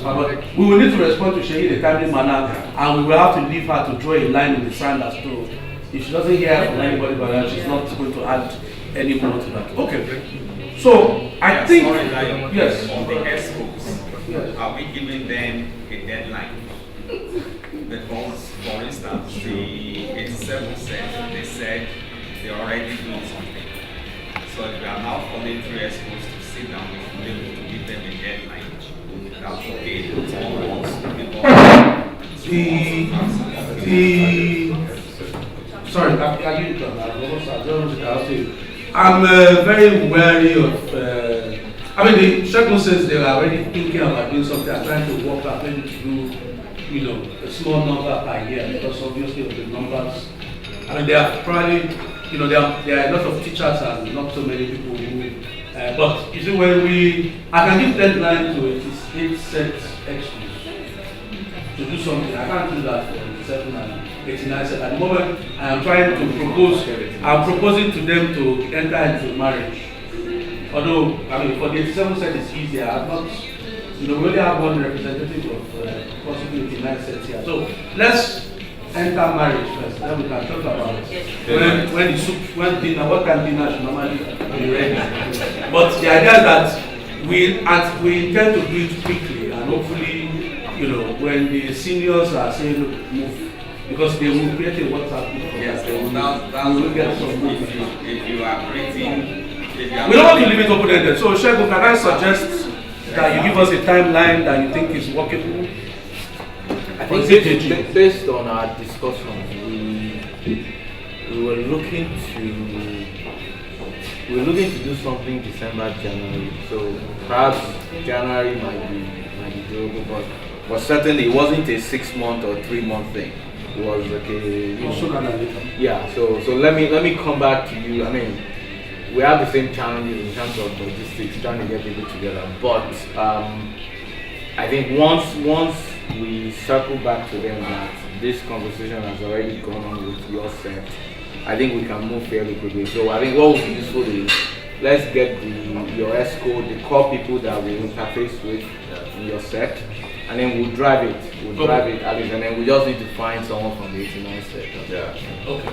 But we will need to respond to Sheyi in a timely manner, and we will have to leave her to draw a line in the sand as to if she doesn't hear from anybody but that she's not going to add any more to that. Okay. So I think yes. On the ESCOs, are we giving them a deadline? Because, for instance, the 87 said they said they're already doing something. So if we are now calling 3 ESCOs to sit down, we should be able to give them a deadline. That's okay. I'm very wary of. I mean, the Sheikh says they are already thinking about doing something and trying to work out maybe to do, a small number per year, because obviously of the numbers. I mean, there are probably, there are a lot of teachers and not so many people who But you see, when I can give deadline to 88 Sec Sch to do something. I can't do that for 87 and 89 Sec. At the moment, I am trying to propose. I'm proposing to them to enter into marriage. Although, I mean, for the 87 Sec it's easier. I have not. We only have one representative of possibly 89 Sec here. So let's enter marriage first. Then we can talk about when dinner, what kind of dinner should normally be ready. But the idea is that we intend to do it quickly, and hopefully, when the seniors are saying move, because they will create a WhatsApp group. Yes, they will now. We will get some move. If you are creating, we don't want to leave it open-ended. So, Shegun, can I suggest that you give us a timeline that you think is workable? I think based on our discussions, we were looking to do something December, January. So perhaps January might be doable, but certainly it wasn't a 6-month or 3-month thing. It was yeah. So let me come back to you. I mean, we have the same challenges in terms of logistics, trying to get people together. But I think once we circle back to them that this conversation has already gone on with your set, I think we can move fairly quickly. So I think what would be useful is let's get your ESCO, the core people that we interface with in your set, and then we'll drive it. Drive it, Alice, and then we just need to find someone from the 89 set. Yeah. Okay.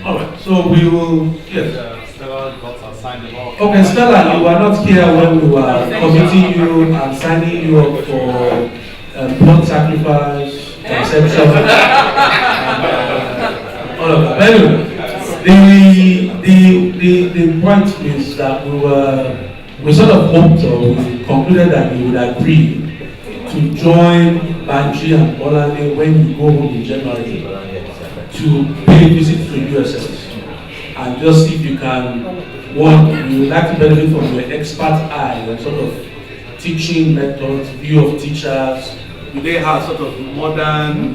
Alright, so we will. Yes. Stella got us signed them off. Okay, Stella, you were not here when we were committing you and signing you up for blood sacrifice, conception, all of that. Anyway, the point is that we sort of hoped, or we concluded that you would agree to join Banji and Bolande when you go home in January to pay a visit to USS and just see if you can, you would like to benefit from your expert eye and sort of teaching methods, view of teachers. Do they have sort of modern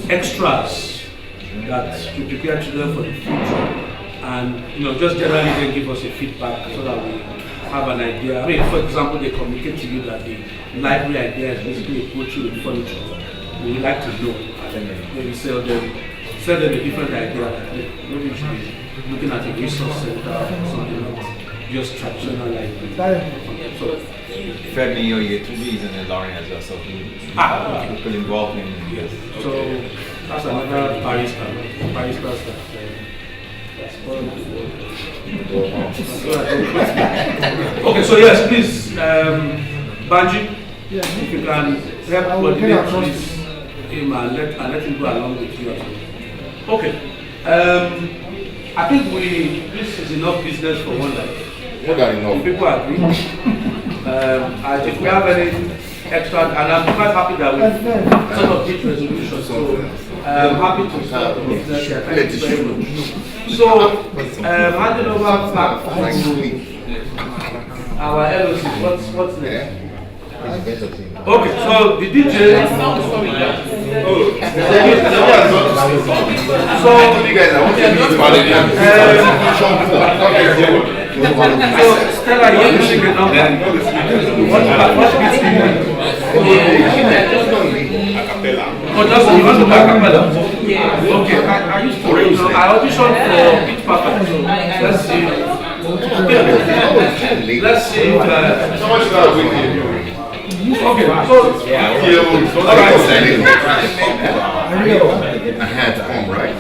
extras that to prepare children for the future? And just generally then give us a feedback so that we have an idea. I mean, for example, they communicate to you that the library idea is basically a poetry with furniture. We would like to know, and then maybe sell them a different idea. Maybe we should be looking at a resource center or something like just traditional library. So, Femi Oyetunji is in the Lorin as well, so people involved in this. So that's another barrister stuff. Okay, so yes, please, Banji, if you can help coordinate this him and let him go along with you as well. Okay, I think this is enough business for one night. More than enough. People agree. If we have any extra, and I'm quite happy that we sort of did resolution, so I'm happy to start the business here. Thank you very much. So, handing over back to our LOC. What's next? Okay, so the DJ. So, Stella, you can sing it now. What beats do you need? Oh, just you want to back acapella? Yeah. Okay, I used to I auditioned for Pitch Papa. Let's see. Let's see if so much that with you. Okay, so I had to come, right?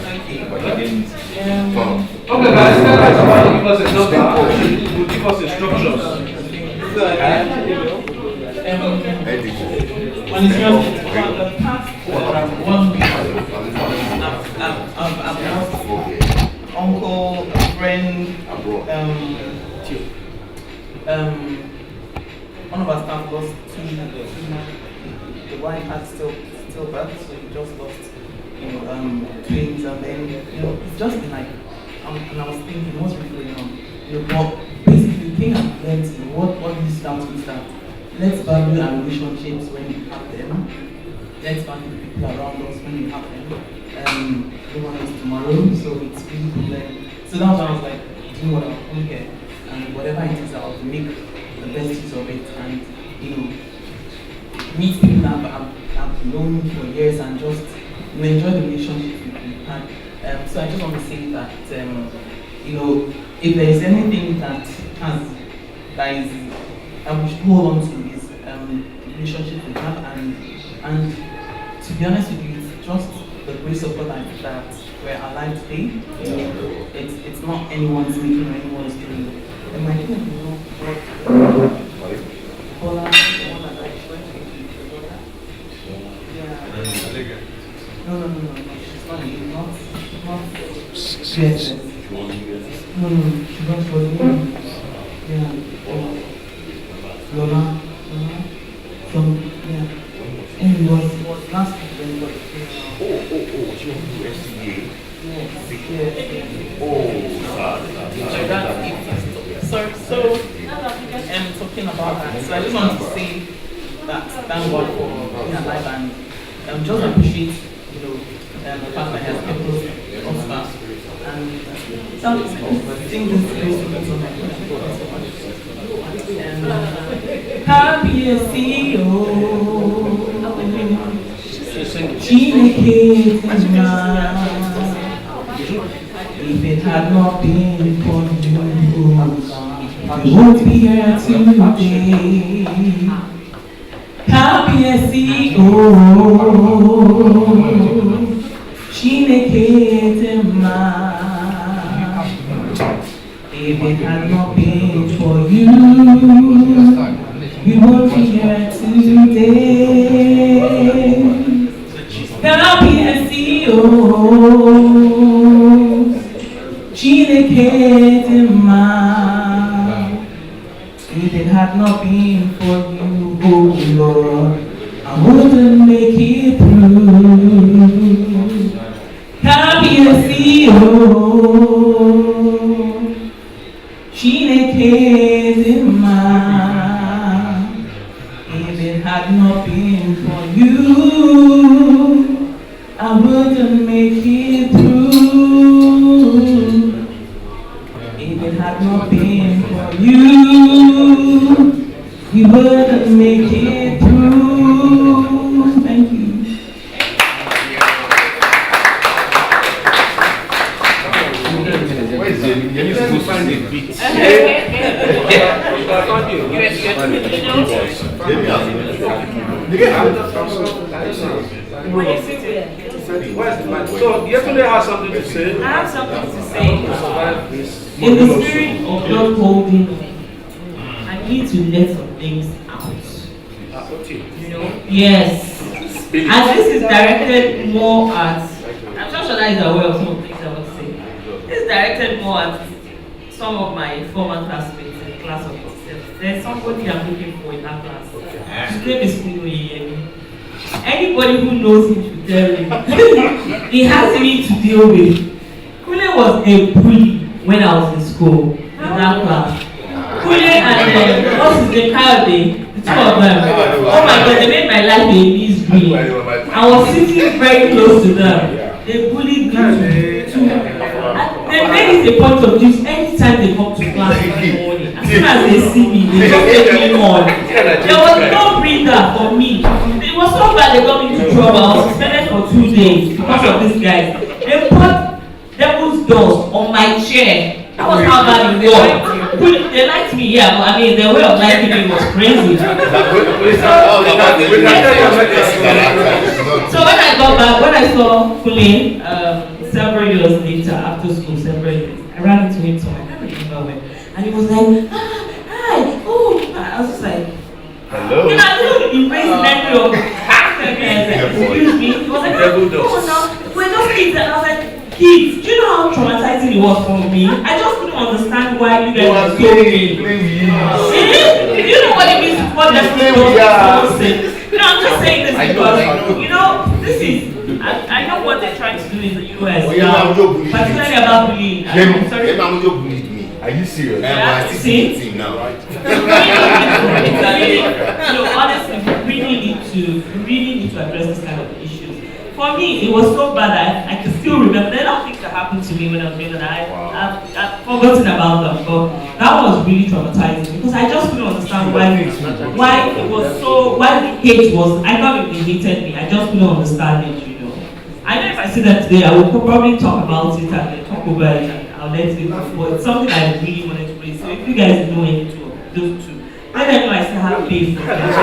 But I didn't come. Okay, guys, give us a number. Will give us instructions. On his the past 1 week, I've lost uncle, a friend, one of our staff lost two the wife had still birth, so he just lost twins, and then it's just been like and I was thinking what's really going on. But basically the thing I've learned, what this down to is that let's value our relationships when we have them. Let's value the people around us when we have them. No one is tomorrow, so it's really good. So that's why I was like, do what I'll come here, and whatever it is, I'll make the best use of it, and meet people that I've known for years, and just enjoy the relationships we've had. So I just want to say that if there is anything that we should hold on to is relationship we have, and to be honest with you, it's just the grace of God that we're alive today. It's not anyone's making or anyone's doing. And I think No, she's not here. Yes. No, she's not for you. Yeah. Lola. Yeah. And it was last week when we got the funeral. She wants to do SCA. So I'm talking about that. So I just want to say that thank God for being alive, and just appreciate the fact that he has kept us fast. And I think this is so much. Happy CEO. If it had not been for you, we won't be here today. Happy CEO. If it had not been for you, we won't be here today. Happy CEO, if it had not been for you, oh Lord, I wouldn't make it through. Happy CEO. If it had not been for you, I wouldn't make it through. If it had not been for you, we wouldn't make it through. Thank you. You're supposed to find a beat. So, yesterday has something to say. I have something to say. In the spirit of God holding me, I need to let some things out. Yes. And this is directed more at, I'm sure Shola is aware of some of the things I want to say. This is directed more at some of my former classmates in the class of themselves. There's somebody I'm looking for in that class. His name is Kuno. Anybody who knows him should tell him. He has me to deal with. Kule was a bully when I was in school, in that class. Kule and what's his name, Kayode, the two of them. Oh my God, they made my life a misery. I was sitting very close to them. They bullied me they made it a point of this anytime they come to class in the morning. As soon as they see me, they just take me on. There was no breather for me. It was so bad they got me into trouble. I was suspended for 2 days because of this guy. They put devil's dolls on my chair. That was how bad it was. They liked me, yeah, but I mean, their way of liking me was crazy. So when I got back, when I saw Fulin, several years later, after school, several years, I ran into him somewhere, I can't remember where, and he was like, hi, oh, I was just like, hello. You know, I didn't embrace the memory of excuse me. He was like, oh no, we're just kids, and I was like, kids, do you know how traumatizing it was for me? I just couldn't understand why you guys were so mean. Do you know what it means to call them people? You know, I'm just saying this because, you know, this is, I know what they're trying to do in the US now, particularly about bullying. I'm sorry. Are you serious? Yeah, see? Now. Honestly, we really need to address this kind of issues. For me, it was so bad that I can still remember. Then I think I happened to me when I was younger. I've forgotten about them, but that was really traumatizing because I just couldn't understand why it was so, why the hate was, I thought they hated me, I just couldn't understand it, you know. I know if I see that today, I will probably talk about it and then talk over it and I'll let it go, but it's something I really wanted to raise. So if you guys know any two of those two, let them know I still have faith for them. That's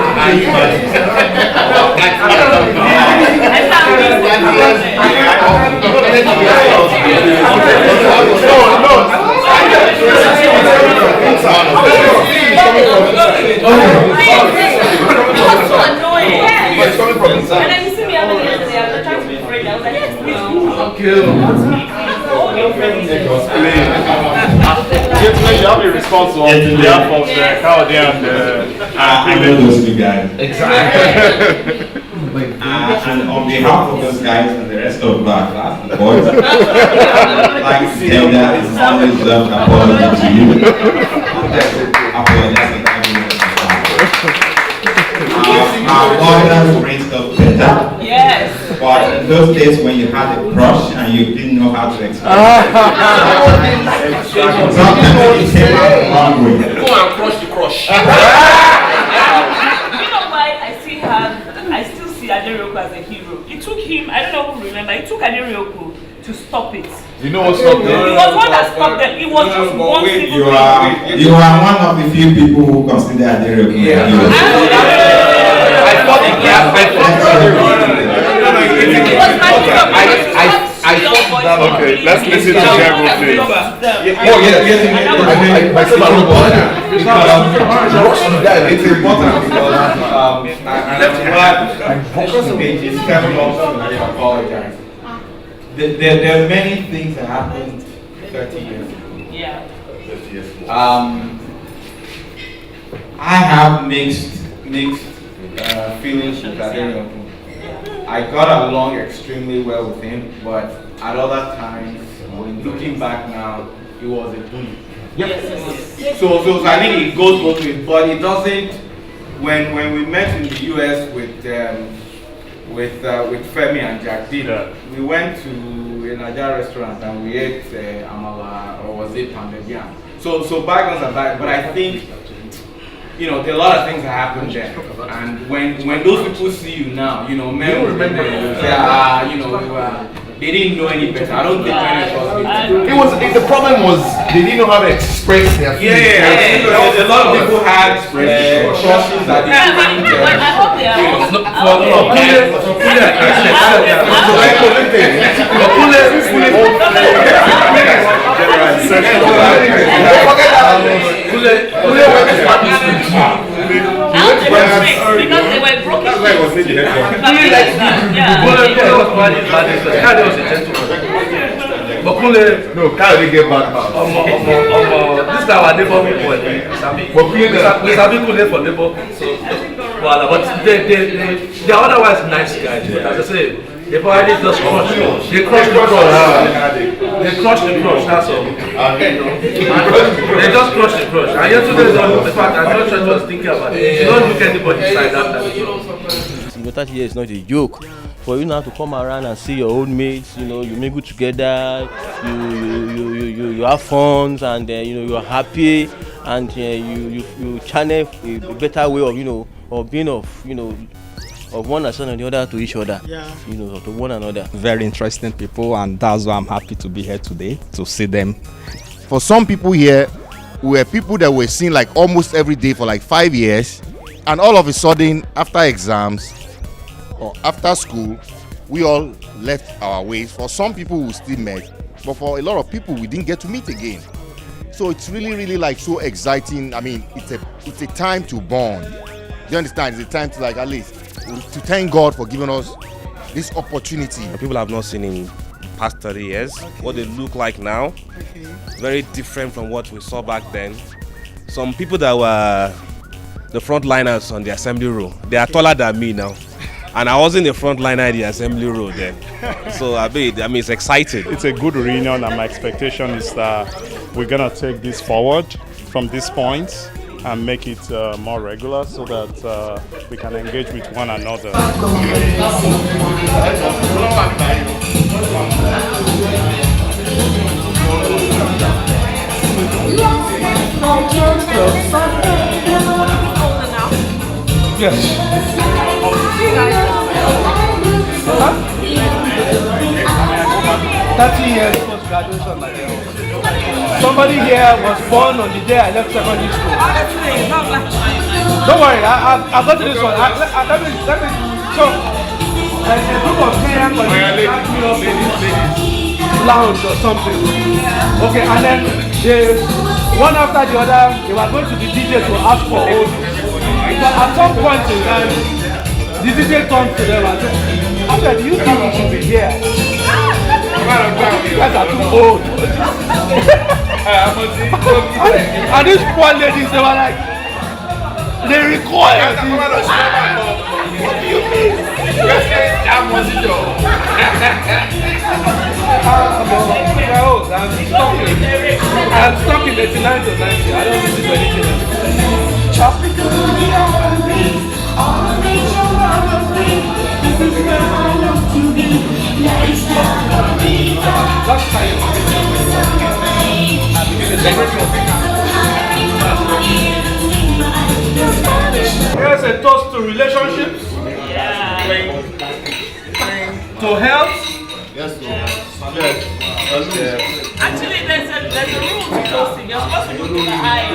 so annoying. It's coming from inside. And then you see me having it today, I'm trying to be afraid. I was like, yes, please. Gentlemen, you have a response on behalf of the Cowdy and I know those two guys. Exactly. And on behalf of those guys and the rest of our class, the boys, I'd like to tell that it's always an apology to you. Apologize to everyone. Our orders raised up better. Yes. But in those days when you had a crush and you didn't know how to express it, sometimes it came out the wrong way. Go and crush the crush. You know why I still see Aderioku as a hero. It took him, I don't know who remember, it took Aderioku to stop it. You know what's stopped them? It was one that stopped them. It was just one single You are one of the few people who consider Aderioku a hero. Okay, let's listen to Jerry, please. Oh, yeah. It's important because apologize. There are many things that happened 30 years ago. Yeah. 30 years ago. I have mixed feelings with Aderioku. I got along extremely well with him, but at other times, when looking back now, he was a bully. Yes. So I think it goes both ways, but it doesn't. When we met in the US with Femi and Jack D, we went to a Nigerian restaurant and we ate amala, or was it pounded yam? So bygones are back, but I think, you know, there are a lot of things that happened there. And when those people see you now, you know, men remember you say, you know, they didn't know any better. I don't think any of us did. The problem was they didn't know how to express their feelings. A lot of people had crushes that they didn't I hope they are. Because they were broken. That's why I was saying you But Kule, no, can't really get back. This is our neighborhood boy. We Sabi Kule for neighborhood. So, well, but they're otherwise nice guys. But as I say, they've already just crushed. They crushed the crush. They crushed the crush. That's all. They just crushed the crush. And yesterday, the fact I'm not sure was thinking about it. You don't look anybody's side after. Your 30 years is not a joke. For you now to come around and see your old mates, you know, you mingle together, you have fun, and you know, you're happy, and you channel a better way of, you know, of being of, you know, of one person and the other to each other, you know, to one another. Very interesting people, and that's why I'm happy to be here today to see them. For some people here, were people that were seen like almost every day for like 5 years, and all of a sudden, after exams or after school, we all left our ways. For some people, we still met, but for a lot of people, we didn't get to meet again. So it's really like so exciting. I mean, it's a time to bond. You understand? It's a time to, like, at least to thank God for giving us this opportunity. People have not seen in past 30 years. What they look like now, very different from what we saw back then. Some people that were the frontliners on the assembly row, they are taller than me now. And I wasn't the frontliner in the assembly row then. So I mean, it's exciting. It's a good reunion, and my expectation is that we're going to take this forward from this point and make it more regular so that we can engage with one another. Yes. Huh? 30 years post graduation. Somebody here was born on the day I left secondary school. Don't worry, I'll go to this one. Let me. So, a group of Kenyan colleagues asked me up in this lounge or something. Okay, and then one after the other, they were going to the DJ to ask for old. So at some point in time, the DJ turned to them and said, "After you think you should be here? You guys are too old." And these poor ladies, they were like, they recoiled. What do you mean? I'm stuck in 89 to 90. I don't listen to anything else. That's fine. Here's a toast to relationships. To health. Yes. Actually, there's a rule to toasting. You're supposed to look in the eye.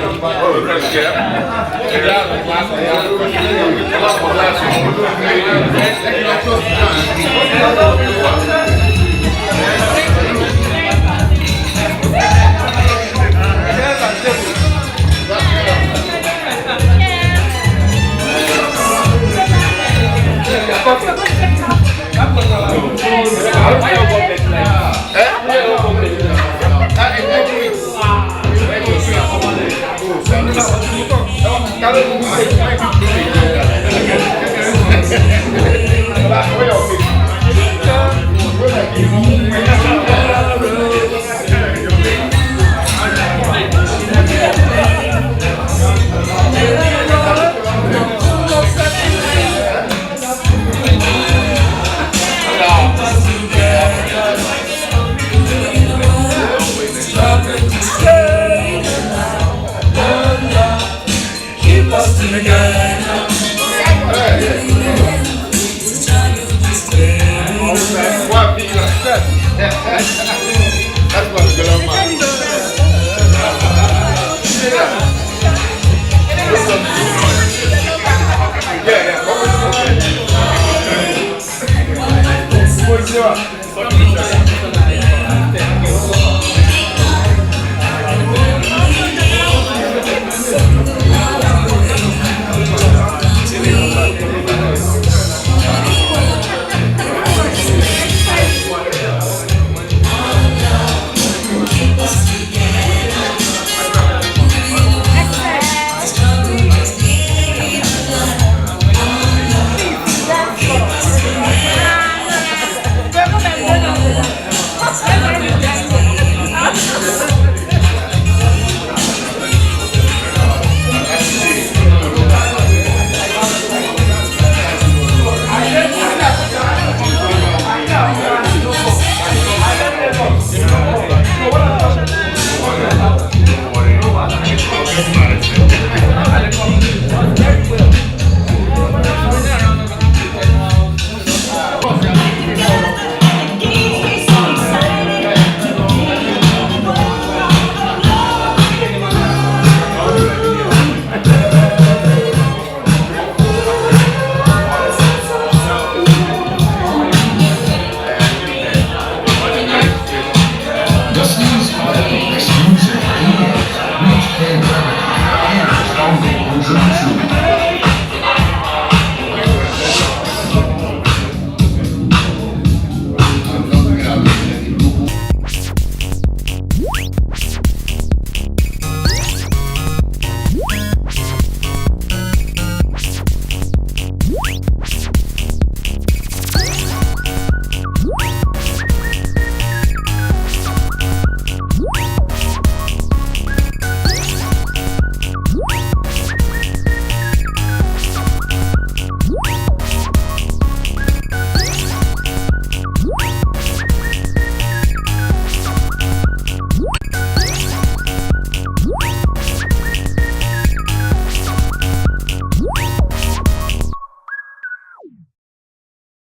What?